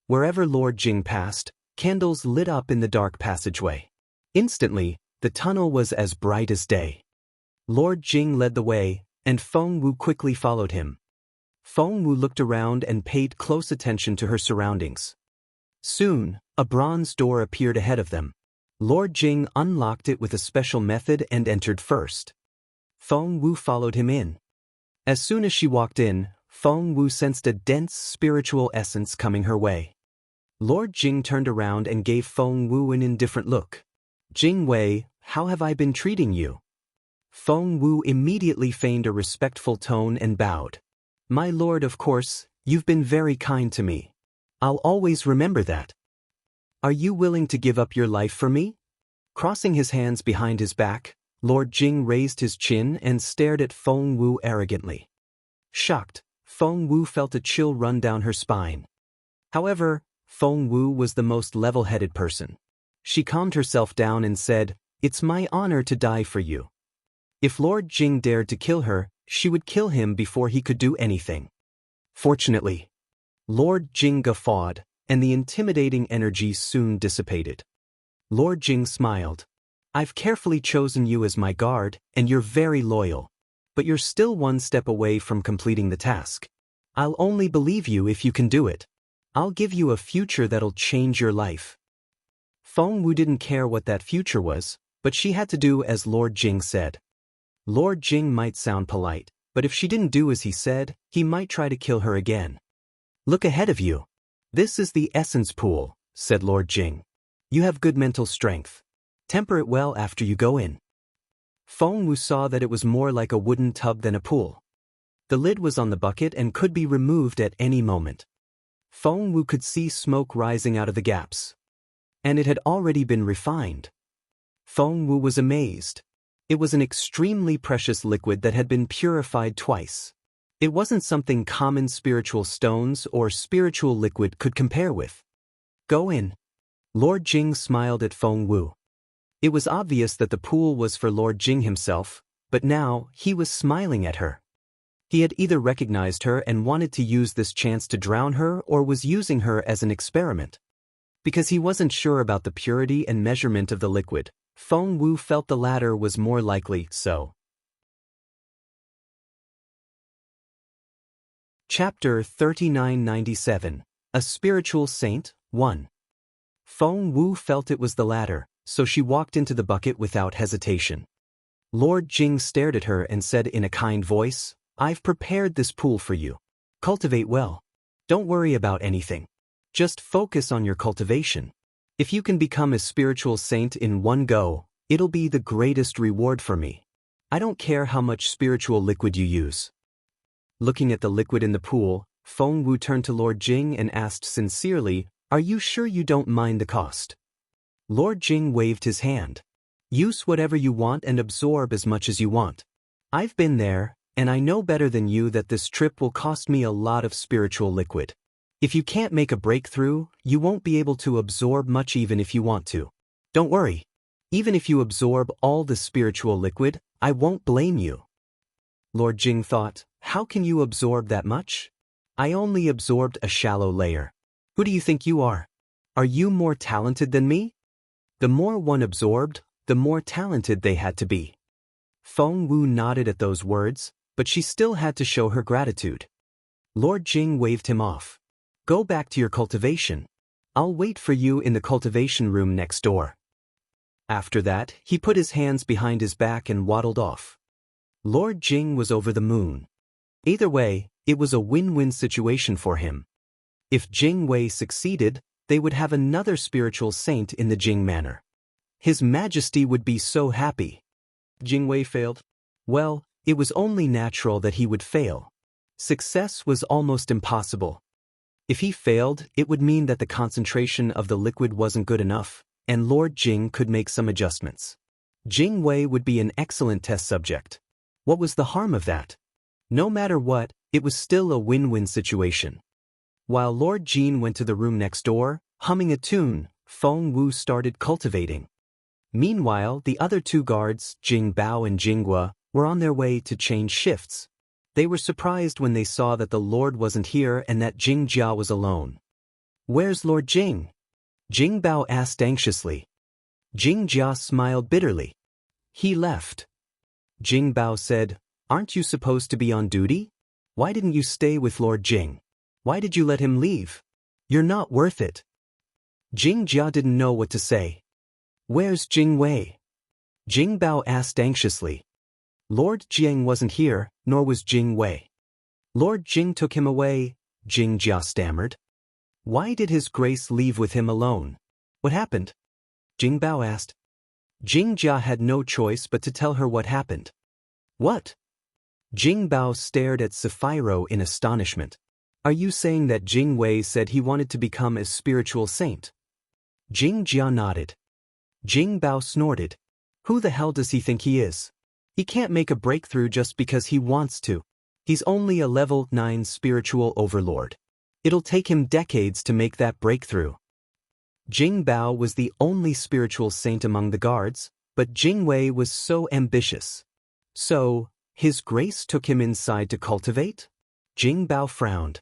Wherever Lord Jing passed, candles lit up in the dark passageway. Instantly, the tunnel was as bright as day. Lord Jing led the way, and Feng Wu quickly followed him. Feng Wu looked around and paid close attention to her surroundings. Soon, a bronze door appeared ahead of them. Lord Jing unlocked it with a special method and entered first. Feng Wu followed him in. As soon as she walked in, Feng Wu sensed a dense spiritual essence coming her way. Lord Jing turned around and gave Feng Wu an indifferent look. "Jing Wei, how have I been treating you?" Feng Wu immediately feigned a respectful tone and bowed. "My lord, of course, you've been very kind to me. I'll always remember that. Are you willing to give up your life for me?" Crossing his hands behind his back, Lord Jing raised his chin and stared at Feng Wu arrogantly. Shocked, Feng Wu felt a chill run down her spine. However, Feng Wu was the most level-headed person. She calmed herself down and said, "It's my honor to die for you." If Lord Jing dared to kill her, she would kill him before he could do anything. Fortunately, Lord Jing guffawed, and the intimidating energy soon dissipated. Lord Jing smiled. "I've carefully chosen you as my guard, and you're very loyal. But you're still one step away from completing the task. I'll only believe you if you can do it. I'll give you a future that'll change your life." Feng Wu didn't care what that future was, but she had to do as Lord Jing said. Lord Jing might sound polite, but if she didn't do as he said, he might try to kill her again. "Look ahead of you. This is the essence pool," said Lord Jing. "You have good mental strength. Temper it well after you go in." Feng Wu saw that it was more like a wooden tub than a pool. The lid was on the bucket and could be removed at any moment. Feng Wu could see smoke rising out of the gaps. And it had already been refined. Feng Wu was amazed. It was an extremely precious liquid that had been purified twice. It wasn't something common spiritual stones or spiritual liquid could compare with. "Go in." Lord Jing smiled at Feng Wu. It was obvious that the pool was for Lord Jing himself, but now he was smiling at her. He had either recognized her and wanted to use this chance to drown her or was using her as an experiment. Because he wasn't sure about the purity and measurement of the liquid, Feng Wu felt the latter was more likely so. Chapter 3997. A Spiritual Saint, 1. Feng Wu felt it was the latter, so she walked into the bucket without hesitation. Lord Jing stared at her and said in a kind voice, "I've prepared this pool for you. Cultivate well. Don't worry about anything. Just focus on your cultivation. If you can become a spiritual saint in one go, it'll be the greatest reward for me. I don't care how much spiritual liquid you use." Looking at the liquid in the pool, Feng Wu turned to Lord Jing and asked sincerely, "Are you sure you don't mind the cost?" Lord Jing waved his hand. "Use whatever you want and absorb as much as you want. I've been there, and I know better than you that this trip will cost me a lot of spiritual liquid. If you can't make a breakthrough, you won't be able to absorb much even if you want to. Don't worry. Even if you absorb all the spiritual liquid, I won't blame you." Lord Jing thought, "How can you absorb that much? I only absorbed a shallow layer. Who do you think you are? Are you more talented than me?" The more one absorbed, the more talented they had to be. Feng Wu nodded at those words, but she still had to show her gratitude. Lord Jing waved him off. "Go back to your cultivation. I'll wait for you in the cultivation room next door." After that, he put his hands behind his back and waddled off. Lord Jing was over the moon. Either way, it was a win-win situation for him. If Jing Wei succeeded, they would have another spiritual saint in the Jing manor. His Majesty would be so happy. Jing Wei failed. Well, it was only natural that he would fail. Success was almost impossible. If he failed, it would mean that the concentration of the liquid wasn't good enough, and Lord Jing could make some adjustments. Jing Wei would be an excellent test subject. What was the harm of that? No matter what, it was still a win-win situation. While Lord Jing went to the room next door, humming a tune, Feng Wu started cultivating. Meanwhile, the other two guards, Jing Bao and Jing Gua, were on their way to change shifts. They were surprised when they saw that the Lord wasn't here and that Jing Jia was alone. "Where's Lord Jing?" Jing Bao asked anxiously. Jing Jia smiled bitterly. "He left." Jing Bao said, "Aren't you supposed to be on duty? Why didn't you stay with Lord Jing? Why did you let him leave? You're not worth it." Jing Jia didn't know what to say. "Where's Jing Wei?" Jing Bao asked anxiously. Lord Jing wasn't here, nor was Jing Wei. Lord Jing took him away, Jing Jia stammered. "Why did His Grace leave with him alone? What happened?" Jing Bao asked. Jing Jia had no choice but to tell her what happened. "What?" Jing Bao stared at Sapphiro in astonishment. "Are you saying that Jing Wei said he wanted to become a spiritual saint?" Jing Jia nodded. Jing Bao snorted. "Who the hell does he think he is? He can't make a breakthrough just because he wants to. He's only a level 9 spiritual overlord. It'll take him decades to make that breakthrough." Jing Bao was the only spiritual saint among the guards, but Jing Wei was so ambitious. "So, His Grace took him inside to cultivate?" Jing Bao frowned.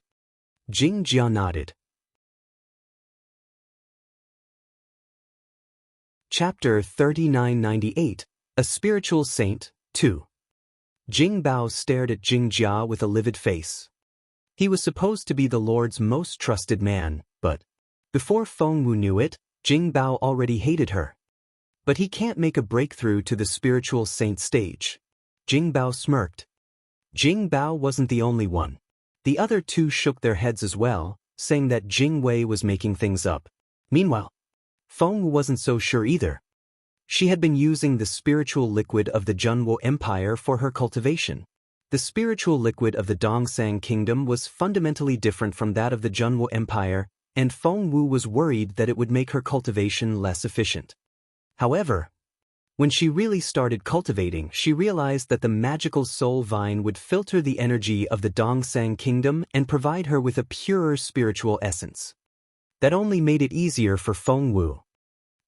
Jing Jia nodded. Chapter 3998. A Spiritual Saint, 2. Jing Bao stared at Jing Jia with a livid face. He was supposed to be the Lord's most trusted man, but before Feng Wu knew it, Jing Bao already hated her. But he can't make a breakthrough to the spiritual saint stage. Jing Bao smirked. Jing Bao wasn't the only one. The other two shook their heads as well, saying that Jing Wei was making things up. Meanwhile, Feng Wu wasn't so sure either. She had been using the spiritual liquid of the Junwo Empire for her cultivation. The spiritual liquid of the Dongsang Kingdom was fundamentally different from that of the Junwo Empire, and Feng Wu was worried that it would make her cultivation less efficient. However, when she really started cultivating, she realized that the magical soul vine would filter the energy of the Dongsang Kingdom and provide her with a purer spiritual essence. That only made it easier for Feng Wu.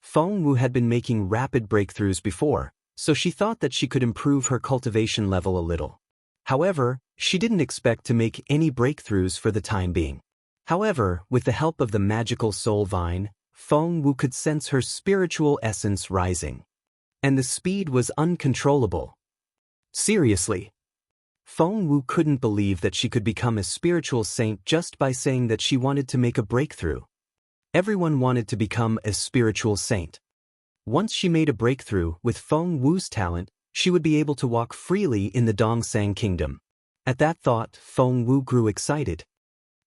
Feng Wu had been making rapid breakthroughs before, so she thought that she could improve her cultivation level a little. However, she didn't expect to make any breakthroughs for the time being. However, with the help of the magical soul vine, Feng Wu could sense her spiritual essence rising. And the speed was uncontrollable. Seriously. Feng Wu couldn't believe that she could become a spiritual saint just by saying that she wanted to make a breakthrough. Everyone wanted to become a spiritual saint. Once she made a breakthrough with Feng Wu's talent, she would be able to walk freely in the Dongsang kingdom. At that thought, Feng Wu grew excited.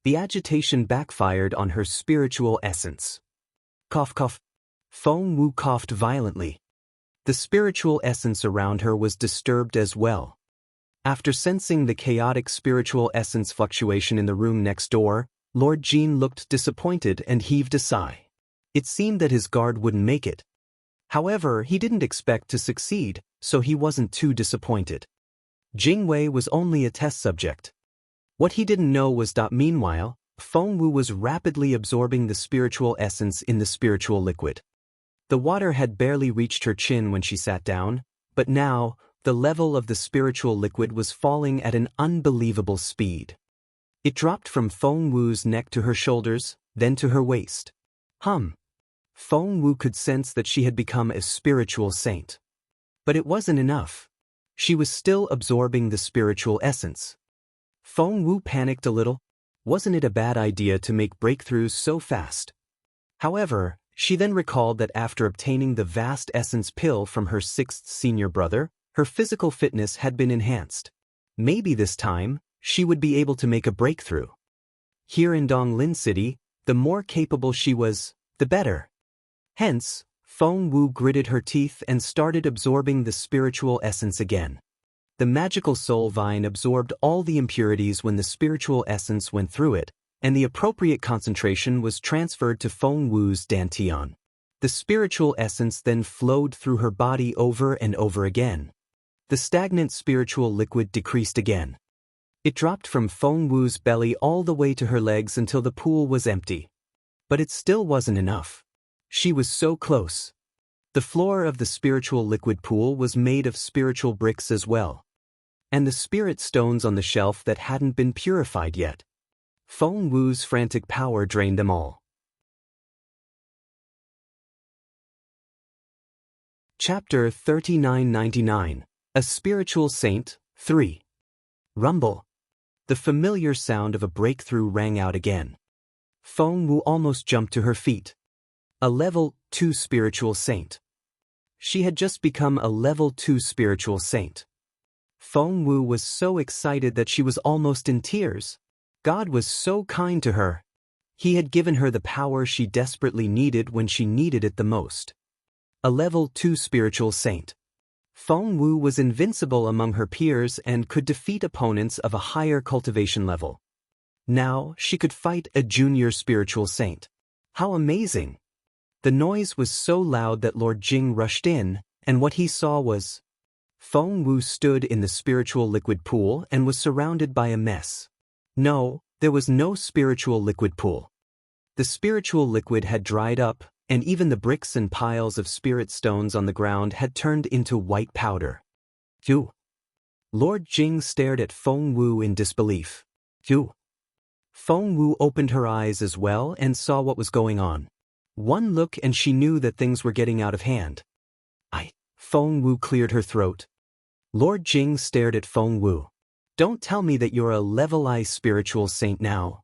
The agitation backfired on her spiritual essence. Cough cough. Feng Wu coughed violently. The spiritual essence around her was disturbed as well. After sensing the chaotic spiritual essence fluctuation in the room next door, Lord Jing looked disappointed and heaved a sigh. It seemed that his guard wouldn't make it. However, he didn't expect to succeed, so he wasn't too disappointed. Jing Wei was only a test subject. What he didn't know was that meanwhile, Feng Wu was rapidly absorbing the spiritual essence in the spiritual liquid. The water had barely reached her chin when she sat down, but now, the level of the spiritual liquid was falling at an unbelievable speed. It dropped from Feng Wu's neck to her shoulders, then to her waist. Feng Wu could sense that she had become a spiritual saint. But it wasn't enough. She was still absorbing the spiritual essence. Feng Wu panicked a little. Wasn't it a bad idea to make breakthroughs so fast? However, she then recalled that after obtaining the vast essence pill from her sixth senior brother, her physical fitness had been enhanced. Maybe this time, she would be able to make a breakthrough. Here in Donglin City, the more capable she was, the better. Hence, Feng Wu gritted her teeth and started absorbing the spiritual essence again. The magical soul vine absorbed all the impurities when the spiritual essence went through it, and the appropriate concentration was transferred to Feng Wu's dantian. The spiritual essence then flowed through her body over and over again. The stagnant spiritual liquid decreased again. It dropped from Feng Wu's belly all the way to her legs until the pool was empty. But it still wasn't enough. She was so close. The floor of the spiritual liquid pool was made of spiritual bricks as well. And the spirit stones on the shelf that hadn't been purified yet. Feng Wu's frantic power drained them all. Chapter 3999. A Spiritual Saint, 3. Rumble. The familiar sound of a breakthrough rang out again. Feng Wu almost jumped to her feet. A level 2 spiritual saint. She had just become a level 2 spiritual saint. Feng Wu was so excited that she was almost in tears. God was so kind to her. He had given her the power she desperately needed when she needed it the most. A level 2 spiritual saint. Feng Wu was invincible among her peers and could defeat opponents of a higher cultivation level. Now, she could fight a junior spiritual saint. How amazing! The noise was so loud that Lord Jing rushed in, and what he saw was Feng Wu stood in the spiritual liquid pool and was surrounded by a mess. No, there was no spiritual liquid pool. The spiritual liquid had dried up, and even the bricks and piles of spirit stones on the ground had turned into white powder. Phew! Lord Jing stared at Feng Wu in disbelief. Phew! Feng Wu opened her eyes as well and saw what was going on. One look and she knew that things were getting out of hand. Feng Wu cleared her throat. Lord Jing stared at Feng Wu. Don't tell me that you're a level I spiritual saint now.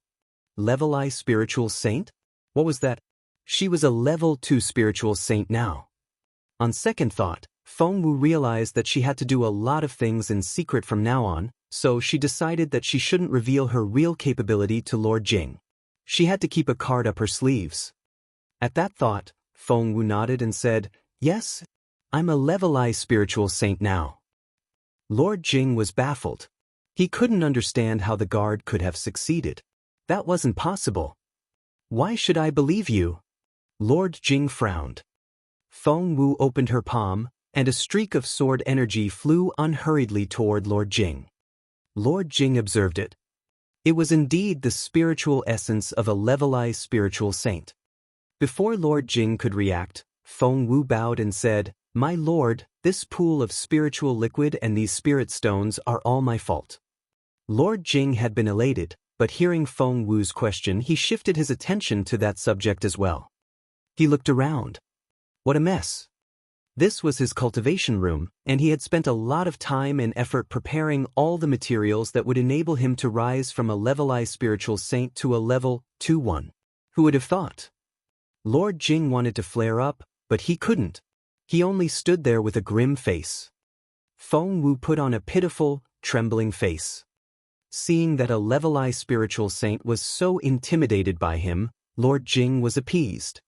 Level I spiritual saint? What was that? She was a level 2 spiritual saint now. On second thought, Feng Wu realized that she had to do a lot of things in secret from now on, so she decided that she shouldn't reveal her real capability to Lord Jing. She had to keep a card up her sleeves. At that thought, Feng Wu nodded and said, "Yes, I'm a level I spiritual saint now." Lord Jing was baffled. He couldn't understand how the guard could have succeeded. That wasn't possible. Why should I believe you? Lord Jing frowned. Feng Wu opened her palm, and a streak of sword energy flew unhurriedly toward Lord Jing. Lord Jing observed it. It was indeed the spiritual essence of a level I spiritual saint. Before Lord Jing could react, Feng Wu bowed and said, "My lord, this pool of spiritual liquid and these spirit stones are all my fault." Lord Jing had been elated, but hearing Feng Wu's question he shifted his attention to that subject as well. He looked around. What a mess. This was his cultivation room, and he had spent a lot of time and effort preparing all the materials that would enable him to rise from a level I spiritual saint to a level 2-1. Who would have thought? Lord Jing wanted to flare up, but he couldn't. He only stood there with a grim face. Feng Wu put on a pitiful, trembling face. Seeing that a level I spiritual saint was so intimidated by him, Lord Jing was appeased.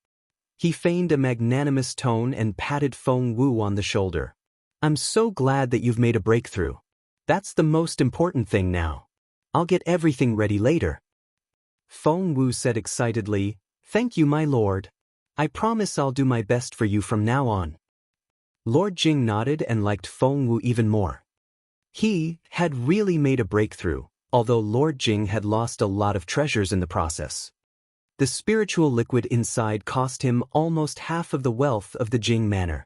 He feigned a magnanimous tone and patted Feng Wu on the shoulder. "I'm so glad that you've made a breakthrough. That's the most important thing now. I'll get everything ready later." Feng Wu said excitedly, "Thank you, my lord. I promise I'll do my best for you from now on." Lord Jing nodded and liked Feng Wu even more. He had really made a breakthrough, although Lord Jing had lost a lot of treasures in the process. The spiritual liquid inside cost him almost half of the wealth of the Jing Manor.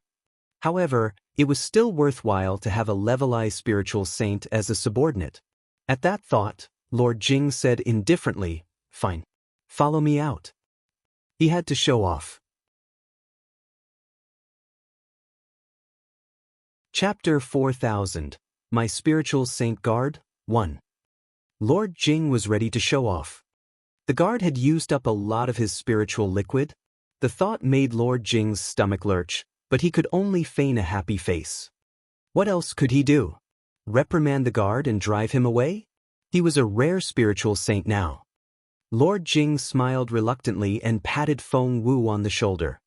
However, it was still worthwhile to have a level I spiritual saint as a subordinate. At that thought, Lord Jing said indifferently, "Fine. Follow me out." He had to show off. Chapter 4000. My Spiritual Saint Guard, 1. Lord Jing was ready to show off. The guard had used up a lot of his spiritual liquid. The thought made Lord Jing's stomach lurch, but he could only feign a happy face. What else could he do? Reprimand the guard and drive him away? He was a rare spiritual saint now. Lord Jing smiled reluctantly and patted Feng Wu on the shoulder.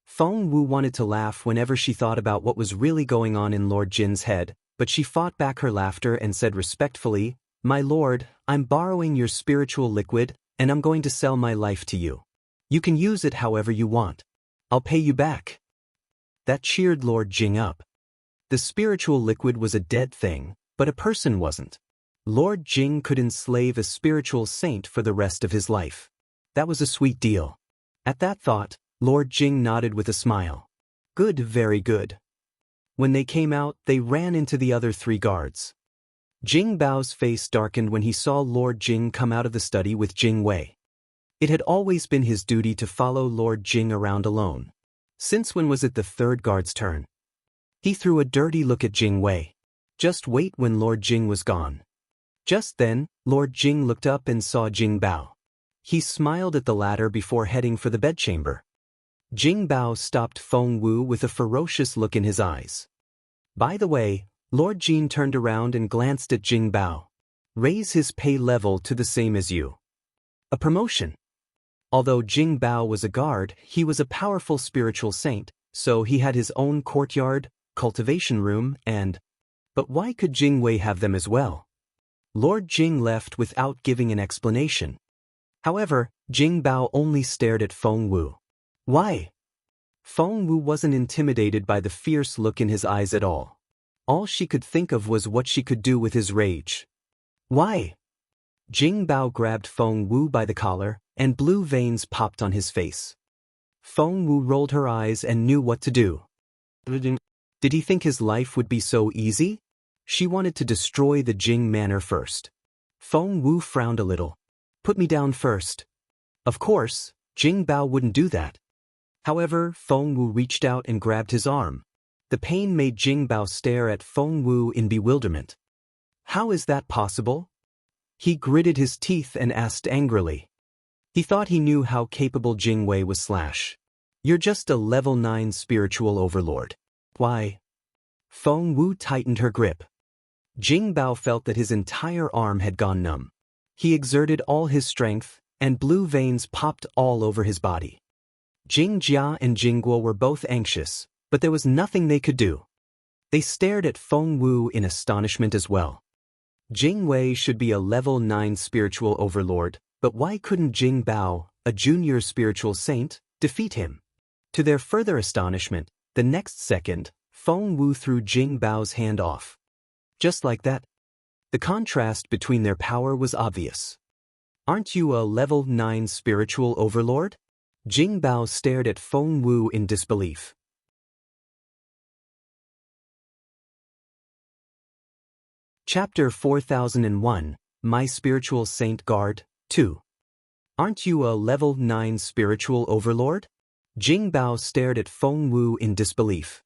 Feng Wu wanted to laugh whenever she thought about what was really going on in Lord Jin's head, but she fought back her laughter and said respectfully, "My lord, I'm borrowing your spiritual liquid, and I'm going to sell my life to you. You can use it however you want. I'll pay you back." That cheered Lord Jing up. The spiritual liquid was a dead thing, but a person wasn't. Lord Jing could enslave a spiritual saint for the rest of his life. That was a sweet deal. At that thought, Lord Jing nodded with a smile. "Good, very good." When they came out, they ran into the other 3 guards. Jing Bao's face darkened when he saw Lord Jing come out of the study with Jing Wei. It had always been his duty to follow Lord Jing around alone. Since when was it the 3rd guard's turn? He threw a dirty look at Jing Wei. Just wait when Lord Jing was gone. Just then, Lord Jing looked up and saw Jing Bao. He smiled at the latter before heading for the bedchamber. Jing Bao stopped Feng Wu with a ferocious look in his eyes. "By the way," Lord Jing turned around and glanced at Jing Bao. "Raise his pay level to the same as you." A promotion. Although Jing Bao was a guard, he was a powerful spiritual saint, so he had his own courtyard, cultivation room, and... But why could Jing Wei have them as well? Lord Jing left without giving an explanation. However, Jing Bao only stared at Feng Wu. Why? Feng Wu wasn't intimidated by the fierce look in his eyes at all. All she could think of was what she could do with his rage. Why? Jing Bao grabbed Feng Wu by the collar, and blue veins popped on his face. Feng Wu rolled her eyes and knew what to do. Did he think his life would be so easy? She wanted to destroy the Jing Manor first. Feng Wu frowned a little. "Put me down first." Of course, Jing Bao wouldn't do that. However, Feng Wu reached out and grabbed his arm. The pain made Jing Bao stare at Feng Wu in bewilderment. How is that possible? He gritted his teeth and asked angrily. He thought he knew how capable Jing Wei was slash. "You're just a level 9 spiritual overlord." "Why?" Feng Wu tightened her grip. Jing Bao felt that his entire arm had gone numb. He exerted all his strength, and blue veins popped all over his body. Jing Jia and Jing Guo were both anxious, but there was nothing they could do. They stared at Feng Wu in astonishment as well. Jing Wei should be a level 9 spiritual overlord, but why couldn't Jing Bao, a junior spiritual saint, defeat him? To their further astonishment, the next second, Feng Wu threw Jing Bao's hand off. Just like that. The contrast between their power was obvious. "Aren't you a level 9 spiritual overlord?" Jing Bao stared at Feng Wu in disbelief. Chapter 4001, My Spiritual Saint Guard, 2. Aren't you a level 9 spiritual overlord? Jing Bao stared at Feng Wu in disbelief.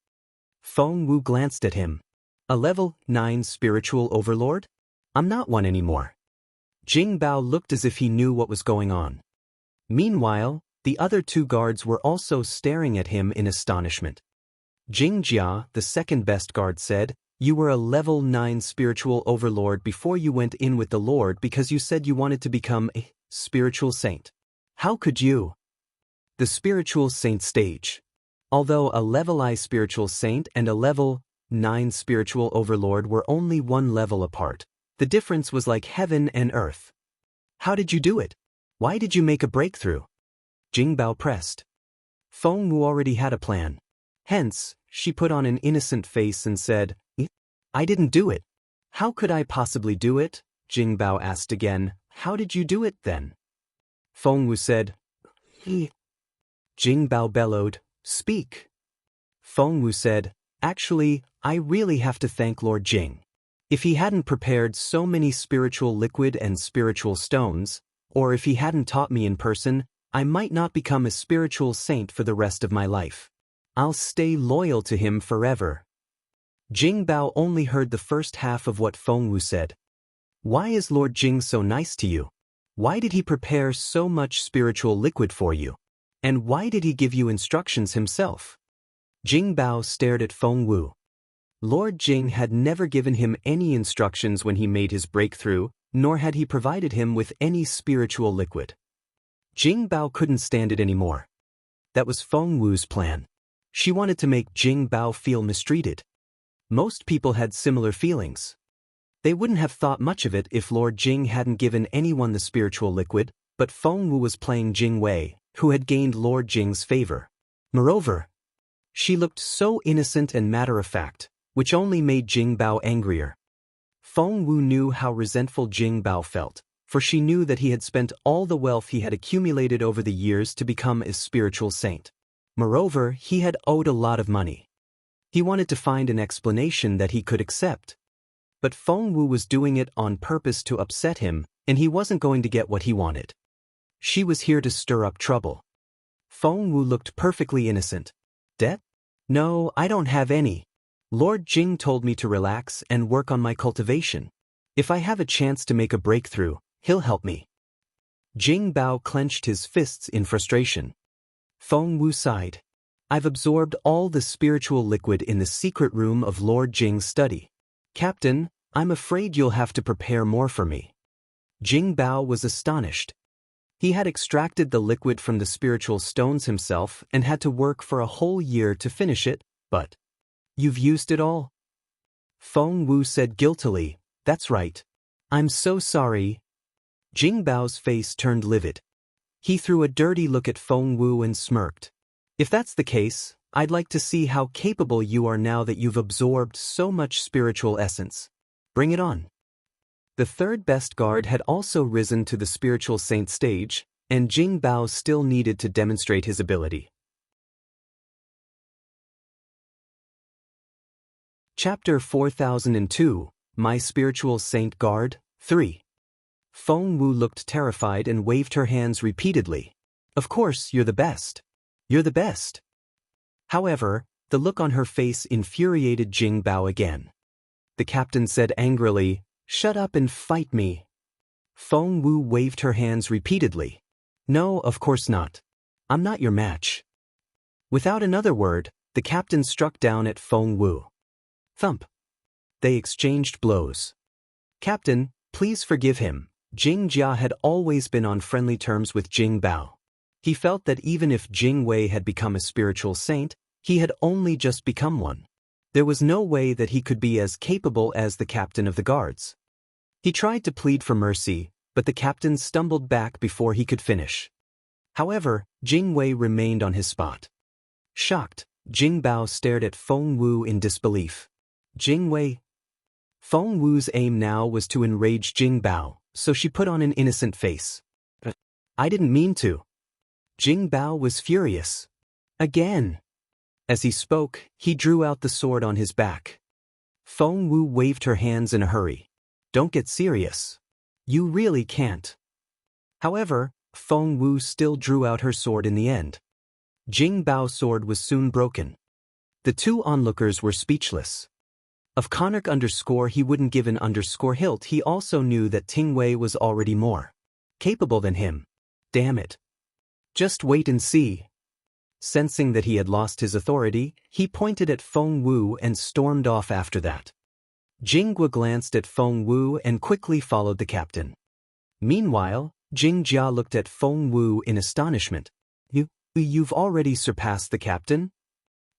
Feng Wu glanced at him. A level 9 spiritual overlord? I'm not one anymore. Jing Bao looked as if he knew what was going on. Meanwhile, the other two guards were also staring at him in astonishment. Jing Jia, the second best guard, said, "You were a level 9 spiritual overlord before you went in with the Lord because you said you wanted to become a spiritual saint. How could you?" The spiritual saint stage. Although a level I spiritual saint and a level 9 spiritual overlord were only one level apart, the difference was like heaven and earth. How did you do it? Why did you make a breakthrough? Jing Bao pressed. Feng Wu already had a plan. Hence, she put on an innocent face and said, "I didn't do it." "How could I possibly do it?" Jing Bao asked again. "How did you do it then?" Feng Wu said, Jing Bao bellowed, "Speak." Feng Wu said, "Actually, I really have to thank Lord Jing. If he hadn't prepared so many spiritual liquid and spiritual stones, or if he hadn't taught me in person, I might not become a spiritual saint for the rest of my life. I'll stay loyal to him forever." Jing Bao only heard the first half of what Feng Wu said. "Why is Lord Jing so nice to you? Why did he prepare so much spiritual liquid for you? And why did he give you instructions himself?" Jing Bao stared at Feng Wu. Lord Jing had never given him any instructions when he made his breakthrough, nor had he provided him with any spiritual liquid. Jing Bao couldn't stand it anymore. That was Feng Wu's plan. She wanted to make Jing Bao feel mistreated. Most people had similar feelings. They wouldn't have thought much of it if Lord Jing hadn't given anyone the spiritual liquid, but Feng Wu was playing Jing Wei, who had gained Lord Jing's favor. Moreover, she looked so innocent and matter-of-fact, which only made Jing Bao angrier. Feng Wu knew how resentful Jing Bao felt, for she knew that he had spent all the wealth he had accumulated over the years to become a spiritual saint. Moreover, he had owed a lot of money. He wanted to find an explanation that he could accept. But Feng Wu was doing it on purpose to upset him, and he wasn't going to get what he wanted. She was here to stir up trouble. Feng Wu looked perfectly innocent. "Debt? No, I don't have any. Lord Jing told me to relax and work on my cultivation. If I have a chance to make a breakthrough, he'll help me." Jing Bao clenched his fists in frustration. Feng Wu sighed. "I've absorbed all the spiritual liquid in the secret room of Lord Jing's study. Captain, I'm afraid you'll have to prepare more for me." Jing Bao was astonished. He had extracted the liquid from the spiritual stones himself and had to work for a whole year to finish it, but... "You've used it all?" Feng Wu said guiltily, "That's right. I'm so sorry." Jing Bao's face turned livid. He threw a dirty look at Feng Wu and smirked. "If that's the case, I'd like to see how capable you are now that you've absorbed so much spiritual essence. Bring it on." The third best guard had also risen to the spiritual saint stage, and Jing Bao still needed to demonstrate his ability. Chapter 4002, My Spiritual Saint Guard, 3. Feng Wu looked terrified and waved her hands repeatedly. "Of course, you're the best. You're the best." However, the look on her face infuriated Jing Bao again. The captain said angrily, "Shut up and fight me." Feng Wu waved her hands repeatedly. "No, of course not. I'm not your match." Without another word, the captain struck down at Feng Wu. Thump. They exchanged blows. "Captain, please forgive him." Jing Jia had always been on friendly terms with Jing Bao. He felt that even if Jing Wei had become a spiritual saint, he had only just become one. There was no way that he could be as capable as the captain of the guards. He tried to plead for mercy, but the captain stumbled back before he could finish. However, Jing Wei remained on his spot. Shocked, Jing Bao stared at Feng Wu in disbelief. "Jing Wei?" Feng Wu's aim now was to enrage Jing Bao, so she put on an innocent face. "I didn't mean to." Jing Bao was furious. Again. As he spoke, he drew out the sword on his back. Feng Wu waved her hands in a hurry. Don't get serious. You really can't. However, Feng Wu still drew out her sword in the end. Jing Bao's sword was soon broken. The two onlookers were speechless. Of Konark _ he wouldn't give an _ hilt, he also knew that Ting Wei was already more capable than him. Damn it. Just wait and see. Sensing that he had lost his authority, he pointed at Feng Wu and stormed off after that. Jinghua glanced at Feng Wu and quickly followed the captain. Meanwhile, Jing Jia looked at Feng Wu in astonishment. You've already surpassed the captain?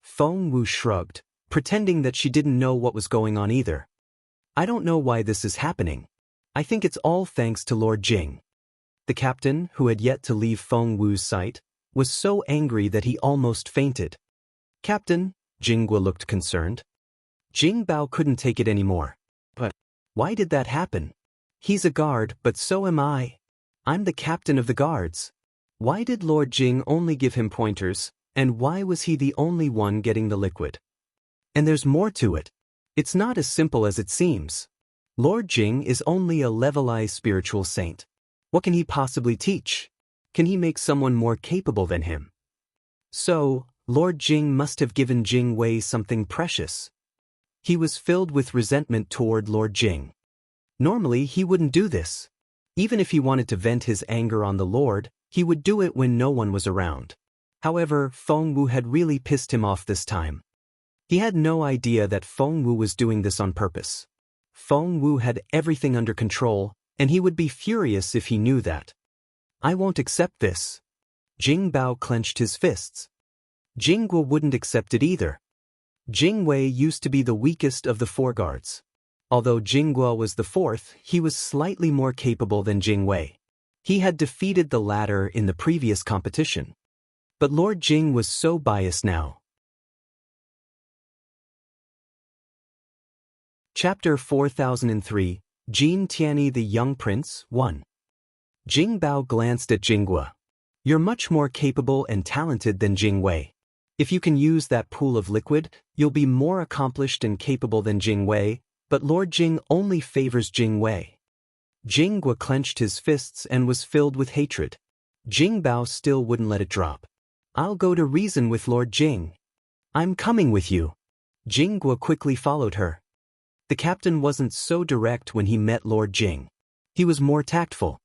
Feng Wu shrugged, pretending that she didn't know what was going on either. I don't know why this is happening. I think it's all thanks to Lord Jing. The captain, who had yet to leave Feng Wu's sight, was so angry that he almost fainted. Captain, Jinghua looked concerned. Jing Bao couldn't take it anymore. But why did that happen? He's a guard, but so am I. I'm the captain of the guards. Why did Lord Jing only give him pointers, and why was he the only one getting the liquid? And there's more to it. It's not as simple as it seems. Lord Jing is only a levelized spiritual saint. What can he possibly teach? Can he make someone more capable than him? So, Lord Jing must have given Jing Wei something precious. He was filled with resentment toward Lord Jing. Normally he wouldn't do this. Even if he wanted to vent his anger on the Lord, he would do it when no one was around. However, Feng Wu had really pissed him off this time. He had no idea that Feng Wu was doing this on purpose. Feng Wu had everything under control, and he would be furious if he knew that. I won't accept this. Jing Bao clenched his fists. Jinghua wouldn't accept it either. Jing Wei used to be the weakest of the four guards. Although Jinghua was the fourth, he was slightly more capable than Jing Wei. He had defeated the latter in the previous competition. But Lord Jing was so biased now. Chapter 4003, Jin Tianyi the Young Prince, 1. Jing Bao glanced at Jinghua. You're much more capable and talented than Jing Wei. If you can use that pool of liquid, you'll be more accomplished and capable than Jing Wei, but Lord Jing only favors Jing Wei. Jinghua clenched his fists and was filled with hatred. Jing Bao still wouldn't let it drop. I'll go to reason with Lord Jing. I'm coming with you. Jinghua quickly followed her. The captain wasn't so direct when he met Lord Jing. He was more tactful.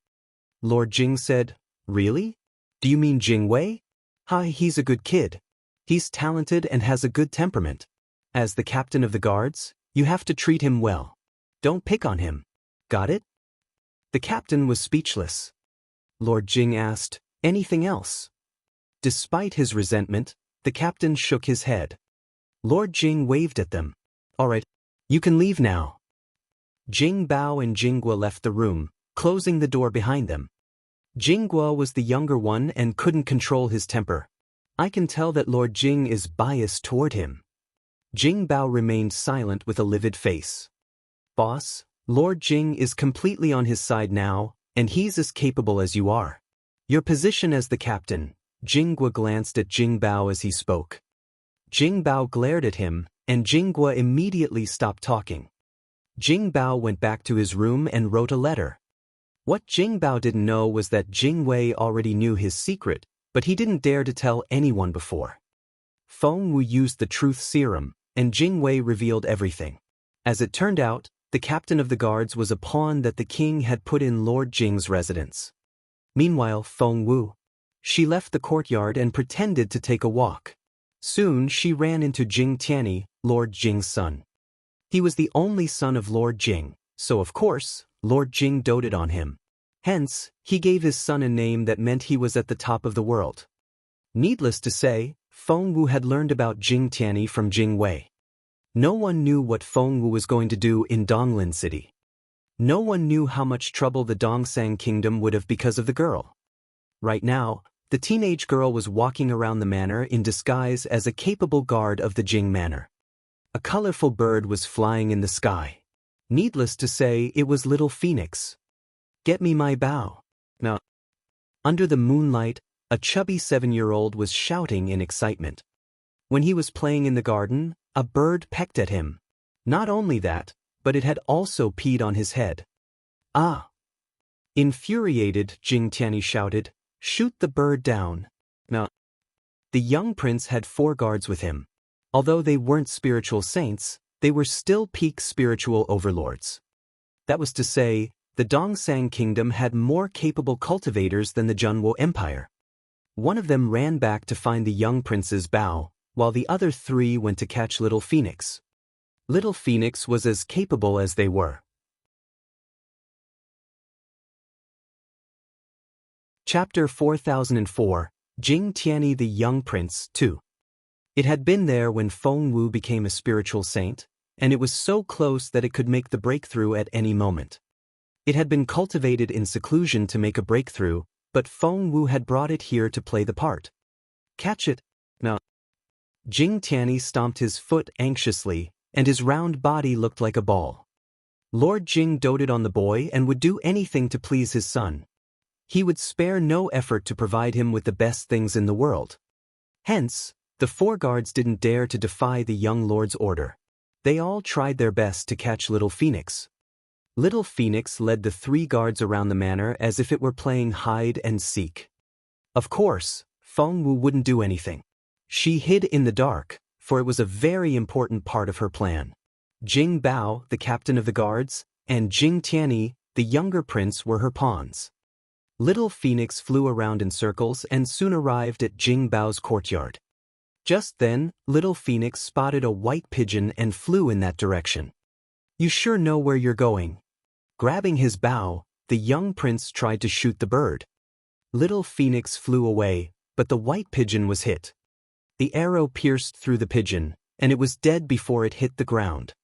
Lord Jing said, Really? Do you mean Jing Wei? Hi, he's a good kid. He's talented and has a good temperament. As the captain of the guards, you have to treat him well. Don't pick on him. Got it? The captain was speechless. Lord Jing asked, Anything else? Despite his resentment, the captain shook his head. Lord Jing waved at them. All right, you can leave now. Jing Bao and Jinghua left the room, closing the door behind them. Jinghua was the younger one and couldn't control his temper. I can tell that Lord Jing is biased toward him. Jing Bao remained silent with a livid face. Boss, Lord Jing is completely on his side now, and he's as capable as you are. Your position as the captain. Jinghua glanced at Jing Bao as he spoke. Jing Bao glared at him, and Jinghua immediately stopped talking. Jing Bao went back to his room and wrote a letter. What Jing Bao didn't know was that Jing Wei already knew his secret, but he didn't dare to tell anyone before. Feng Wu used the truth serum, and Jing Wei revealed everything. As it turned out, the captain of the guards was a pawn that the king had put in Lord Jing's residence. Meanwhile, Feng Wu. She left the courtyard and pretended to take a walk. Soon she ran into Jin Tianyi, Lord Jing's son. He was the only son of Lord Jing, so of course, Lord Jing doted on him. Hence, he gave his son a name that meant he was at the top of the world. Needless to say, Feng Wu had learned about Jin Tianyi from Jing Wei. No one knew what Feng Wu was going to do in Donglin City. No one knew how much trouble the Dongsang Kingdom would have because of the girl. Right now, the teenage girl was walking around the manor in disguise as a capable guard of the Jing Manor. A colorful bird was flying in the sky. Needless to say, it was little Phoenix. Get me my bow. Now, under the moonlight, A chubby 7-year-old was shouting in excitement. When he was playing in the garden, a bird pecked at him. Not only that, but it had also peed on his head. Ah! Infuriated, Jing Tianyi shouted, "Shoot the bird down." Now, the young prince had 4 guards with him. Although they weren't spiritual saints, they were still peak spiritual overlords. That was to say, the Dongsang kingdom had more capable cultivators than the Junwo Empire. One of them ran back to find the young prince's bow, while the other 3 went to catch Little Phoenix. Little Phoenix was as capable as they were. Chapter 4004, Jing Tianyi the Young Prince 2. It had been there when Feng Wu became a spiritual saint, and it was so close that it could make the breakthrough at any moment. It had been cultivated in seclusion to make a breakthrough, but Feng Wu had brought it here to play the part. Catch it, now. Jing Tianyi stomped his foot anxiously, and his round body looked like a ball. Lord Jing doted on the boy and would do anything to please his son. He would spare no effort to provide him with the best things in the world. Hence, the 4 guards didn't dare to defy the young lord's order. They all tried their best to catch Little Phoenix. Little Phoenix led the 3 guards around the manor as if it were playing hide and seek. Of course, Feng Wu wouldn't do anything. She hid in the dark, for it was a very important part of her plan. Jing Bao, the captain of the guards, and Jing Tianyi, the younger prince, were her pawns. Little Phoenix flew around in circles and soon arrived at Jing Bao's courtyard. Just then, Little Phoenix spotted a white pigeon and flew in that direction. "You sure know where you're going." Grabbing his bow, the young prince tried to shoot the bird. Little Phoenix flew away, but the white pigeon was hit. The arrow pierced through the pigeon, and it was dead before it hit the ground.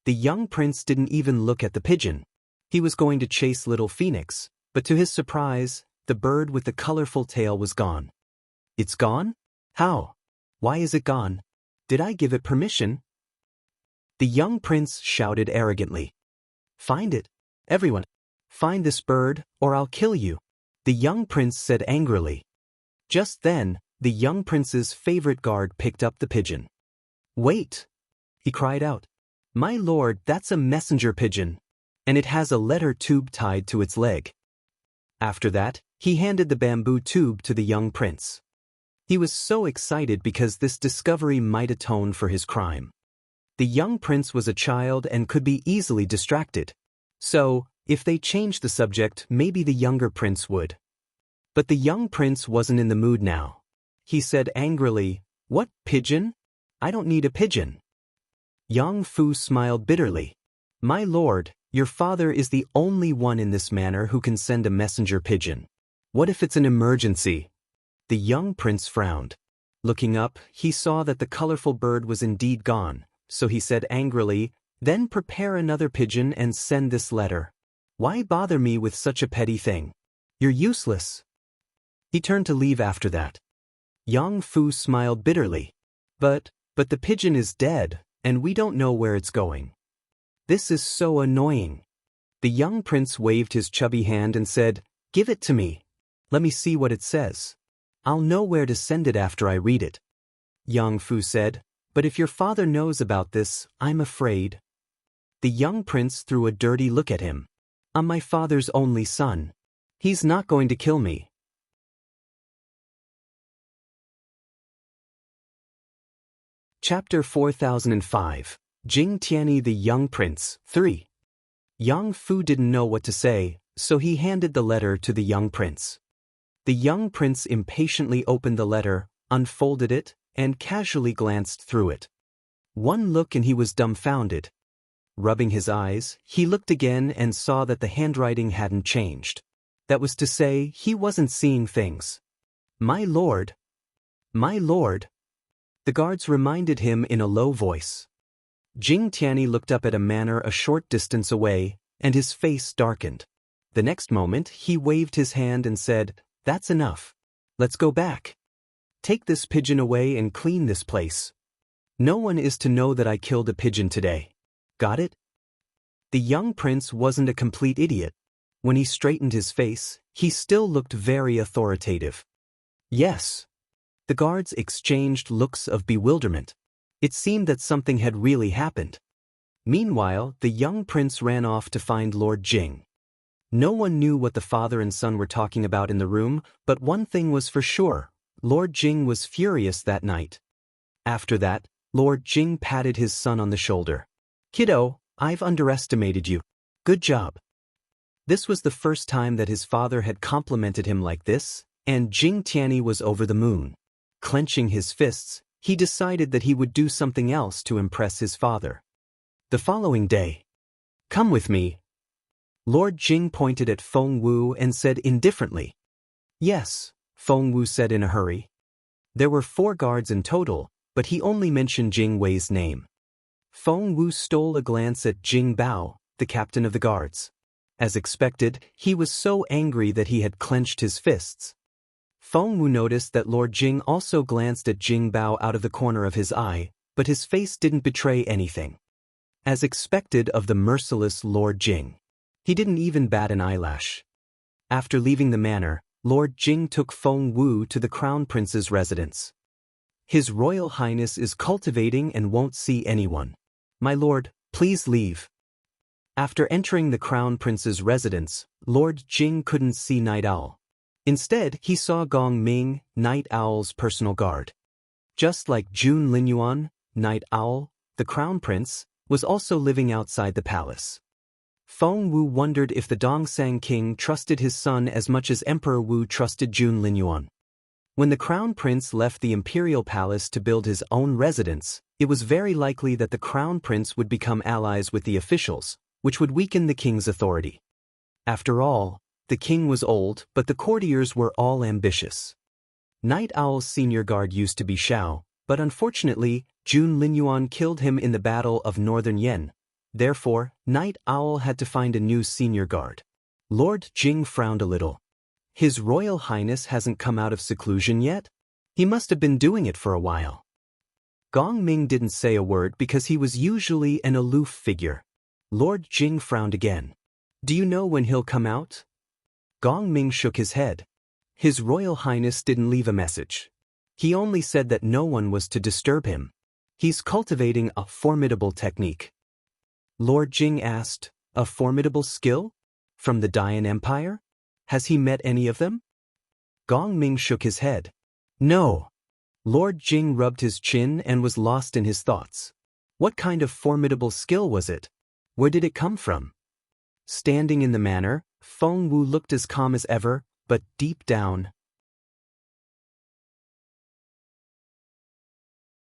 The young prince didn't even look at the pigeon. He was going to chase Little Phoenix, but to his surprise, the bird with the colorful tail was gone. "It's gone? How? Why is it gone? Did I give it permission?" The young prince shouted arrogantly. "Find it. Everyone, find this bird, or I'll kill you," the young prince said angrily. Just then, the young prince's favorite guard picked up the pigeon. "Wait!" he cried out. "My lord, that's a messenger pigeon, and it has a letter tube tied to its leg." After that, he handed the bamboo tube to the young prince. He was so excited because this discovery might atone for his crime. The young prince was a child and could be easily distracted. So, if they changed the subject, maybe the younger prince would. But the young prince wasn't in the mood now. He said angrily, "What, pigeon? I don't need a pigeon." Yang Fu smiled bitterly. "My lord, your father is the only one in this manor who can send a messenger pigeon. What if it's an emergency?" The young prince frowned. Looking up, he saw that the colorful bird was indeed gone, so he said angrily, "Then prepare another pigeon and send this letter. Why bother me with such a petty thing? You're useless." He turned to leave after that. Yang Fu smiled bitterly. But the pigeon is dead, and we don't know where it's going. This is so annoying." The young prince waved his chubby hand and said, "Give it to me. Let me see what it says. I'll know where to send it after I read it." Yang Fu said, "But if your father knows about this, I'm afraid." The young prince threw a dirty look at him. "I'm my father's only son. He's not going to kill me." Chapter 4005, Jing Tianyi the Young Prince 3. Yang Fu didn't know what to say, so he handed the letter to the young prince. The young prince impatiently opened the letter, unfolded it, and casually glanced through it. One look and he was dumbfounded. Rubbing his eyes, he looked again and saw that the handwriting hadn't changed. That was to say, he wasn't seeing things. "My lord! My lord!" the guards reminded him in a low voice. Jing Tianyi looked up at a manor a short distance away, and his face darkened. The next moment, he waved his hand and said, "That's enough. Let's go back. Take this pigeon away and clean this place. No one is to know that I killed a pigeon today. Got it?" The young prince wasn't a complete idiot. When he straightened his face, he still looked very authoritative. Yes. The guards exchanged looks of bewilderment. It seemed that something had really happened. Meanwhile, the young prince ran off to find Lord Jing. No one knew what the father and son were talking about in the room, but one thing was for sure: Lord Jing was furious that night. After that, Lord Jing patted his son on the shoulder. "Kiddo, I've underestimated you. Good job." This was the first time that his father had complimented him like this, and Jing Tianyi was over the moon. Clenching his fists, he decided that he would do something else to impress his father. The following day. "Come with me." Lord Jing pointed at Feng Wu and said indifferently. "Yes," Feng Wu said in a hurry. There were 4 guards in total, but he only mentioned Jing Wei's name. Feng Wu stole a glance at Jing Bao, the captain of the guards. As expected, he was so angry that he had clenched his fists. Feng Wu noticed that Lord Jing also glanced at Jing Bao out of the corner of his eye, but his face didn't betray anything. As expected of the merciless Lord Jing, he didn't even bat an eyelash. After leaving the manor, Lord Jing took Feng Wu to the Crown Prince's residence. "His Royal Highness is cultivating and won't see anyone. My lord, please leave." After entering the Crown Prince's residence, Lord Jing couldn't see Night Owl. Instead, he saw Gong Ming, Night Owl's personal guard. Just like Jun Linyuan, Night Owl, the Crown Prince, was also living outside the palace. Feng Wu wondered if the Dongsang King trusted his son as much as Emperor Wu trusted Jun Linyuan. When the Crown Prince left the imperial palace to build his own residence, it was very likely that the Crown Prince would become allies with the officials, which would weaken the king's authority. After all, the king was old, but the courtiers were all ambitious. Night Owl's senior guard used to be Xiao, but unfortunately, Jun Linyuan killed him in the Battle of Northern Yen. Therefore, Night Owl had to find a new senior guard. Lord Jing frowned a little. His Royal Highness hasn't come out of seclusion yet? He must have been doing it for a while. Gong Ming didn't say a word because he was usually an aloof figure. Lord Jing frowned again. "Do you know when he'll come out?" Gong Ming shook his head. His Royal Highness didn't leave a message. He only said that no one was to disturb him. He's cultivating a formidable technique. Lord Jing asked, "A formidable skill? From the Dian Empire? Has he met any of them?" Gong Ming shook his head. "No." Lord Jing rubbed his chin and was lost in his thoughts. What kind of formidable skill was it? Where did it come from? Standing in the manor, Feng Wu looked as calm as ever, but deep down.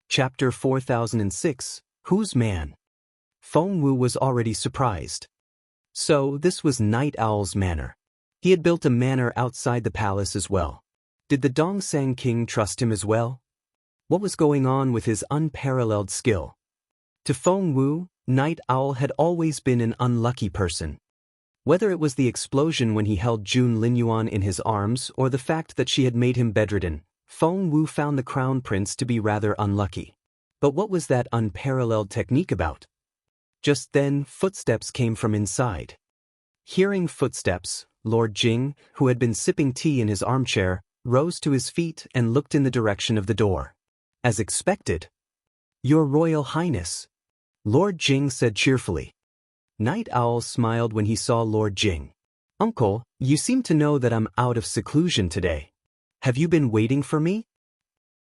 Chapter 4006, Whose Man? Feng Wu was already surprised. So this was Night Owl's manor. He had built a manor outside the palace as well. Did the Dongsang King trust him as well? What was going on with his unparalleled skill? To Feng Wu, Night Owl had always been an unlucky person. Whether it was the explosion when he held Jun Linyuan in his arms or the fact that she had made him bedridden, Feng Wu found the Crown Prince to be rather unlucky. But what was that unparalleled technique about? Just then, footsteps came from inside. Hearing footsteps, Lord Jing, who had been sipping tea in his armchair, rose to his feet and looked in the direction of the door. As expected. "Your Royal Highness," Lord Jing said cheerfully. Night Owl smiled when he saw Lord Jing. "Uncle, you seem to know that I'm out of seclusion today. Have you been waiting for me?"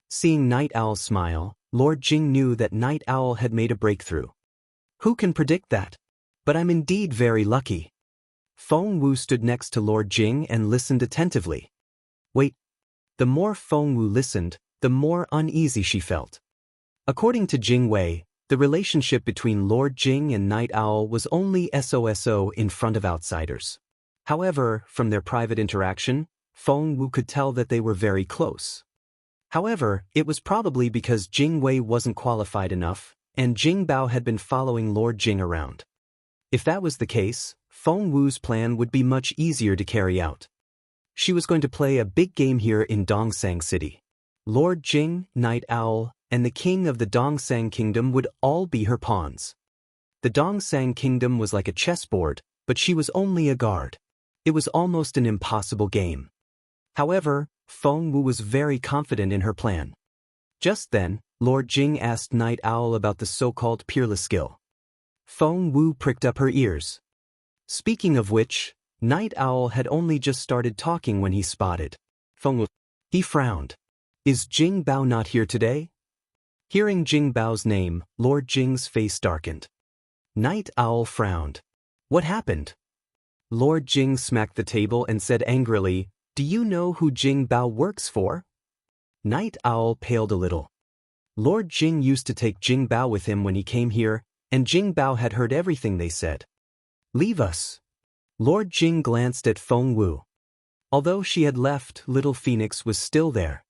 Seeing Night Owl smile, Lord Jing knew that Night Owl had made a breakthrough. Who can predict that? But I'm indeed very lucky. Feng Wu stood next to Lord Jing and listened attentively. Wait. The more Feng Wu listened, the more uneasy she felt. According to Jing Wei, the relationship between Lord Jing and Night Owl was only SOSO in front of outsiders. However, from their private interaction, Feng Wu could tell that they were very close. However, it was probably because Jing Wei wasn't qualified enough, and Jing Bao had been following Lord Jing around. If that was the case, Feng Wu's plan would be much easier to carry out. She was going to play a big game here in Dongsang City. Lord Jing, Night Owl, and the king of the Dongsang Kingdom would all be her pawns. The Dongsang Kingdom was like a chessboard, but she was only a guard. It was almost an impossible game. However, Feng Wu was very confident in her plan. Just then, Lord Jing asked Night Owl about the so-called peerless skill. Feng Wu pricked up her ears. Speaking of which, Night Owl had only just started talking when he spotted Feng Wu. He frowned. Is Jing Bao not here today? Hearing Jing Bao's name, Lord Jing's face darkened. Night Owl frowned. What happened? Lord Jing smacked the table and said angrily, Do you know who Jing Bao works for? Night Owl paled a little. Lord Jing used to take Jing Bao with him when he came here, and Jing Bao had heard everything they said. Leave us. Lord Jing glanced at Feng Wu. Although she had left, Little Phoenix was still there.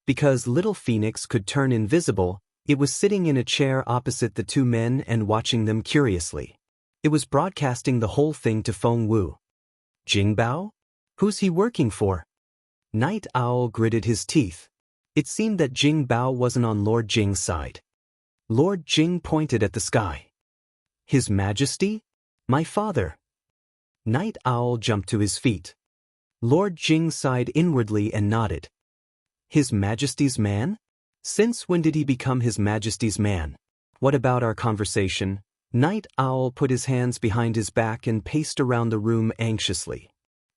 Because Little Phoenix could turn invisible, it was sitting in a chair opposite the two men and watching them curiously. It was broadcasting the whole thing to Feng Wu. Jing Bao? Who's he working for? Night Owl gritted his teeth. It seemed that Jing Bao wasn't on Lord Jing's side. Lord Jing pointed at the sky. His Majesty? My father. Night Owl jumped to his feet. Lord Jing sighed inwardly and nodded. His Majesty's man? Since when did he become His Majesty's man? What about our conversation? Night Owl put his hands behind his back and paced around the room anxiously.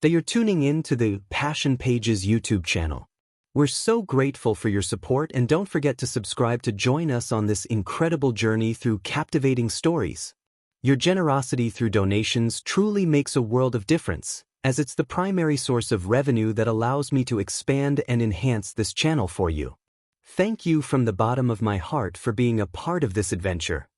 They are tuning in to the Passion Pages YouTube channel. We're so grateful for your support, and don't forget to subscribe to join us on this incredible journey through captivating stories. Your generosity through donations truly makes a world of difference, as it's the primary source of revenue that allows me to expand and enhance this channel for you. Thank you from the bottom of my heart for being a part of this adventure.